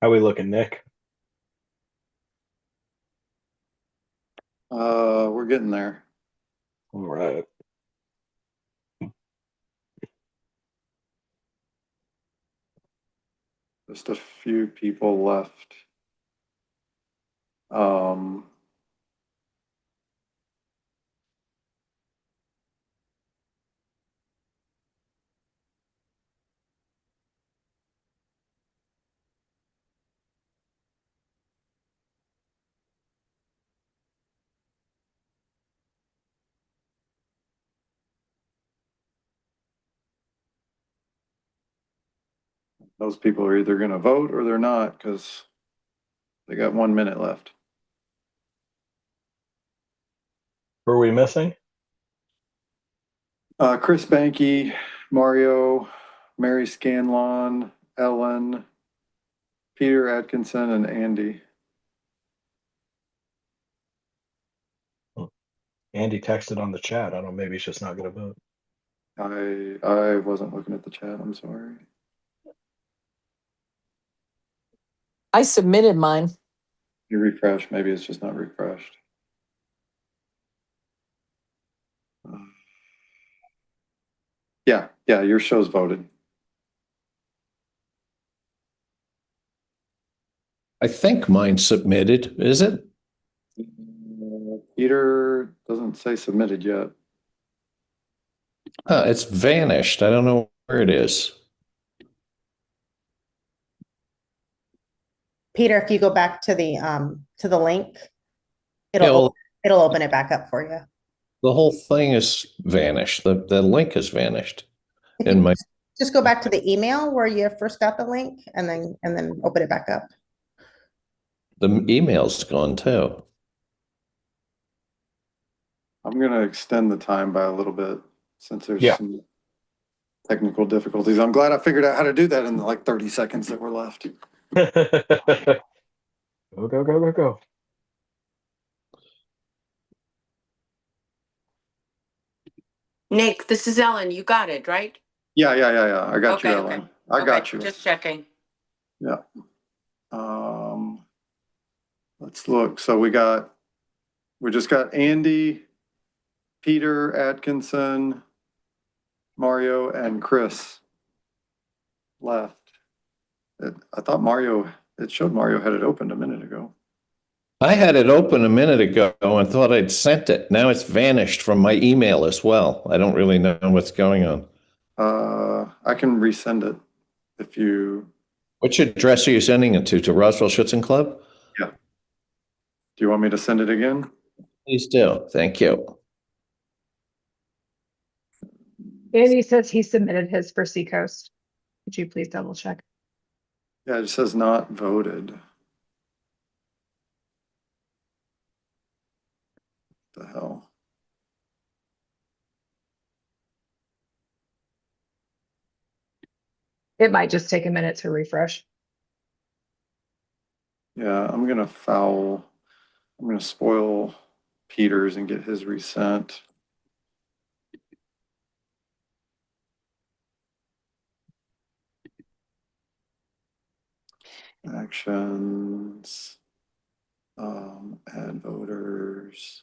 How we looking, Nick? We're getting there. All right. Just a few people left. Those people are either gonna vote or they're not, because they got 1 minute left. Who are we missing? Chris Banky, Mario, Mary Scanlon, Ellen, Peter Atkinson, and Andy. Andy texted on the chat. I don't know, maybe he's just not gonna vote. I wasn't looking at the chat, I'm sorry. I submitted mine. You refresh, maybe it's just not refreshed. Yeah, your show's voted. I think mine's submitted, is it? Peter doesn't say submitted yet. It's vanished. I don't know where it is. Peter, if you go back to the link, Yeah, well, it'll open it back up for you. the whole thing is vanished. The link has vanished. In my Just go back to the email where you first got the link and then open it back up. the email's gone too. I'm gonna extend the time by a little bit since there's Yeah. some technical difficulties. I'm glad I figured out how to do that in the like 30 seconds that were left. Go. Nick, this is Ellen. You got it, right? Yeah. I got you, Okay, Ellen. okay. I got you. Just checking. Yeah. Let's look. So we just got Andy, Peter Atkinson, Mario, and Chris left. I thought it showed Mario had it opened a minute ago. I had it open a minute ago and thought I'd sent it. Now it's vanished from my email as well. I don't really know what's going on. I can resend it if you. Which address are you sending it to Roswell Schützen Club? Yeah. Do you want me to send it again? Please do. Thank you. Andy says he submitted his for Seacoast. Could you please double check? Yeah, it says not voted. What the hell? It might just take a minute to refresh. Yeah, I'm gonna spoil Peter's and get his resent. Actions, add voters.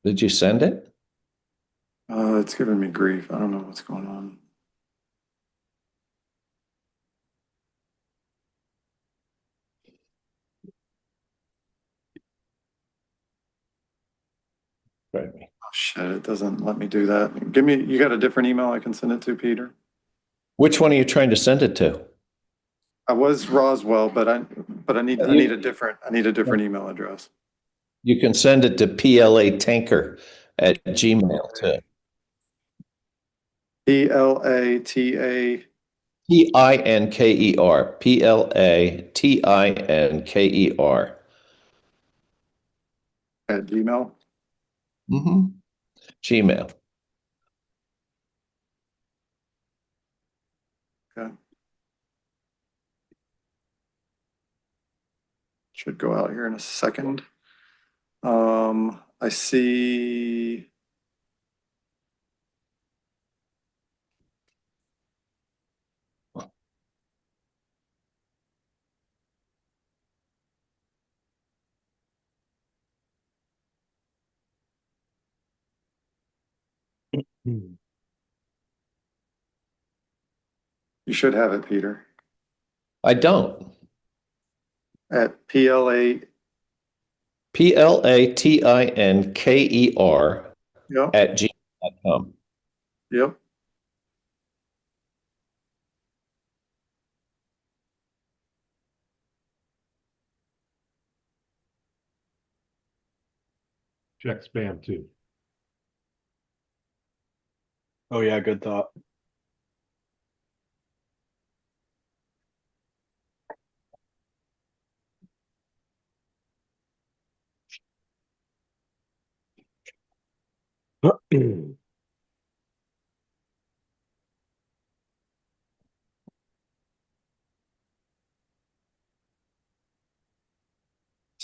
Did you send it? It's giving me grief. I don't know what's going on. Right. Oh shit, it doesn't let me do that. You got a different email I can send it to, Peter? Which one are you trying to send it to? I was Roswell, but I need a different email address. You can send it to PLAtanker@gmail too. PLATA. PINKER. PLATINKER. At Gmail. Gmail. Okay. Should go out here in a second. I see. You should have it, Peter. I don't. At PLA. PLATINKER Yep. at gmail.com. Yep. Check spam too. Oh yeah, good thought. This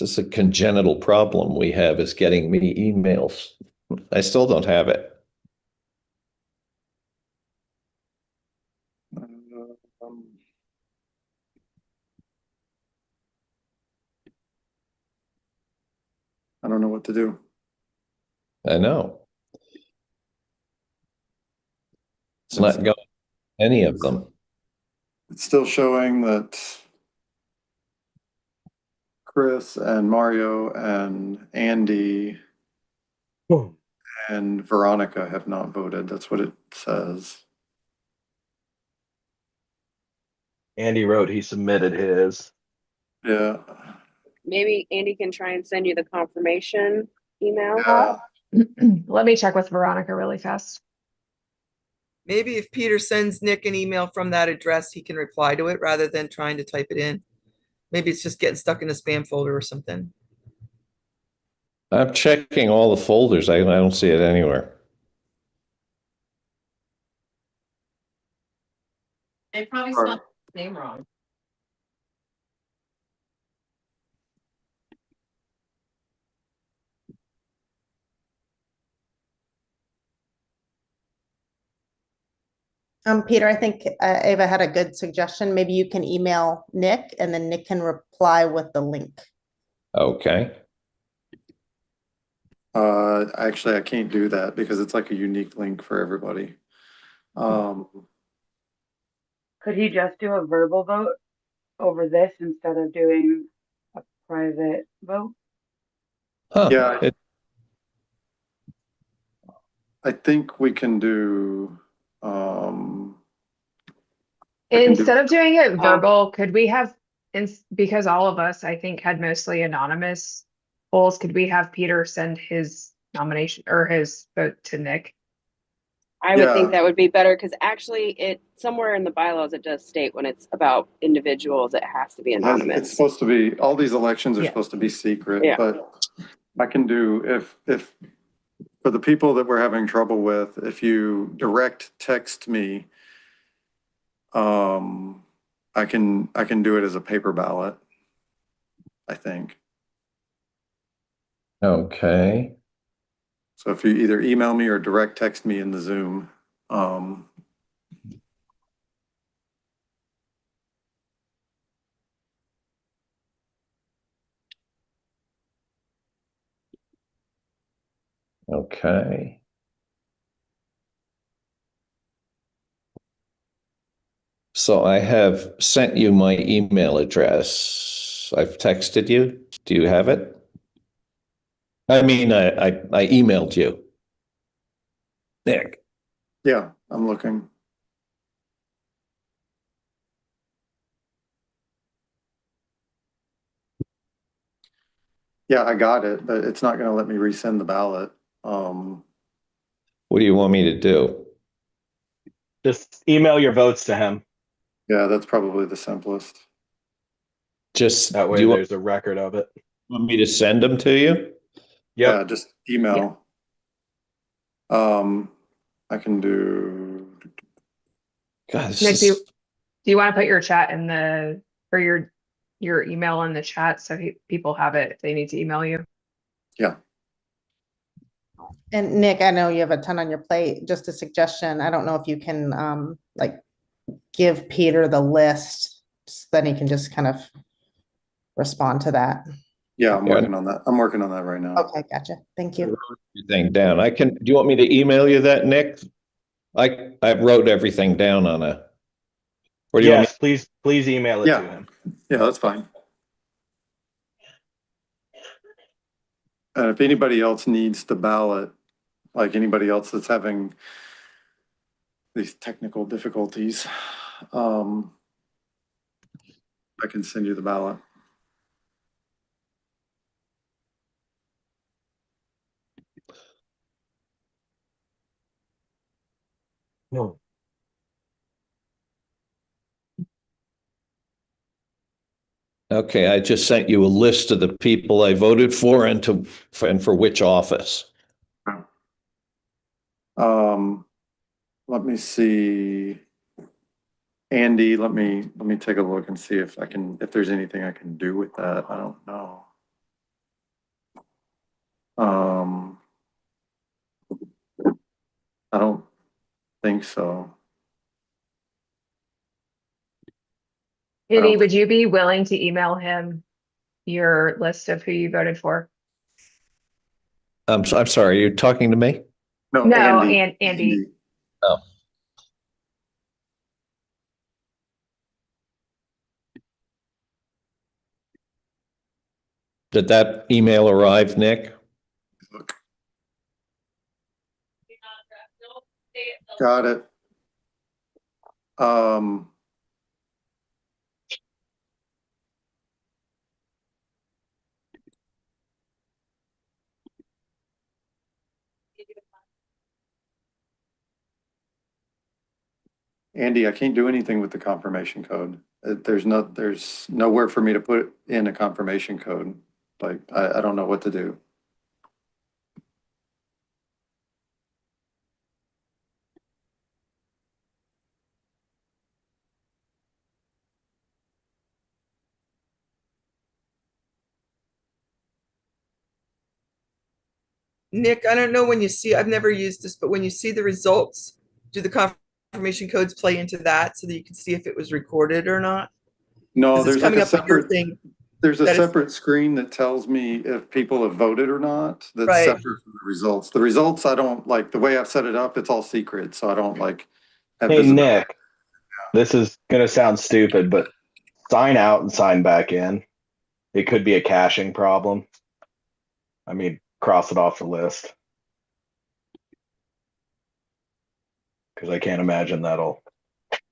is a congenital problem we have, is getting me emails. I still don't have it. I don't know what to do. I know. It's not going any of them. It's still showing that Chris and Mario and Andy and Veronica have not voted. That's what it says. Andy wrote he submitted his. Yeah. Maybe Andy can try and send you the confirmation email. Yeah. Let me check with Veronica really fast. Maybe if Peter sends Nick an email from that address, he can reply to it rather than trying to type it in. Maybe it's just getting stuck in the spam folder or something. I'm checking all the folders. I don't see it anywhere. They probably spelled his name wrong. Peter, I think Ava had a good suggestion. Maybe you can email Nick and then Nick can reply with the link. Okay. Actually, I can't do that because it's like a unique link for everybody. Could he just do a verbal vote over this instead of doing a private vote? Huh. Yeah. I think we can do, Instead of doing it verbal, could we have, because all of us, I think, had mostly anonymous polls, could we have Peter send his nomination or his vote to Nick? I would think that would be better because actually it somewhere in the bylaws it does state when it's about individuals it has to be anonymous. It's supposed to be, all these elections are supposed to be secret, but I can do, if for the people that we're having trouble with, if you direct text me, I can do it as a paper ballot, I think. Okay. So if you either email me or direct text me in the Zoom, Okay. So I have sent you my email address. I've texted you. Do you have it? I mean, I emailed you. Nick. yeah, I'm looking. Yeah, I got it, but it's not going to let me resend the ballot. What do you want me to do? Just email your votes to him. Yeah, that's probably the simplest. Just that way there's a record of it. Want me to send them to you? Yep. Yeah, just email. I can do. God, Nick, do you want to put your chat in the, or your your email in the chat so people have it if they need to email you. Yeah. And Nick, I know you have a ton on your plate. Just a suggestion. I don't know if you can like give Peter the list, so then he can just kind of respond to that. Yeah, I'm working on that. I'm working on that right now. Okay, gotcha. Thank you. Everything down. Do you want me to email you that, Nick? I wrote everything down on a. Or do you want me? Yes, please email it to him. Yeah, that's fine. And if anybody else needs the ballot, like anybody else that's having these technical difficulties, I can send you the ballot. No. Okay, I just sent you a list of the people I voted for and for which office. Let me see. Andy, let me take a look and see if there's anything I can do with that. I don't know. I don't think so. Andy, would you be willing to email him your list of who you voted for? I'm sorry, are you talking to me? No, Andy. Oh. Did that email arrive, Nick? Got it. Andy, I can't do anything with the confirmation code. There's nowhere for me to put in a confirmation code. Like, I don't know what to do. Nick, I don't know when you see, I've never used this, but when you see the results, do the confirmation codes play into that so that you can see if it was recorded or not? No, 'Cause it's there's like coming a up on your separate thing. There's a that is- separate screen that tells me if people have voted or not. That's Right. separate from the results. The results, I don't like the way I've set it up. It's all secret, so I don't like have Hey, visibility. Nick, this is going to sound stupid, but sign out and sign back in. It could be a caching problem. I mean, cross it off the list. Because I can't imagine that'll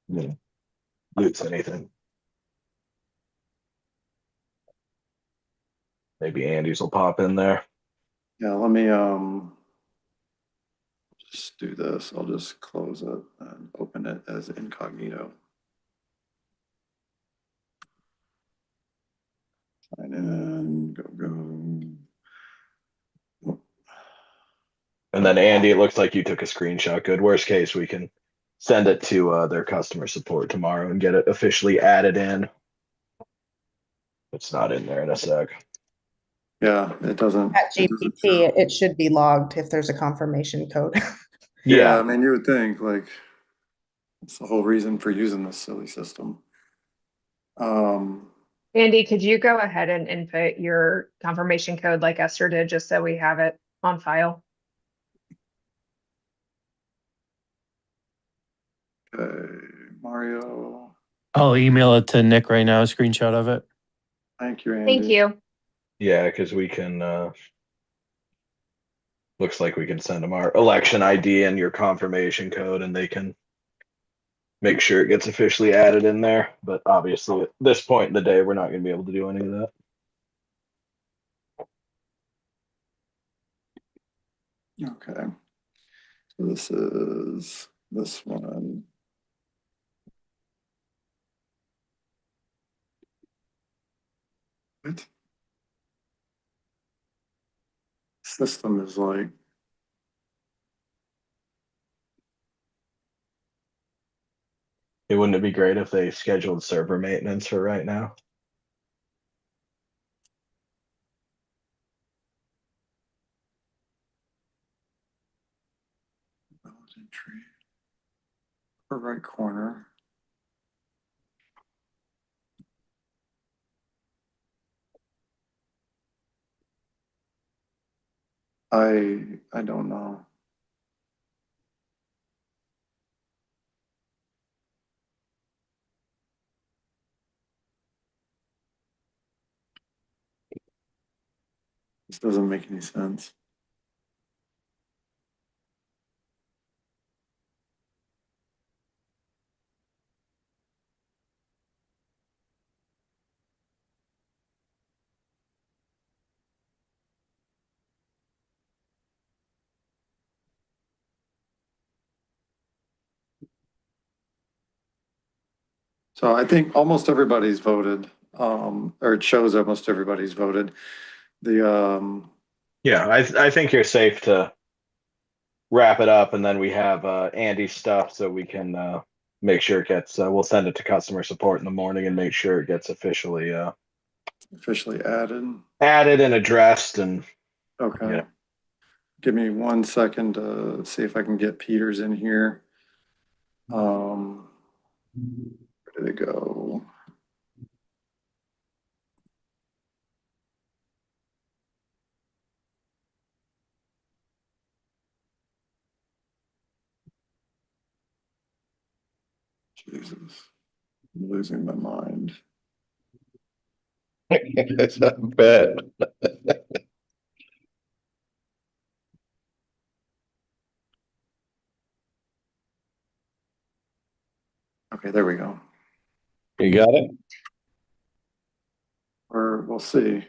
lose anything. Maybe Andy's will pop in there. Yeah, let me just do this. I'll just close it and open it as incognito. Sign in, go. And then Andy, it looks like you took a screenshot. Good. Worst case, we can send it to their customer support tomorrow and get it officially added in. It's not in there in a sec. Yeah, it doesn't. At GPT, it should be logged if there's a confirmation code. Yeah, I mean, you would think like it's the whole reason for using this silly system. Andy, could you go ahead and input your confirmation code like Esther did, just so we have it on file? Okay, Mario. I'll email it to Nick right now, a screenshot of it. Thank you, Andy. Thank you. Yeah, because we can, looks like we can send them our election ID and your confirmation code and they can make sure it gets officially added in there. But obviously at this point in the day, we're not going to be able to do any of that. Okay. So this is this one. What? System is like. Wouldn't it be great if they scheduled server maintenance for right now? Upper right corner. I don't know. This doesn't make any sense. So I think almost everybody's voted, or it shows almost everybody's voted. Yeah, I think you're safe to wrap it up, and then we have Andy's stuff so we can make sure it gets. We'll send it to customer support in the morning and make sure it gets officially added. added and addressed. And Okay. yeah. Give me 1 second to see if I can get Peters in here. Where did it go? Jesus, I'm losing my mind. That's not bad. Okay, there we go. You got it? Or we'll see.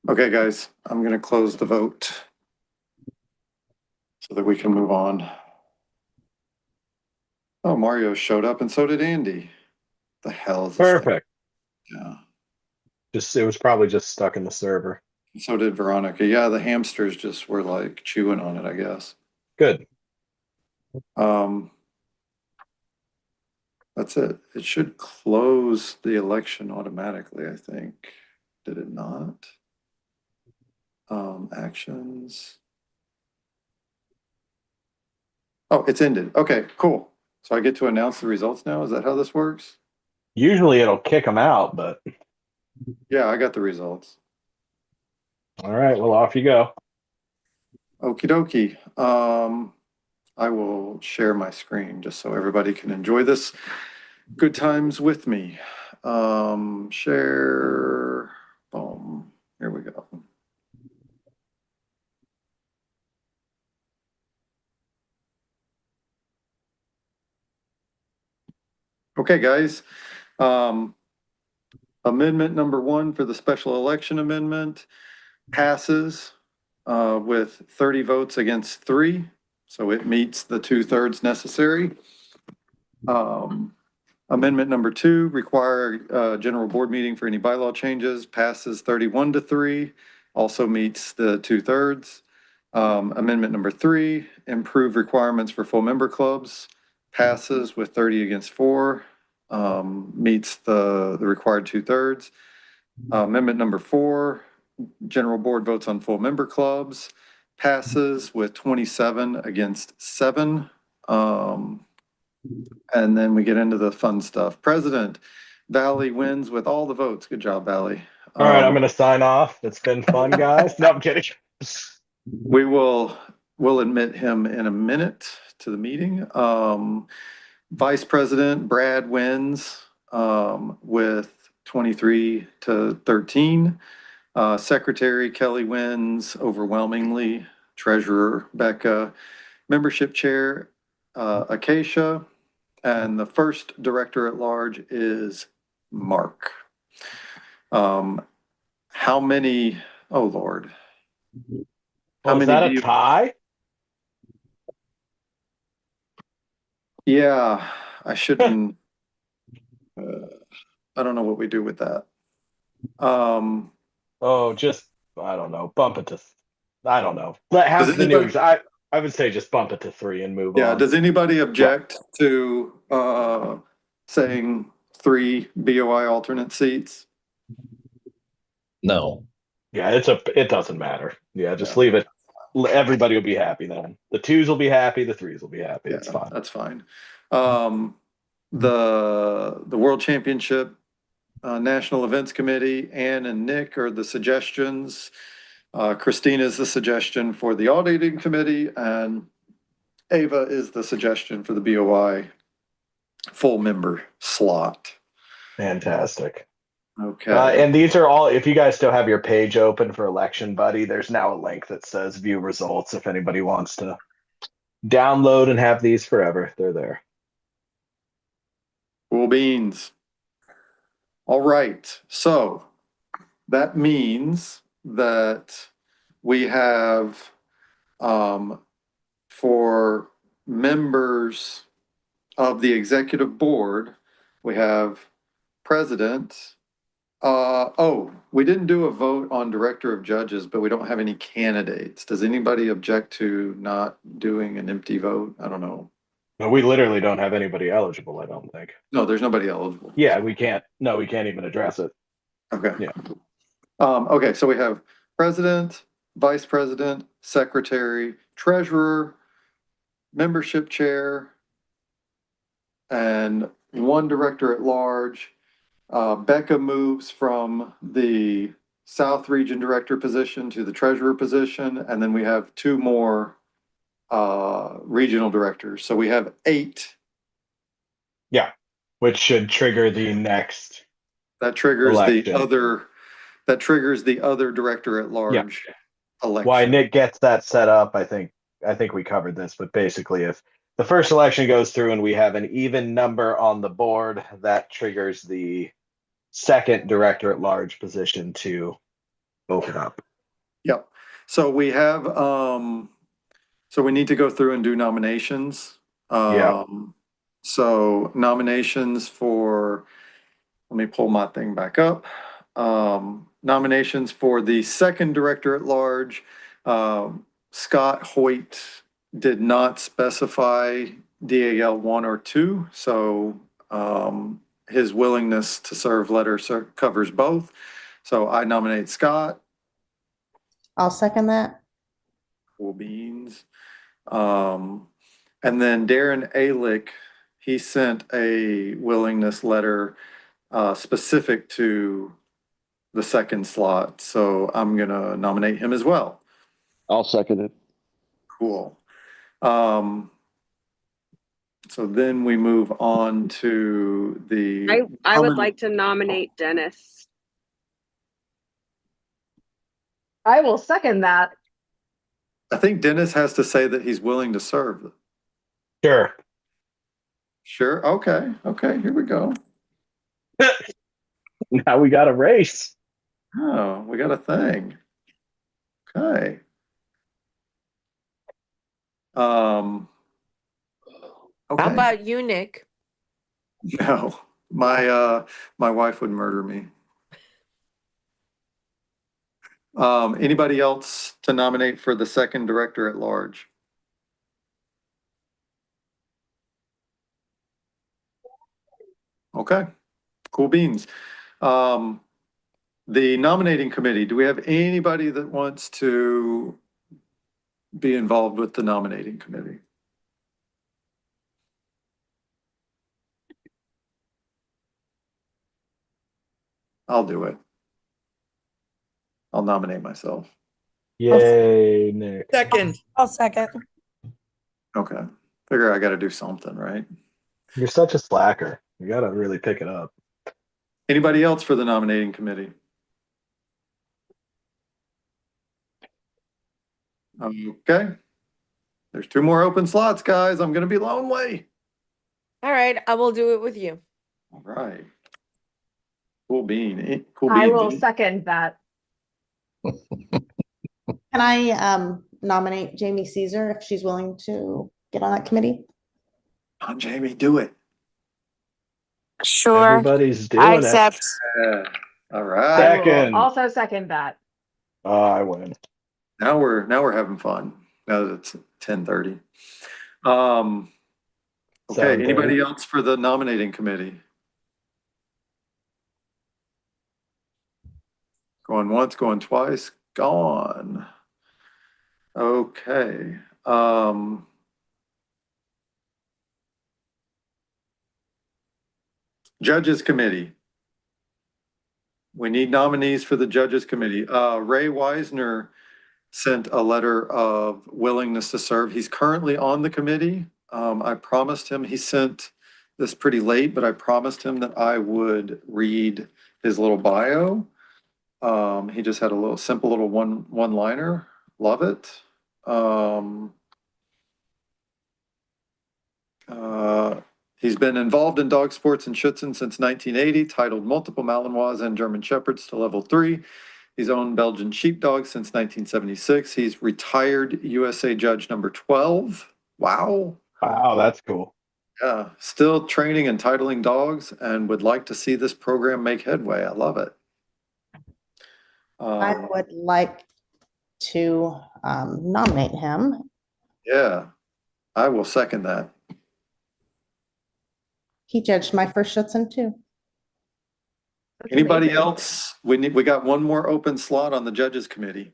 Okay, guys, I'm gonna close the vote so that we can move on. Oh, Mario showed up and so did Andy. The hell is this thing? Perfect. Yeah. It was probably just stuck in the server. So did Veronica. Yeah, the hamsters just were like chewing on it, I guess. Good. That's it. It should close the election automatically, I think. Did it not? Actions. Oh, it's ended. Okay, cool. So I get to announce the results now? Is that how this works? Usually it'll kick them out, but Yeah, I got the results. all right, well, off you go. Okie dokie. I will share my screen just so everybody can enjoy this. Good times with me. Share. Boom. Here we go. Okay, guys. Amendment number 1 for the special election amendment passes with 30 votes against 3. So it meets the 2/3 necessary. Amendment number 2, require general board meeting for any bylaw changes, passes 31-3, also meets the 2/3. Amendment number 3, improve requirements for full member clubs, passes with 30 against 4, meets the required 2/3. Amendment number 4, general board votes on full member clubs, passes with 27 against 7. And then we get into the fun stuff. President, Valley wins with all the votes. Good job, Valley. All right, I'm going to sign off. It's been fun, guys. No, I'm kidding. We'll admit him in a minute to the meeting. Vice President Brad wins with 23 to 13. Secretary Kelly wins overwhelmingly. Treasurer Becca. Membership chair Acacia. And the first director at large is Mark. How many? Oh Lord. How Was many that do a you? tie? Yeah, I shouldn't. I don't know what we do with that. Oh, just I don't know. Bump it to. I don't know. Have Does the new. anybody? I would say just bump it to 3 and move Yeah. on. Does anybody object to saying 3 BOI alternate seats? No. Yeah, it doesn't matter. Yeah, just Yeah. leave it. Everybody will be happy then. The 2s will be happy. The 3s will be happy. Yeah, It's fine. that's fine. The World Championship National Events Committee, Ann and Nick are the suggestions. Christina is the suggestion for the auditing committee, and Ava is the suggestion for the BOI full member slot. Fantastic. Okay. And these are all, if you guys still have your page open for Election Buddy, there's now a link that says view results. If anybody wants to download and have these forever, they're there. Cool beans. All right. So that means that we have for members of the executive board, we have president. We didn't do a vote on director of judges, but we don't have any candidates. Does anybody object to not doing an empty vote? I don't know. No, we literally don't have anybody eligible, I don't think. No, there's nobody eligible. Yeah, we can't. No, we can't even address it. Okay. Yeah. Okay, so we have president, vice president, secretary, treasurer, membership chair, and 1 director at large. Becca moves from the South Region Director position to the Treasurer position, and then we have 2 more regional directors. So we have 8. Yeah, which should trigger the next. That triggers election. that triggers the other director at large election. Why Nick gets that set up, I think we covered this, but basically if the first election goes through and we have an even number on the board, that triggers the second director at large position to open up. Yep. So we have, so we need to go through and do nominations. Yeah. So nominations for, let me pull my thing back up. Nominations for the second director at large. Scott Hoyt did not specify DAL 1 or 2, so his willingness to serve letter covers both. So I nominate Scott. I'll second that. Cool beans. And then Darren Alick, he sent a willingness letter specific to the second slot. So I'm gonna nominate him as well. I'll second it. Cool. So then we move on to the. I would like to nominate Dennis. I will second that. I think Dennis has to say that he's willing to serve. Sure. Sure. Okay. Okay. Here we go. Now we got a race. Oh, we got a thing. Okay. Okay. How about you, Nick? No, my wife would murder me. Anybody else to nominate for the second director at large? Okay, cool beans. The nominating committee, do we have anybody that wants to be involved with the nominating committee? I'll do it. I'll nominate myself. Yay, Nick. Second. I'll second. Okay. Figure I got to do something, right? You're such a slacker. You got to really pick it up. Anybody else for the nominating committee? Okay. There's 2 more open slots, guys. I'm gonna be lonely. All right, I will do it with you. All right. Cool bean. Cool I beans. will second that. Can I nominate Jamie Caesar if she's willing to get on that committee? On Jamie, do it. Sure. Everybody's I doing it. accept. Yeah. All I right. will Second. also second that. I win. Now we're having fun. Now that it's 10:30. Okay, 7:30. anybody else for the nominating committee? Going once, going twice, gone. Okay. Judges Committee. We need nominees for the Judges Committee. Ray Weisner sent a letter of willingness to serve. He's currently on the committee. I promised him, he sent this pretty late, but I promised him that I would read his little bio. He just had a little simple little one-liner. Love it. He's been involved in dog sports in Schutzen since 1980, titled multiple Malinois and German Shepherds to level 3. He's owned Belgian sheepdogs since 1976. He's retired USA Judge number 12. Wow. Wow, that's cool. Yeah, still training and titling dogs and would like to see this program make headway. I love it. I would like to nominate him. Yeah, I will second that. He judged my first Schutzen too. Anybody else? We got one more open slot on the Judges Committee.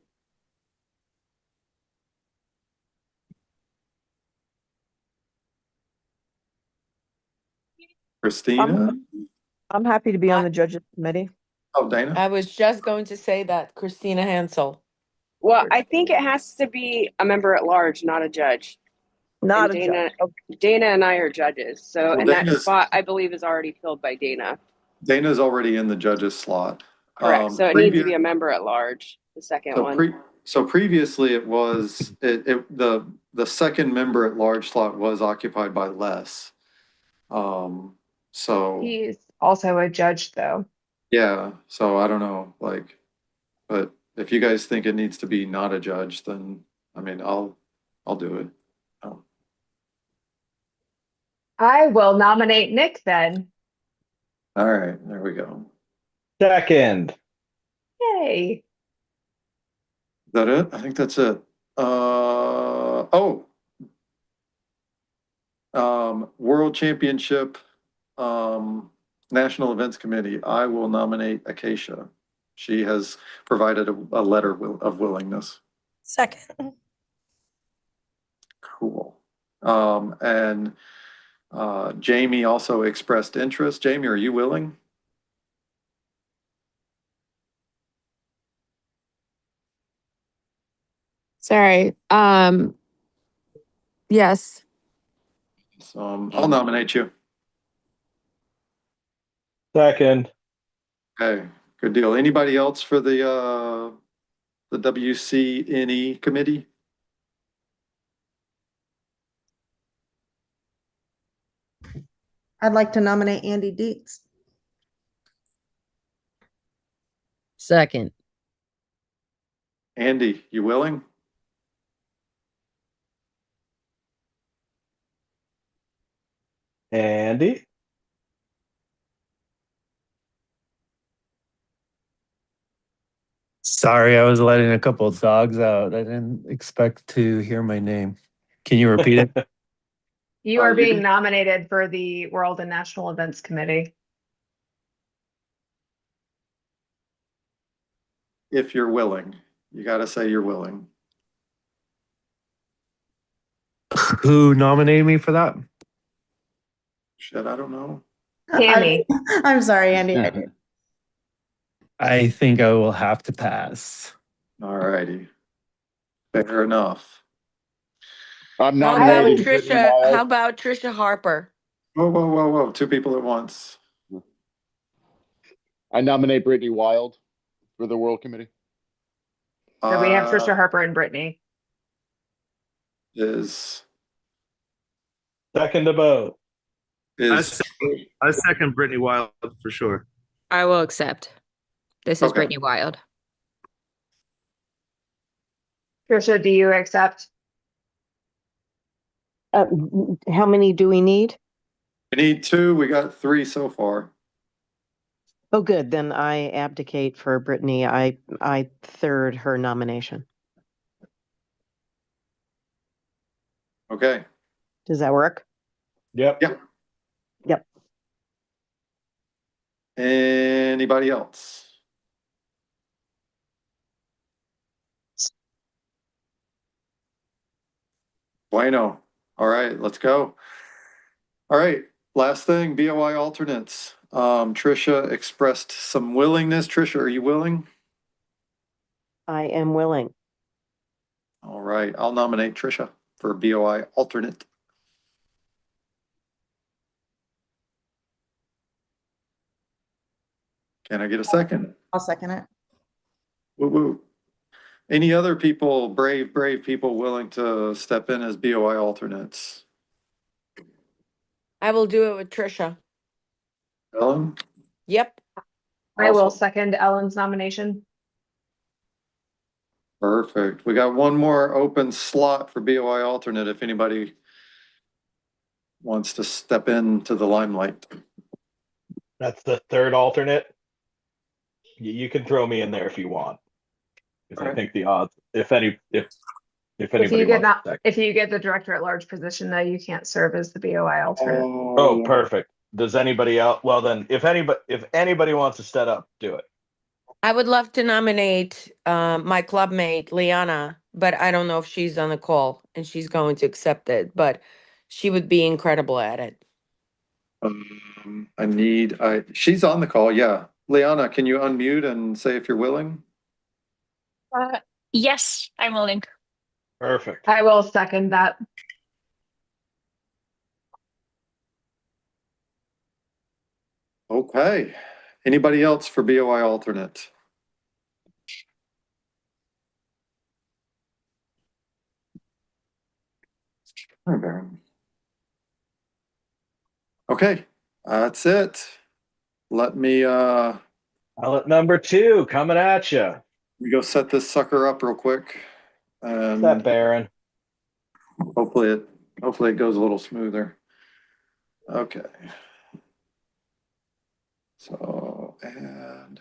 Christina? I'm happy to be on the judges committee. Oh, Dana? I was just going to say that, Christina Hansel. Well, I think it has to be a member at large, not a judge. Not And a judge. Dana and I are judges. So, Well, and that Dana's- spot, I believe, is already filled by Dana. Dana's already in the Judges slot. Correct. So it needs to be a member at large, the second one. So previously it was, the second member at large slot was occupied by Les. So, He's also a judge, though. yeah, so I don't know, like, but if you guys think it needs to be not a judge, then, I mean, I'll do it. I will nominate Nick then. All right, there we go. Second. Yay. Is that it? I think that's it. World Championship, National Events Committee. I will nominate Acacia. She has provided a letter of willingness. Second. Cool. And Jamie also expressed interest. Jamie, are you willing? Sorry. Yes. So I'll nominate you. Second. Okay, good deal. Anybody else for the WCNE committee? I'd like to nominate Andy Dietz. Second. Andy, you willing? Andy? Sorry, I was letting a couple of dogs out. I didn't expect to hear my name. Can you repeat it? You are being nominated for the World and National Events Committee. If you're willing, you got to say you're willing. Who nominated me for that? Shit, I don't know. Tammy. I'm sorry, Andy. I think I will have to pass. All righty. Fair enough. How I'm about nominating Trisha? How about Trisha Harper? Whoa. 2 people at once. I nominate Brittany Wild for the World Committee. So we have Trisha Harper and Brittany. Is Second to both. I second Brittany Wild for sure. I will accept. This is Okay. Brittany Wild. Trisha, do you accept? How many do we need? we need 2. We got 3 so far. Oh, good. Then I abdicate for Brittany. I third her nomination. Okay. Does that work? Yep. Yeah. Yep. Anybody else? Bueno. All right, let's go. All right, last thing, BOI alternates. Trisha expressed some willingness. Trisha, are you willing? I am willing. All right, I'll nominate Trisha for BOI alternate. Can I get a second? I'll second it. Woo woo. Any other people, brave people willing to step in as BOI alternates? I will do it with Trisha. Ellen? Yep. I will Awesome. second Ellen's nomination. Perfect. We got one more open slot for BOI alternate if anybody wants to step into the limelight. That's the third alternate. You can throw me in there if you want. Because I think the odds, if anybody If you get wants to. if you get the director at large position, though, you can't serve as the BOI alternate. Oh, perfect. Does anybody else? Well, then, if anybody wants to step up, do it. I would love to nominate my clubmate, Liana, but I don't know if she's on the call and she's going to accept it, but she would be incredible at it. She's on the call, yeah. Liana, can you unmute and say if you're willing? Yes, I'm willing. Perfect. I will second that. Okay. Anybody else for BOI alternate? All right, Baron. Okay, that's it. Let me Ballot number 2 coming at you. we go set this sucker up real quick. What's that, Baron? Hopefully it goes a little smoother. Okay. So and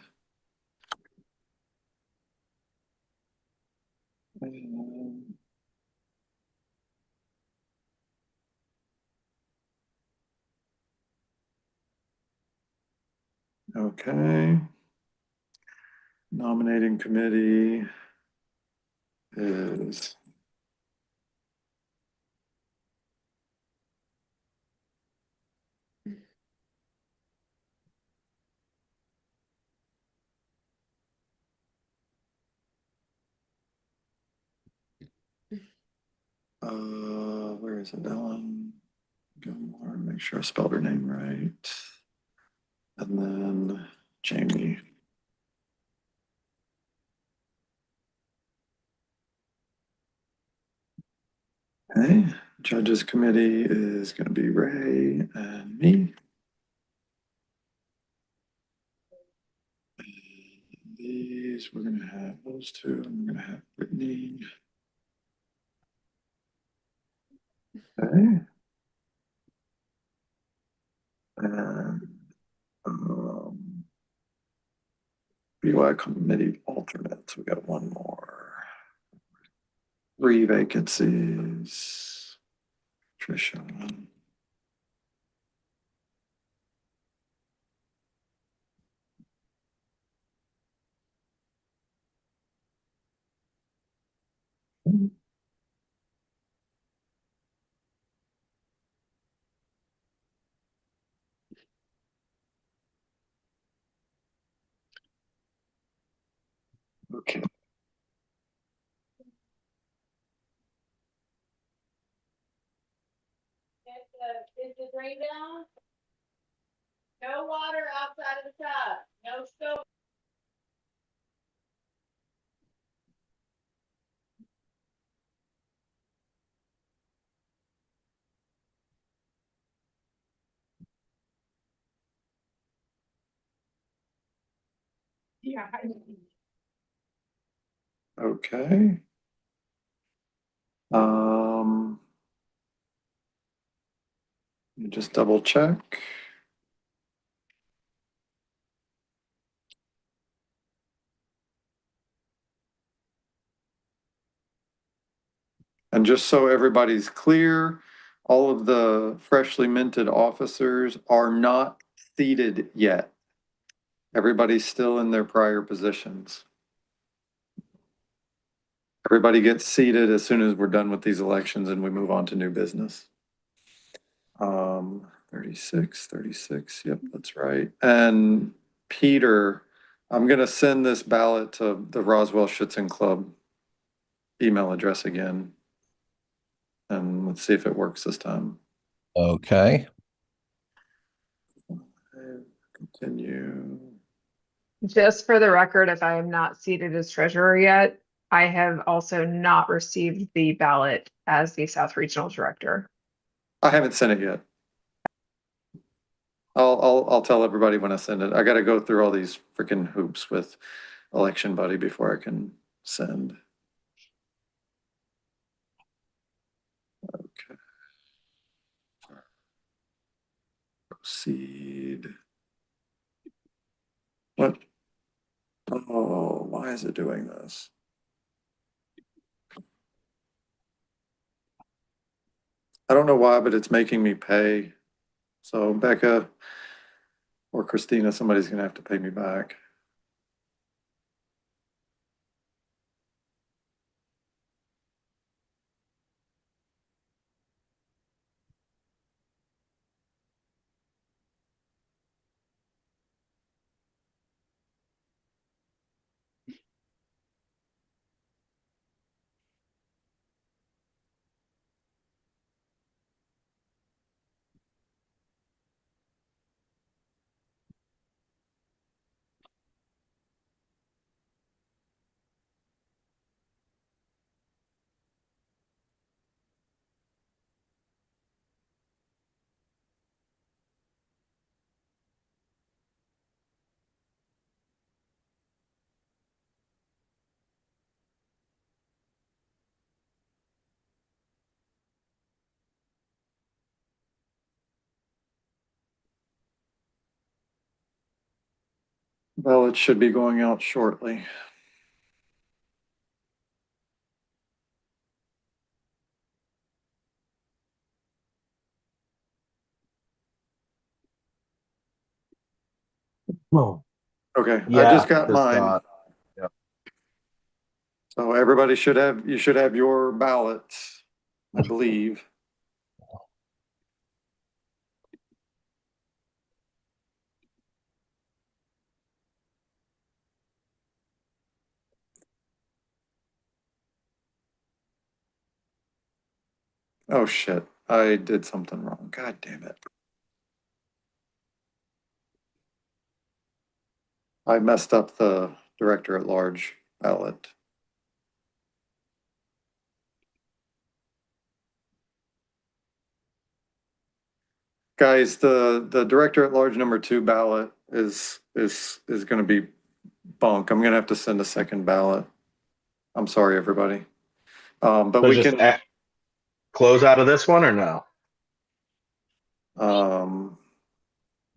okay. Nominating committee is where is it? Ellen Gilmore, make sure I spelled her name right. And then Jamie. Okay, judges committee is going to be Ray and me. And these, we're going to have those 2, and we're going to have Brittany. Okay. And BY committee alternates, we got one more. 3 vacancies. Trisha. Okay. Is the drain down? No water outside of the tub. Yeah. Okay. Um, let me just double check. And just so everybody's clear, all of the freshly minted officers are not seated yet. Everybody's still in their prior positions. Everybody gets seated as soon as we're done with these elections and we move on to new business. 36, yep, that's right. And Peter, I'm gonna send this ballot to the Roswell Schützen Club email address again. And let's see if it works this time. Okay. Continue. Just for the record, if I am not seated as treasurer yet, I have also not received the ballot as the South Regional Director. I haven't sent it yet. I'll tell everybody when I send it. I gotta go through all these freaking hoops with Election Buddy before I can send. Okay. Proceed. What? Oh, why is it doing this? I don't know why, but it's making me pay. So Becca or Christina, somebody's gonna have to pay me back. Ballot should be going out shortly. Whoa. Okay, I Yeah, just got just mine. got- yep. So everybody you should have your ballots, I believe. Oh shit, I did something wrong. God damn it. I messed up the director at large ballot. Guys, the director at large number 2 ballot is gonna be bunk. I'm gonna have to send a second ballot. I'm sorry, everybody. But So we just can, close out of this one or no?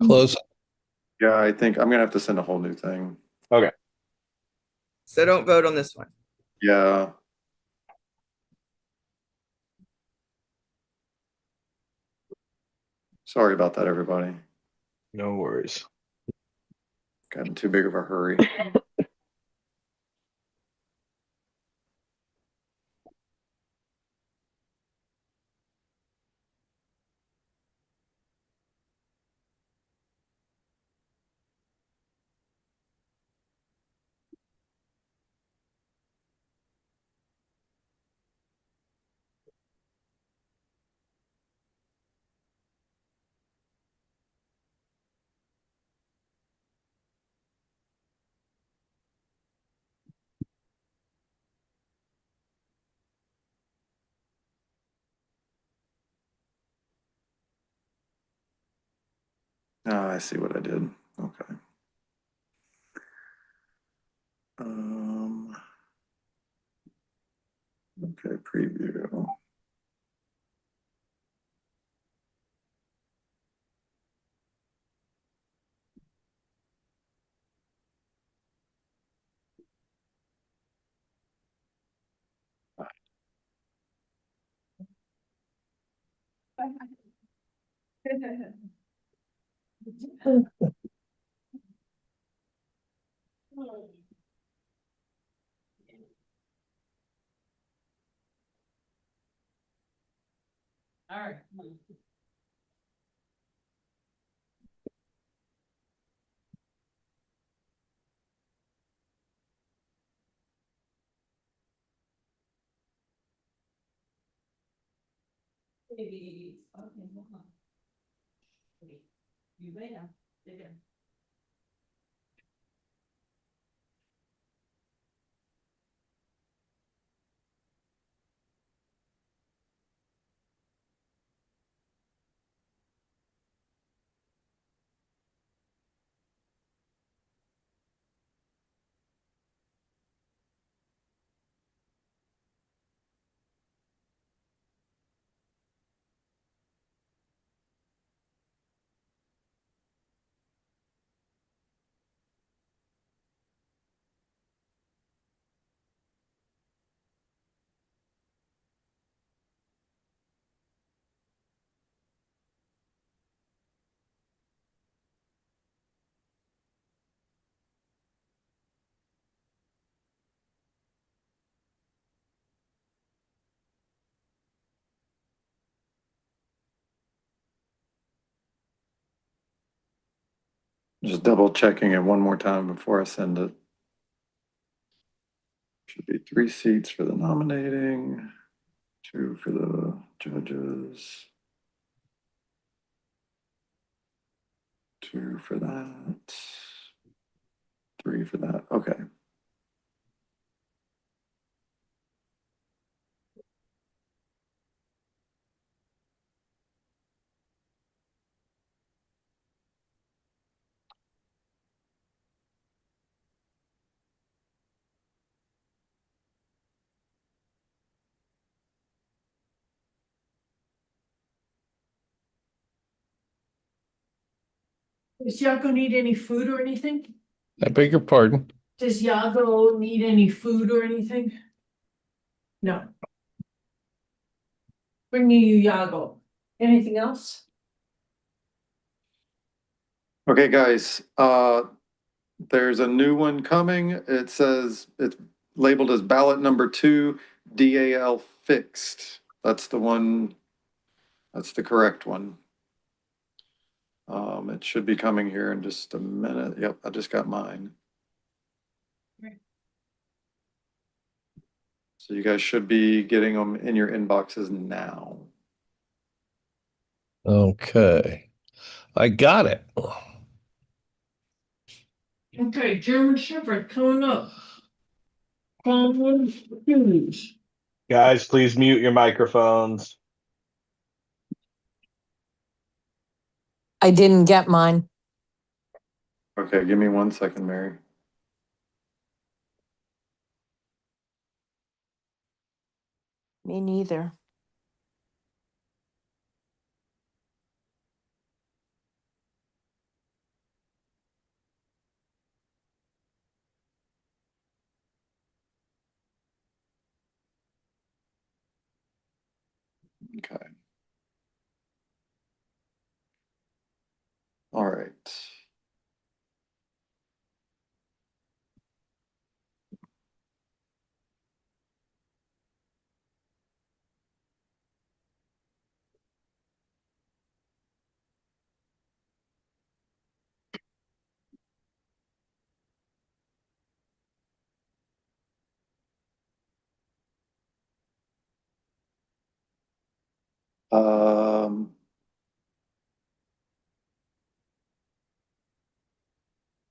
Close. yeah, I think I'm gonna have to send a whole new thing. Okay. So don't vote on this one. Yeah. Sorry about that, everybody. No worries. Got in too big of a hurry. Oh, I see what I did. Okay. Okay, preview. All right. You may have. Just double checking it one more time before I send it. Should be 3 seats for the nominating, 2 for the judges, 2 for that, 3 for that. Okay. Does Yago need any food or anything? I beg your pardon? Does Yago need any food or anything? No. Bringing you Yago. Anything else? Okay, guys, there's a new one coming. It says it's labeled as ballot number 2, DAL fixed. That's the one, that's the correct one. It should be coming here in just a minute. Yep, I just got mine. So you guys should be getting them in your inboxes now. Okay. I got it. Okay, German Shepherd coming up. Conklin Hughes. Guys, please mute your microphones. I didn't get mine. Okay, give me 1 second, Mary. Me neither. Okay. All right. Um,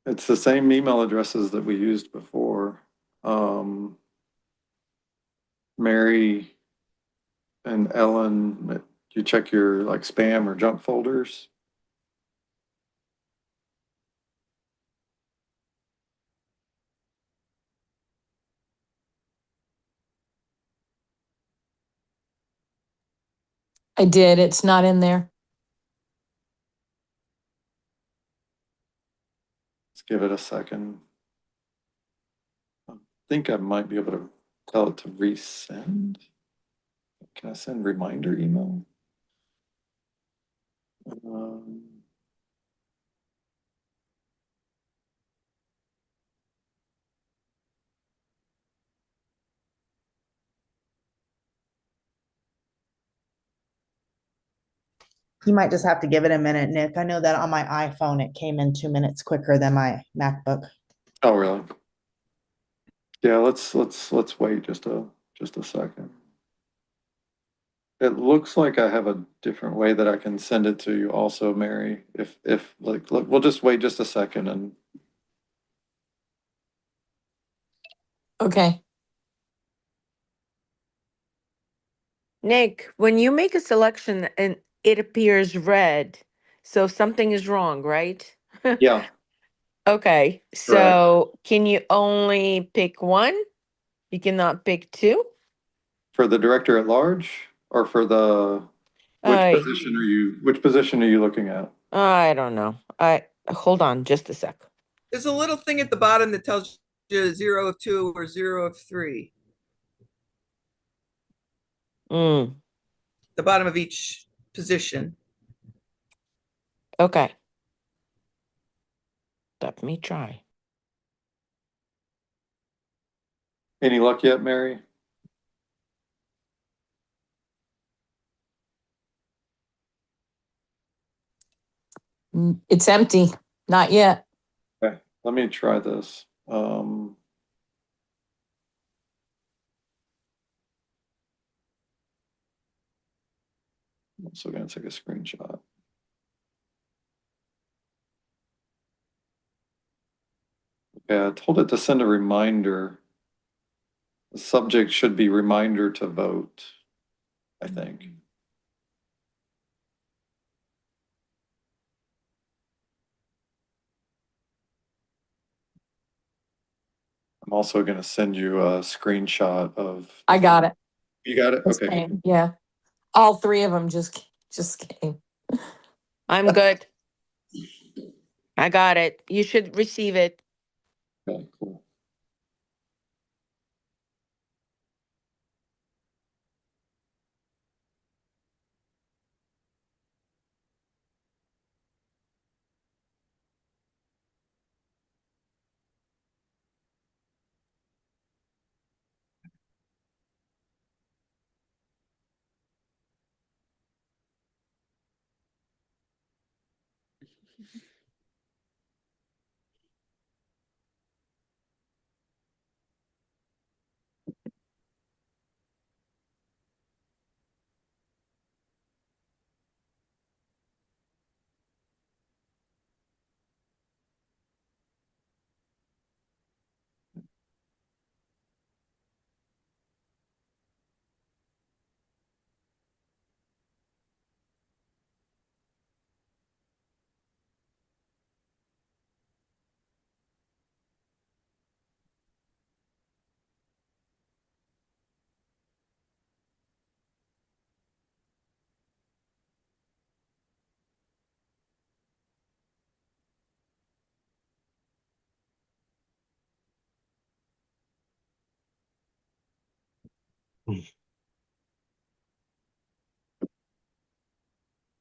it's the same email addresses that we used before. Mary and Ellen, you check your like spam or junk folders. I did. It's not in there. Let's give it a second. I think I might be able to tell it to resend. Can I send reminder email? You might just have to give it a minute, Nick. I know that on my iPhone, it came in 2 minutes quicker than my MacBook. Oh, really? Yeah, let's wait just a second. It looks like I have a different way that I can send it to you also, Mary. If like, look, we'll just wait just a second and Okay. Nick, when you make a selection and it appears red, so something is wrong, right? yeah, Okay, correct. so can you only pick one? You cannot pick two? For the director at large or for the, I which position are you looking at? I don't know. I hold on just a sec. There's a little thing at the bottom that tells you 0 of 2 or 0 of 3. Mm, The bottom of each position. okay. Let me try. Any luck yet, Mary? It's empty. Not yet. Okay, let me try this. I'm also gonna take a screenshot. Okay, I told it to send a reminder. The subject should be reminder to vote, I think. I'm also gonna send you a screenshot of. I got it. You got it? Just Okay. came. Yeah. All three of them just came. I'm good. I got it. You should receive it. Okay, cool.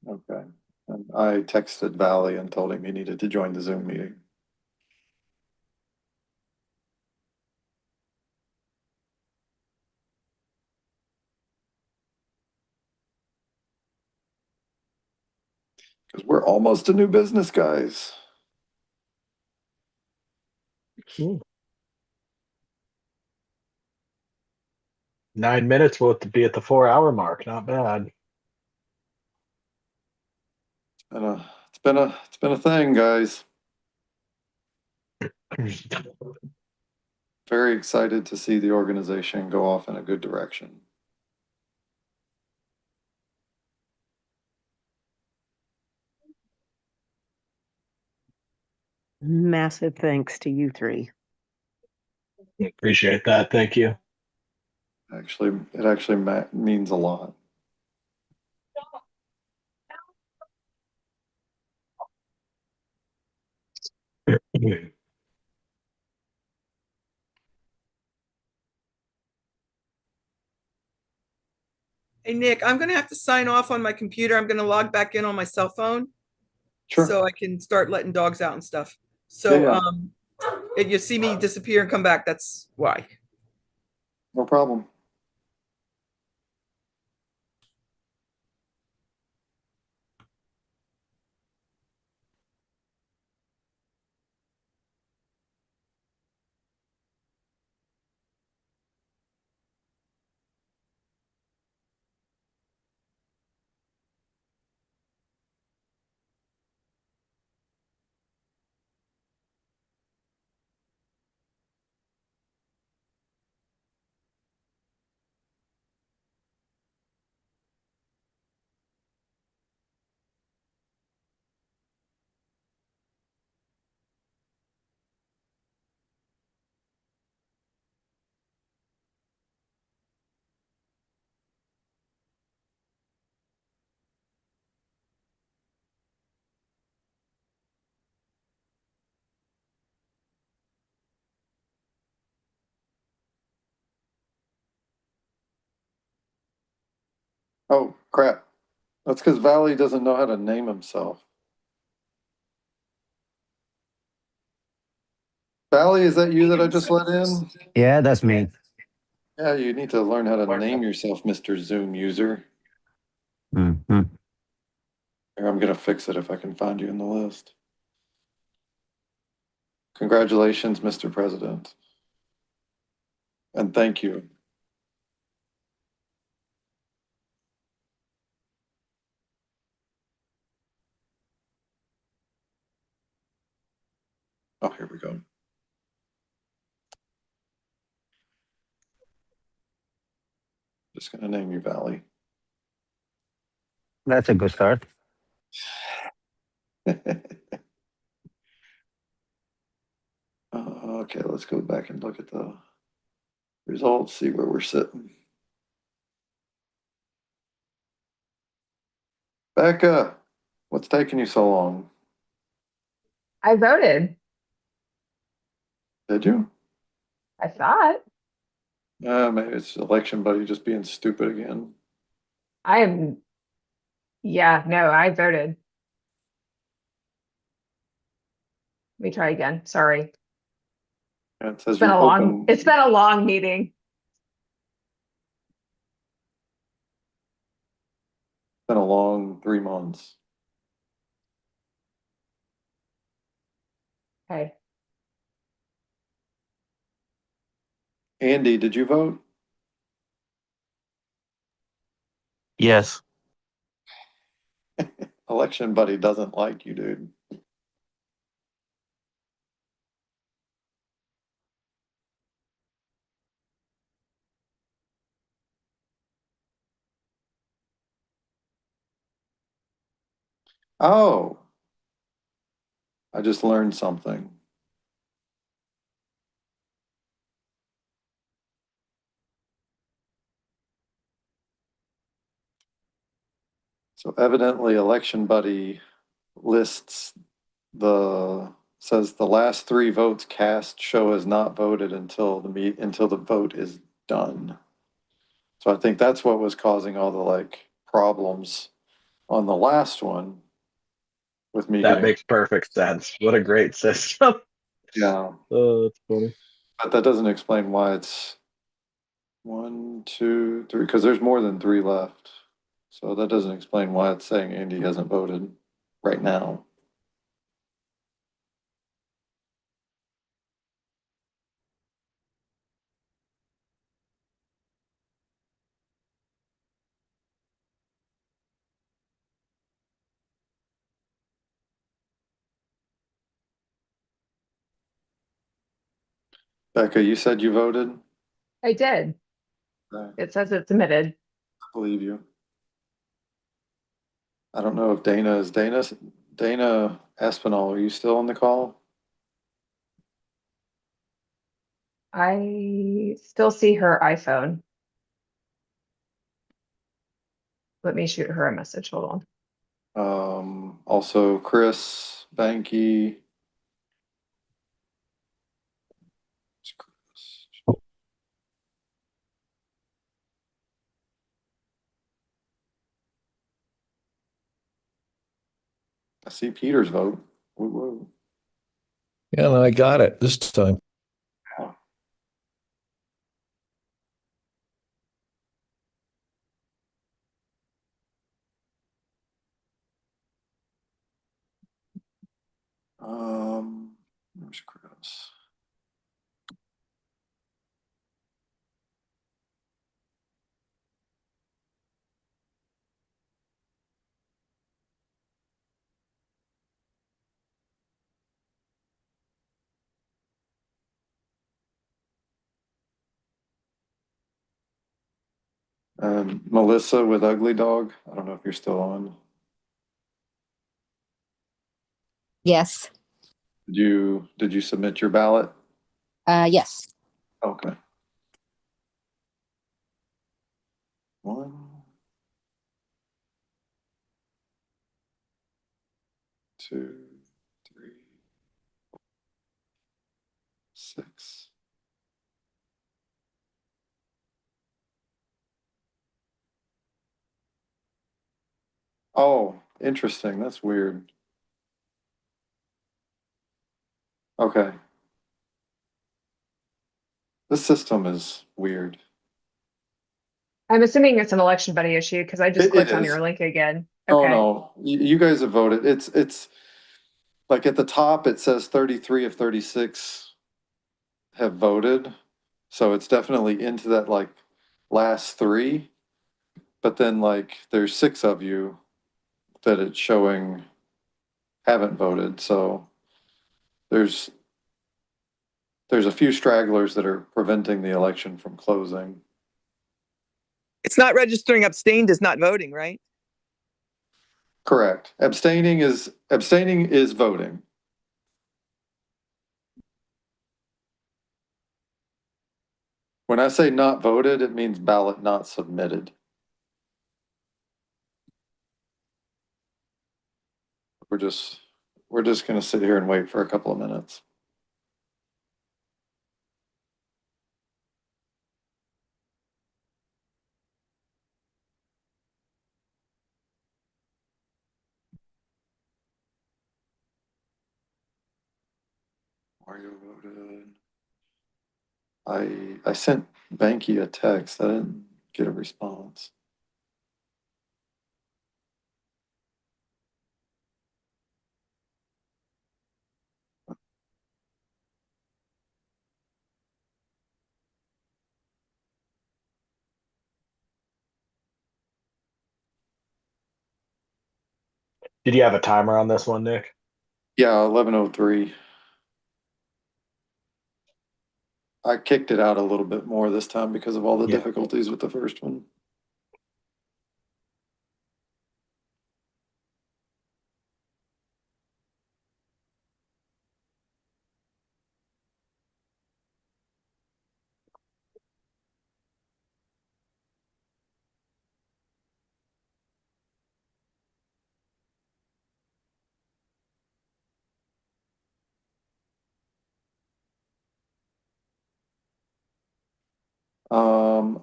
Okay. And I texted Valley and told him he needed to join the Zoom meeting. Because we're almost a new business, guys. Ooh. 9 minutes, we'll be at the 4-hour mark. Not bad. It's been a thing, guys. Very excited to see the organization go off in a good direction. Massive thanks to you three. Appreciate that. Thank you. Actually, it actually means a lot. Hey, Nick, I'm gonna have to sign off on my computer. I'm gonna log back in on my cell phone. Sure. So I can start letting dogs out and stuff. Yeah, So, yeah. if you see me disappear and come back, that's why. No problem. Oh, crap. That's because Valley doesn't know how to name himself. Valley, is that you that I just let in? Yeah, that's me. Yeah, you need to learn how to name yourself, Mr. Zoom user. Mm-hmm. Here, I'm gonna fix it if I can find you in the list. Congratulations, Mr. President. And thank you. Oh, here we go. Just gonna name you Valley. That's a good start. Okay, let's go back and look at the results, see where we're sitting. Becca, what's taking you so long? I voted. Did you? I thought. Maybe it's election buddy just being stupid again. I am, yeah, no, I voted. Let me try again. Sorry. And it says you're open. It's been a long meeting. Been a long 3 months. Okay. Andy, did you vote? Yes. Election buddy doesn't like you, dude. Oh, I just learned something. So evidently election buddy lists says the last 3 votes cast show as not voted until the vote is done. So I think that's what was causing all the problems on the last one with me That getting, makes perfect sense. What a great system. yeah, Oh, that's funny. but that doesn't explain why it's 1, 2, 3, because there's more than 3 left. So that doesn't explain why it's saying Andy hasn't voted right now. Becca, you said you voted? I did. Okay. It says it's submitted. I believe you. I don't know if Dana Espinal, are you still on the call? I still see her iPhone. Let me shoot her a message. Hold on. Also Chris Banky, I see Peter's vote. Woo woo. Yeah, no, I got it this time. Where's Chris? Melissa with Ugly Dog. I don't know if you're still on. Yes. Did you submit your ballot? Yes. Okay. 1, 2, 3, 6. Oh, interesting. That's weird. Okay. This system is weird. I'm assuming it's an election buddy issue because I just It clicked on is. your link again. Oh, Okay. no, you guys have voted. It's like at the top, it says 33 of 36 have voted. So it's definitely into that like last 3. But then like there's 6 of you that it's showing haven't voted. So there's a few stragglers that are preventing the election from closing. It's not registering abstained as not voting, right? Correct. Abstaining is voting. When I say not voted, it means ballot not submitted. We're just going to sit here and wait for a couple of minutes. Mario voted. I sent Banky a text. I didn't get a response. Did you have a timer on this one, Nick? Yeah, 11:03. I kicked it out a little bit more this time because of all the Yeah. difficulties with the first one.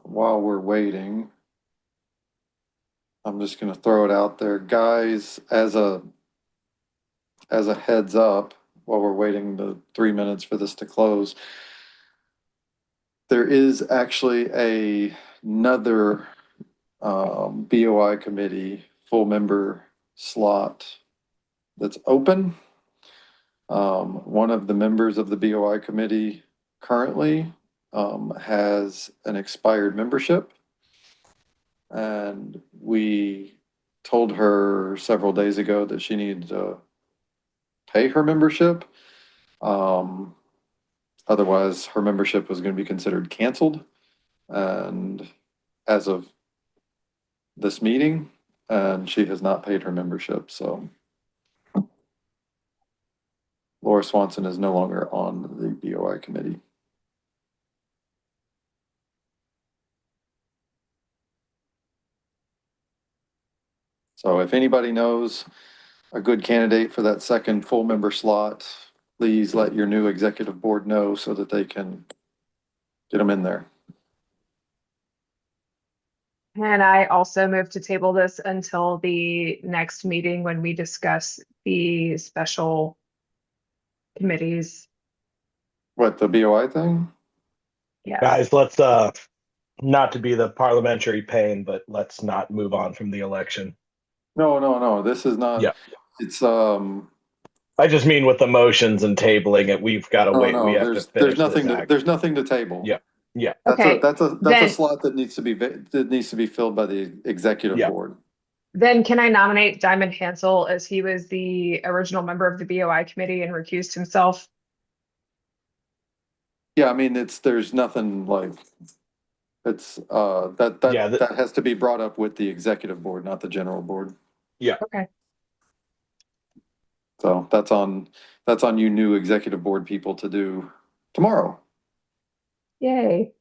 While we're waiting, I'm just gonna throw it out there, guys, as a heads up, while we're waiting the 3 minutes for this to close. There is actually another BOI committee full member slot that's open. One of the members of the BOI committee currently has an expired membership. And we told her several days ago that she needed to pay her membership. Otherwise, her membership was going to be considered canceled. And as of this meeting, and she has not paid her membership. So Laura Swanson is no longer on the BOI committee. So if anybody knows a good candidate for that second full member slot, please let your new executive board know so that they can get them in there. And I also move to table this until the next meeting when we discuss the special committees. What, the BOI thing? Yeah. Guys, let's not to be the parliamentary pain, but let's not move on from the election. No, this is not. Yeah. It's, I just mean with the motions and tabling it, we've got to wait. We have to finish this act. there's nothing to table. Yeah. Yeah. Okay. That's a then- slot that needs to be filled by the executive Yeah. board. Then can I nominate Diamond Hansel as he was the original member of the BOI committee and recused himself? Yeah, I mean, there's nothing like, it's, that has to be brought up with the executive board, not the general board. Yeah. Okay. So that's on you new executive board people to do tomorrow. Yay.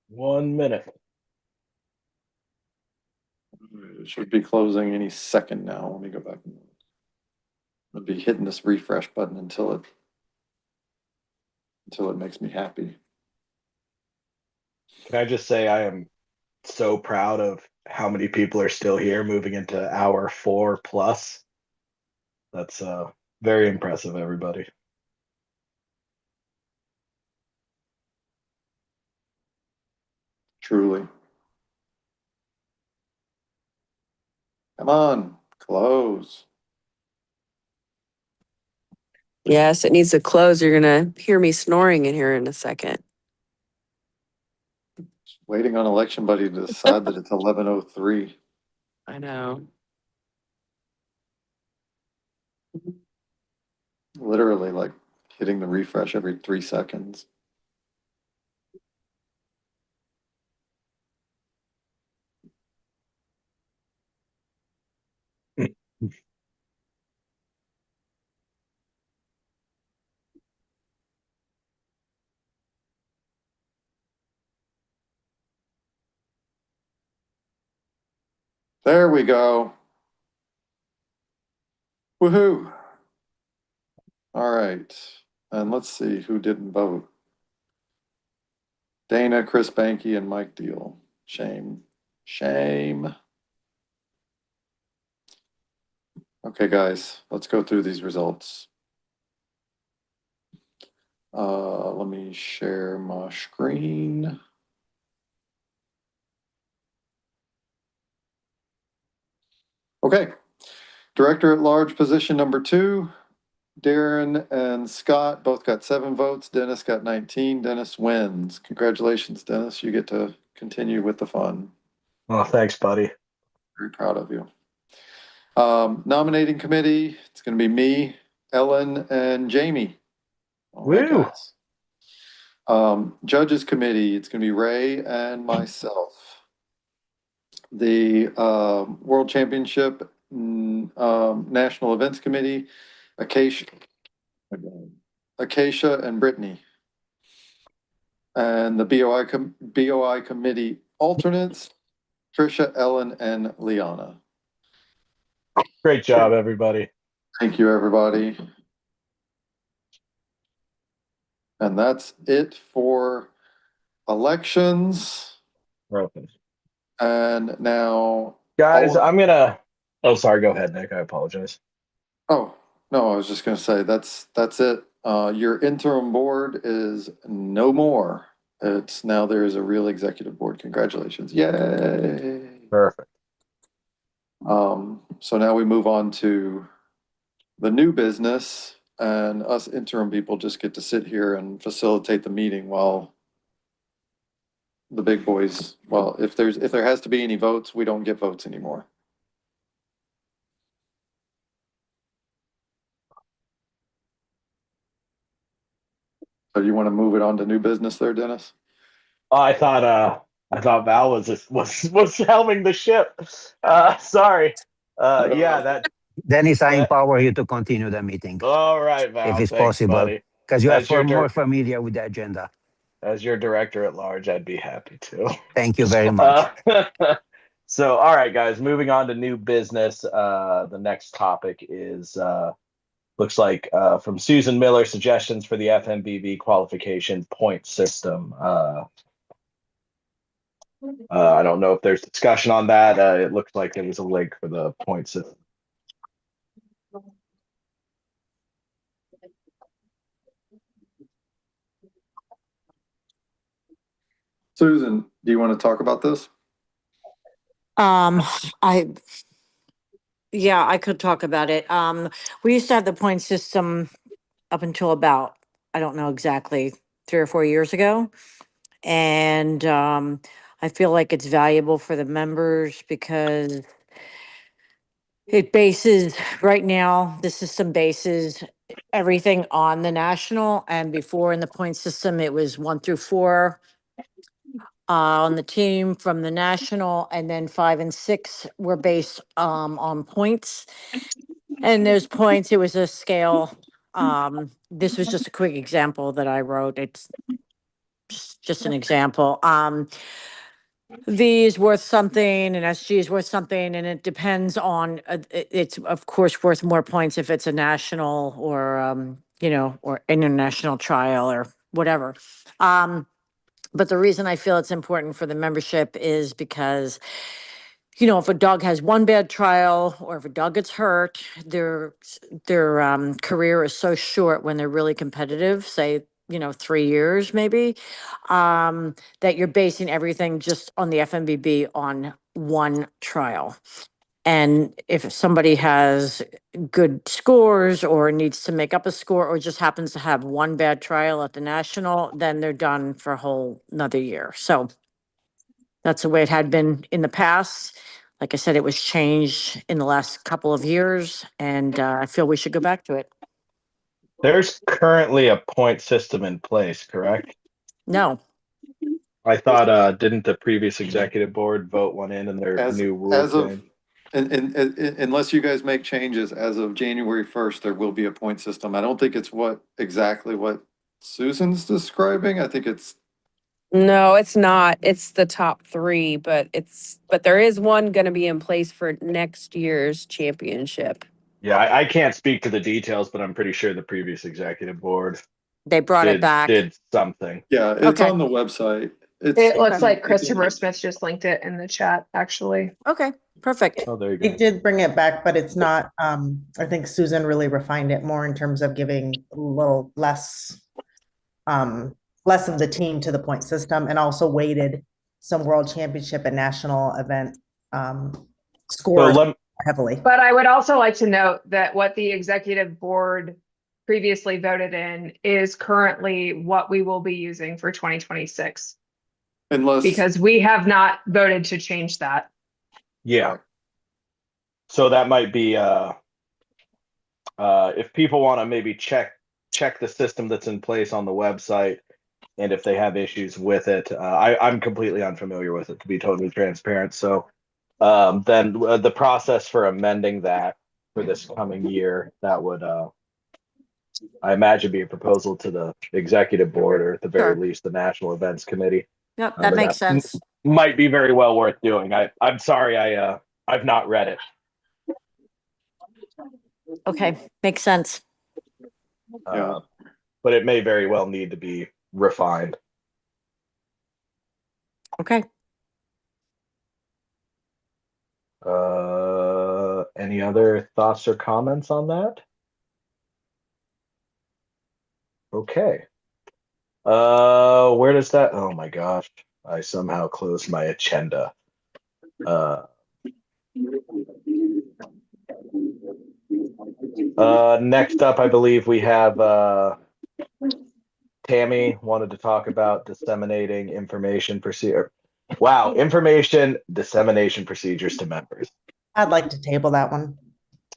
One minute. It should be closing any second now. Let me go back. I'll be hitting this refresh button until it makes me happy. Can I just say I am so proud of how many people are still here moving into hour 4+. That's very impressive, everybody. Truly. Come on, close. Yes, it needs to close. You're gonna hear me snoring in here in a second. Waiting on election buddy to decide that it's 11:03. I know. Literally like hitting the refresh every 3 seconds. There we go. Woohoo. All right. And let's see who didn't vote. Dana, Chris Banky, and Mike Deal. Shame. Shame. Okay, guys, let's go through these results. Let me share my screen. Okay. Director at large position number 2. Darren and Scott both got 7 votes. Dennis got 19. Dennis wins. Congratulations, Dennis. You get to continue with the fun. Oh, thanks, buddy. Very proud of you. Nominating committee, it's going to be me, Ellen, and Jamie. All right, Woo. guys. Judges committee, it's going to be Ray and myself. The World Championship National Events Committee, Acacia and Brittany. And the BOI committee alternates, Trisha, Ellen, and Liana. Great job, everybody. Thank you, everybody. And that's it for elections. Okay. And now, guys, I'm gonna. Oh, sorry. Go ahead, Nick. I apologize. Oh, no, I was just gonna say that's it. Your interim board is no more. It's now there is a real executive board. Congratulations. Yay. Perfect. So now we move on to the new business, and us interim people just get to sit here and facilitate the meeting while the big boys, well, if there has to be any votes, we don't get votes anymore. So you want to move it on to new business there, Dennis? I thought Val was helming the ship. Sorry. Yeah, that. Dennis, I empower you to continue the meeting. All right, Val. If it's Thanks, possible, because you are more familiar with the agenda. As your director at large, I'd be happy to. Thank you very much. So, all right, guys, moving on to new business. The next topic is Looks like from Susan Miller, suggestions for the FMVB qualification point system. I don't know if there's discussion on that. It looks like there was a link for the point system. Susan, do you want to talk about this? Yeah, I could talk about it. We used to have the point system up until about, I don't know exactly, 3 or 4 years ago. And I feel like it's valuable for the members because it bases, right now, the system bases everything on the national. And before in the point system, it was 1 through 4 on the team from the national, and then 5 and 6 were based on points. And those points, it was a scale. This was just a quick example that I wrote. It's just an example. V is worth something and SG is worth something, and it depends on, it's of course worth more points if it's a national or, or international trial or whatever. But the reason I feel it's important for the membership is because, if a dog has one bad trial or if a dog gets hurt, their career is so short when they're really competitive, say, 3 years maybe, that you're basing everything just on the FMVB on one trial. And if somebody has good scores or needs to make up a score or just happens to have one bad trial at the national, then they're done for a whole another year. So that's the way it had been in the past. Like I said, it was changed in the last couple of years, and I feel we should go back to it. There's currently a point system in place, correct? No. I thought, didn't the previous executive board vote one in and their new rules? Unless you guys make changes, as of January 1st, there will be a point system. I don't think it's exactly what Susan's describing. I think it's. No, it's not. It's the top 3, but there is one going to be in place for next year's championship. Yeah, I can't speak to the details, but I'm pretty sure the previous executive board they brought it back. Did something. Yeah, it's on the website. It looks like Christopher Smith just linked it in the chat, actually. Okay, perfect. Oh, there you go. They did bring it back, but it's not, I think Susan really refined it more in terms of giving a little less of the team to the point system, and also weighted some world championship and national event scores heavily. But I would also like to note that what the executive board previously voted in is currently what we will be using for 2026. Because we have not voted to change that. Yeah. So that might be if people want to maybe check the system that's in place on the website, and if they have issues with it. I'm completely unfamiliar with it, to be totally transparent. So then the process for amending that for this coming year, that would I imagine be a proposal to the executive board, or at the very least the National Events Committee. Yep, that makes sense. Might be very well worth doing. I'm sorry, I've not read it. Okay, makes sense. But it may very well need to be refined. Okay. Any other thoughts or comments on that? Okay. Where does that? Oh my gosh, I somehow closed my agenda. Next up, I believe we have Tammy wanted to talk about disseminating information procedure. Wow, information dissemination procedures to members. I'd like to table that one.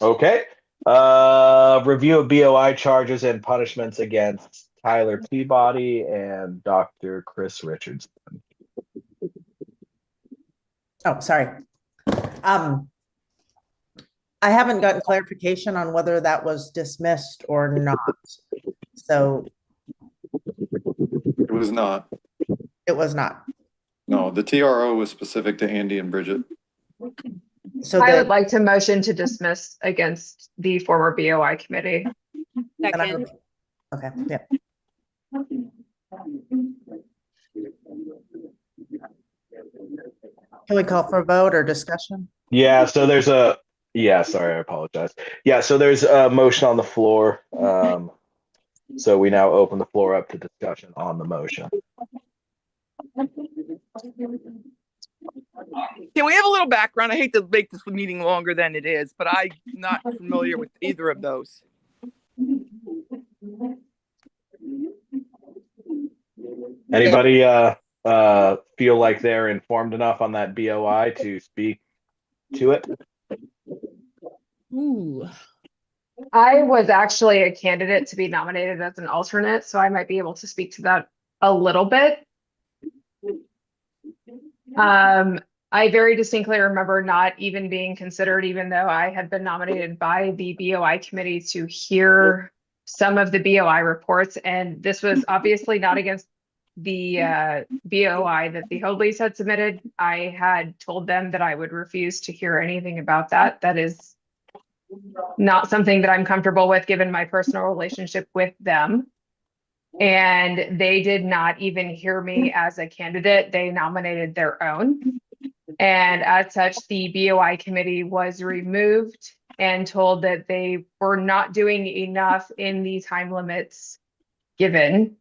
Okay. Review of BOI charges and punishments against Tyler Peabody and Dr. Chris Richardson. Oh, sorry. I haven't gotten clarification on whether that was dismissed or not. So It was not. it was not. No, the TRO was specific to Andy and Bridget. So I would like to motion to dismiss against the former BOI committee. Second. Okay, yeah. Can we call for a vote or discussion? Yeah, so there's a, yeah, sorry, I apologize. Yeah, so there's a motion on the floor. So we now open the floor up to discussion on the motion. Can we have a little background? I hate to make this meeting longer than it is, but I'm not familiar with either of those. Anybody feel like they're informed enough on that BOI to speak to it? Ooh. I was actually a candidate to be nominated as an alternate, so I might be able to speak to that a little bit. I very distinctly remember not even being considered, even though I had been nominated by the BOI committee to hear some of the BOI reports. And this was obviously not against the BOI that the Hoadleys had submitted. I had told them that I would refuse to hear anything about that. That is not something that I'm comfortable with given my personal relationship with them. And they did not even hear me as a candidate. They nominated their own. And as such, the BOI committee was removed and told that they were not doing enough in the time limits given.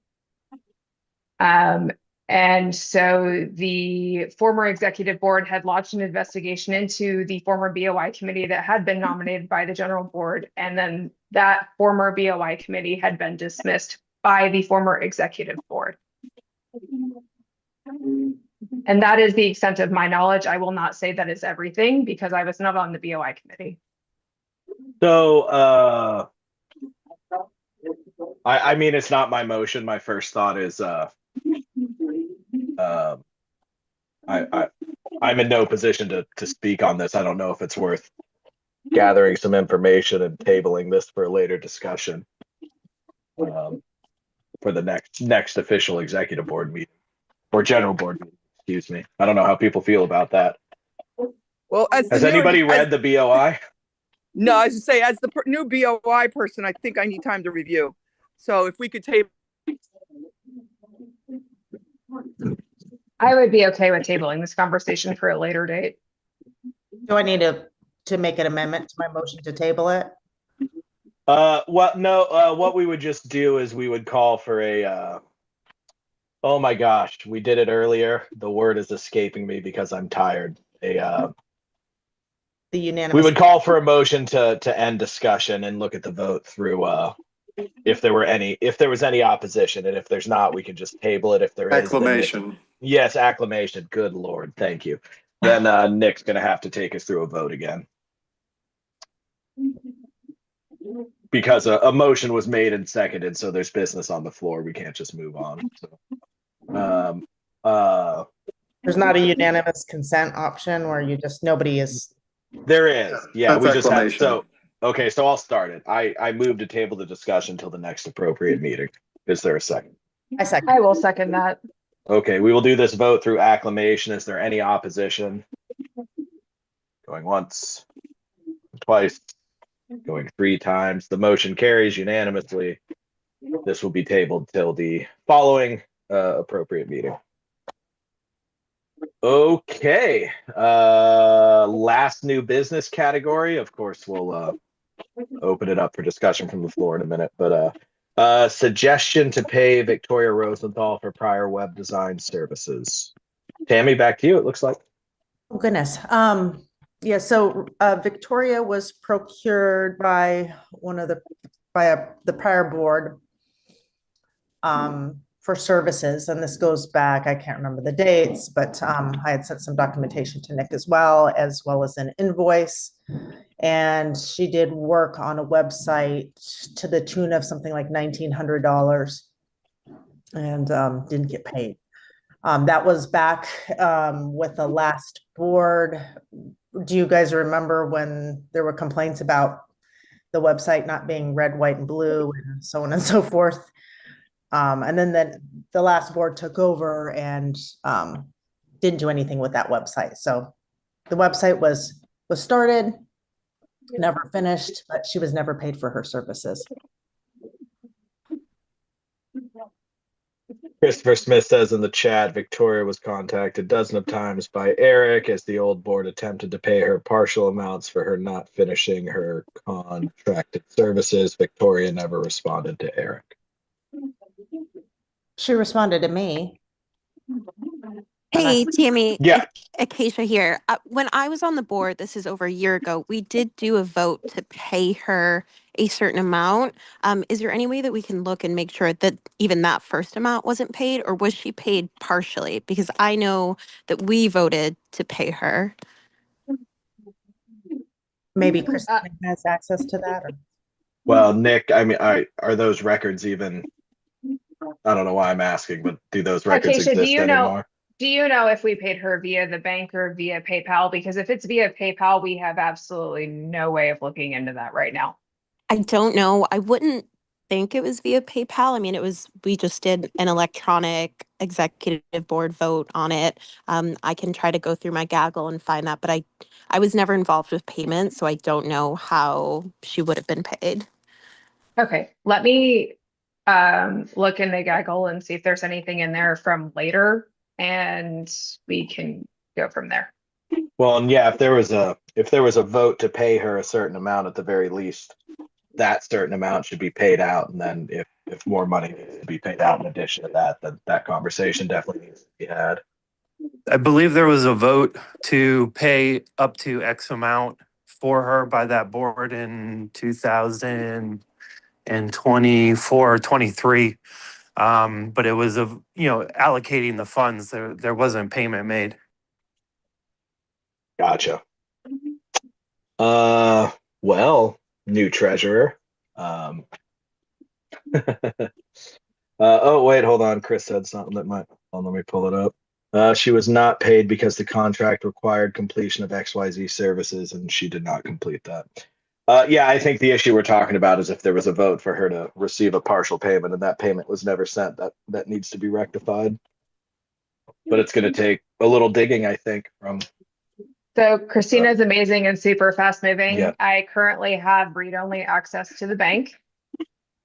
And so the former executive board had launched an investigation into the former BOI committee that had been nominated by the general board. And then that former BOI committee had been dismissed by the former executive board. And that is the extent of my knowledge. I will not say that is everything because I was not on the BOI committee. So I mean, it's not my motion. My first thought is I'm in no position to speak on this. I don't know if it's worth gathering some information and tabling this for a later discussion for the next official executive board meeting or general board meeting. Excuse me. I don't know how people feel about that. Well, has anybody read the BOI? No, I was just say, as the new BOI person, I think I need time to review. So if we could table. I would be okay with tabling this conversation for a later date. Do I need to make an amendment to my motion to table it? What we would just do is we would call for a oh my gosh, we did it earlier. The word is escaping me because I'm tired. The unanimous. We would call for a motion to end discussion and look at the vote through if there was any opposition, and if there's not, we can just table it. If there is, Acclamation. yes, acclamation. Good Lord, thank you. Then Nick's gonna have to take us through a vote again. Because a motion was made and seconded, so there's business on the floor. We can't just move on. So, there's not a unanimous consent option where you just nobody is. There is, yeah. That's We just have acclamation. so okay. So I'll start it. I move to table the discussion until the next appropriate meeting. Is there a second? I will second that. Okay, we will do this vote through acclamation. Is there any opposition? Going once, twice, going 3 times. The motion carries unanimously. This will be tabled till the following appropriate meeting. Okay, last new business category. Of course, we'll open it up for discussion from the floor in a minute, but suggestion to pay Victoria Rosenthal for prior web design services. Tammy, back to you, it looks like. Oh, goodness. Yeah, so Victoria was procured by the prior board for services, and this goes back, I can't remember the dates, but I had sent some documentation to Nick as well as an invoice. And she did work on a website to the tune of something like $1,900 and didn't get paid. That was back with the last board. Do you guys remember when there were complaints about the website not being red, white, and blue, and so on and so forth? And then the last board took over and didn't do anything with that website. So the website was started, never finished, but she was never paid for her services. Christopher Smith says in the chat, Victoria was contacted dozens of times by Eric as the old board attempted to pay her partial amounts for her not finishing her contracted services. Victoria never responded to Eric. She responded to me. Hey, Tammy. Yeah. Acacia here. When I was on the board, this is over a year ago, we did do a vote to pay her a certain amount. Is there any way that we can look and make sure that even that first amount wasn't paid, or was she paid partially? Because I know that we voted to pay her. Maybe Christina has access to that. Or... Well, Nick, I mean, are those records even? I don't know why I'm asking, but do those records Acacia, exist anymore? do you know if we paid her via the bank or via PayPal? Because if it's via PayPal, we have absolutely no way of looking into that right now. I don't know. I wouldn't think it was via PayPal. I mean, we just did an electronic executive board vote on it. I can try to go through my gaggle and find that, but I was never involved with payments, so I don't know how she would have been paid. Okay, let me look in the gaggle and see if there's anything in there from later, and we can go from there. Well, and yeah, if there was a vote to pay her a certain amount at the very least, that certain amount should be paid out, and then if more money needs to be paid out in addition to that, then that conversation definitely needs to be had. I believe there was a vote to pay up to X amount for her by that board in 2024 or 23. But it was allocating the funds. There wasn't payment made. Gotcha. Well, new treasurer. Oh wait, hold on. Chris said something that might. Let me pull it up. She was not paid because the contract required completion of XYZ services, and she did not complete that. Yeah, I think the issue we're talking about is if there was a vote for her to receive a partial payment and that payment was never sent, that needs to be rectified. But it's going to take a little digging, I think, from. So Christina's amazing and super fast moving. Yeah. I currently have read-only access to the bank,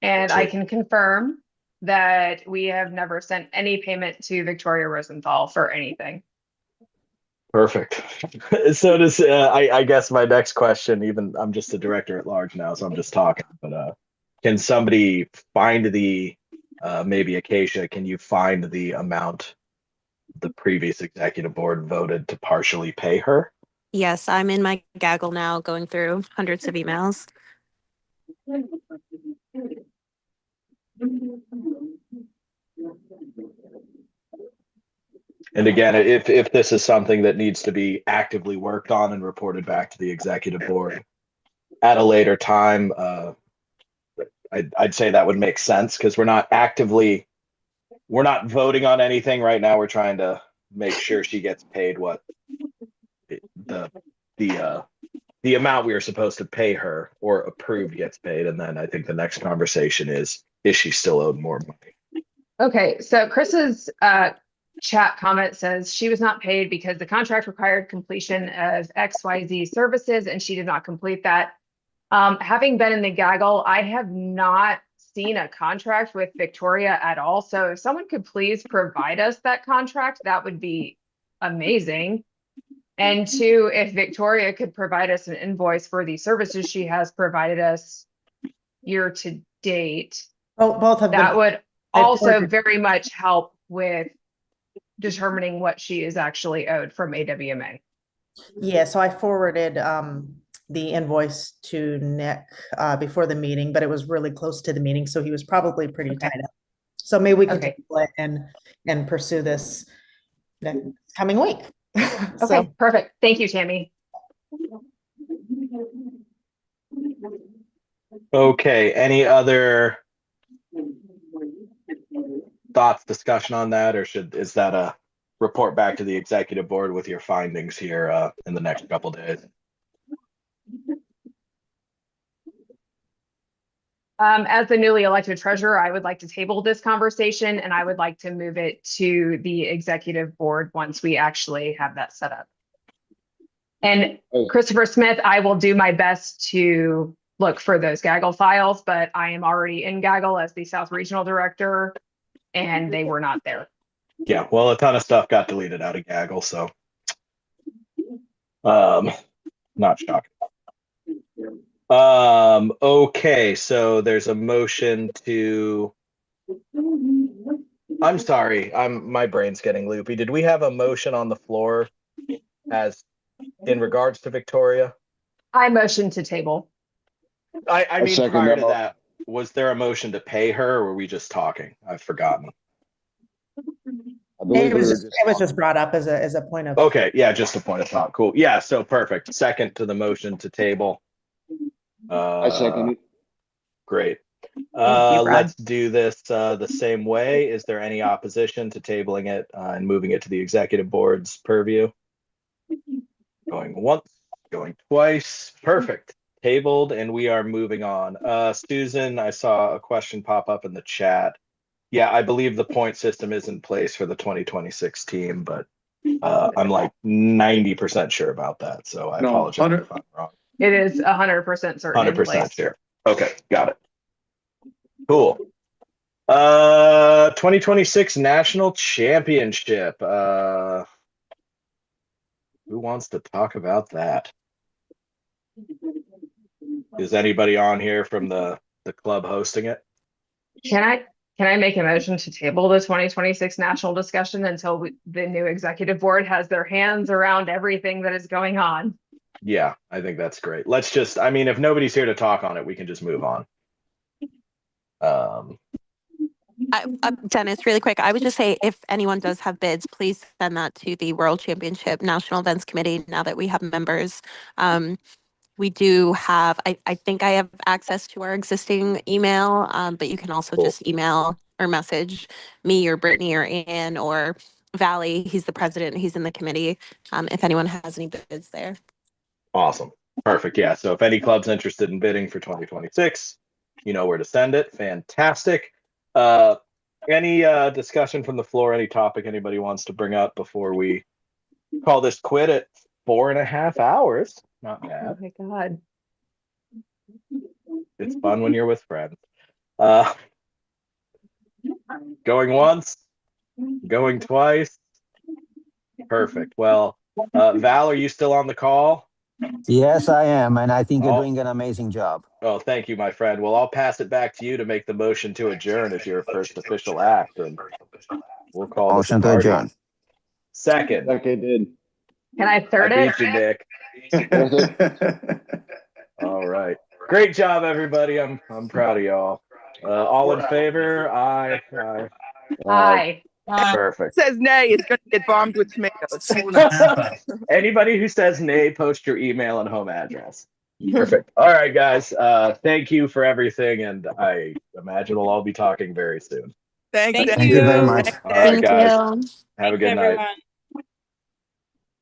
and I can confirm that we have never sent any payment to Victoria Rosenthal for anything. Perfect. So does I guess my next question, even I'm just a director at large now, so I'm just talking, but can somebody find the maybe Acacia, can you find the amount the previous executive board voted to partially pay her? Yes, I'm in my gaggle now going through hundreds of emails. And again, if this is something that needs to be actively worked on and reported back to the executive board at a later time, I'd say that would make sense, because we're not voting on anything right now. We're trying to make sure she gets paid what the amount we are supposed to pay her or approved gets paid. And then I think the next conversation is she still owed more money? Okay, so Chris's chat comment says she was not paid because the contract required completion of XYZ services and she did not complete that. Having been in the gaggle, I have not seen a contract with Victoria at all. So if someone could please provide us that contract, that would be amazing. And two, if Victoria could provide us an invoice for the services she has provided us year to date, both have that been, would I've also forwarded. very much help with determining what she is actually owed from AWMA. Yeah, so I forwarded the invoice to Nick before the meeting, but it was really close to the meeting, so he was probably pretty tied up. So maybe we can take it and pursue this next coming week. Okay, perfect. Thank you, Tammy. Okay, any other thoughts, discussion on that, or is that a report back to the executive board with your findings here in the next couple days? As the newly elected treasurer, I would like to table this conversation and I would like to move it to the executive board once we actually have that set up. And Christopher Smith, I will do my best to look for those gaggle files, but I am already in gaggle as the South Regional Director. and they were not there. Yeah, well, a ton of stuff got deleted out of Gaggle, so not shocking. Okay, so there's a motion to. I'm sorry, my brain's getting loopy. Did we have a motion on the floor as in regards to Victoria? I motioned to table. I mean, second prior that to mo- that, was there a motion to pay her, or were we just talking? I've forgotten. I believe It we was were just, just it was just brought up as a point of. Okay, yeah, just a point of thought. Cool. Yeah, so perfect. Second to the motion to table. I second it. Great. Brad. Let's do this the same way. Is there any opposition to tabling it and moving it to the executive board's purview? Going once, going twice. Perfect. Tabled, and we are moving on. Susan, I saw a question pop up in the chat. Yeah, I believe the point system is in place for the 2026 team, but I'm like 90% sure about that. So I No, apologize 100 if I'm wrong. It is 100% certain in 100% place. sure. Okay, got it. Cool. 2026 National Championship. Who wants to talk about that? Is anybody on here from the club hosting it? Can I make a motion to table the 2026 national discussion until the new executive board has their hands around everything that is going on? Yeah, I think that's great. Let's just, I mean, if nobody's here to talk on it, we can just move on. Dennis, really quick, I would just say if anyone does have bids, please send that to the World Championship National Events Committee now that we have members. We do have, I think I have access to our existing email, but you can also just email or message me or Brittany or Ann or Valley. He's the president. He's in the committee. If anyone has any bids there. Awesome. Perfect. Yeah. So if any club's interested in bidding for 2026, you know where to send it. Fantastic. Any discussion from the floor, any topic anybody wants to bring up before we call this quit at 4.5 hours? Not bad. Oh my God. It's fun when you're with friends. Going once, going twice. Perfect. Well, Val, are you still on the call? Yes, I am, and I think you're doing an amazing job. Oh, thank you, my friend. Well, I'll pass it back to you to make the motion to adjourn as your first official act, and we'll call this a Motion to party. adjourn. Second. Okay, did. Can I third I it? beat you, Nick. All right. Great job, everybody. I'm proud of y'all. All in favor? Aye. Aye. Perfect. Says nay is going to get bombed with tomatoes. Anybody who says nay, post your email and home address. Perfect. All right, guys. Thank you for everything, and I imagine we'll all be talking very soon. Thanks. Thank you very much. All right, Thank guys. you. Have a good night.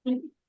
Everyone.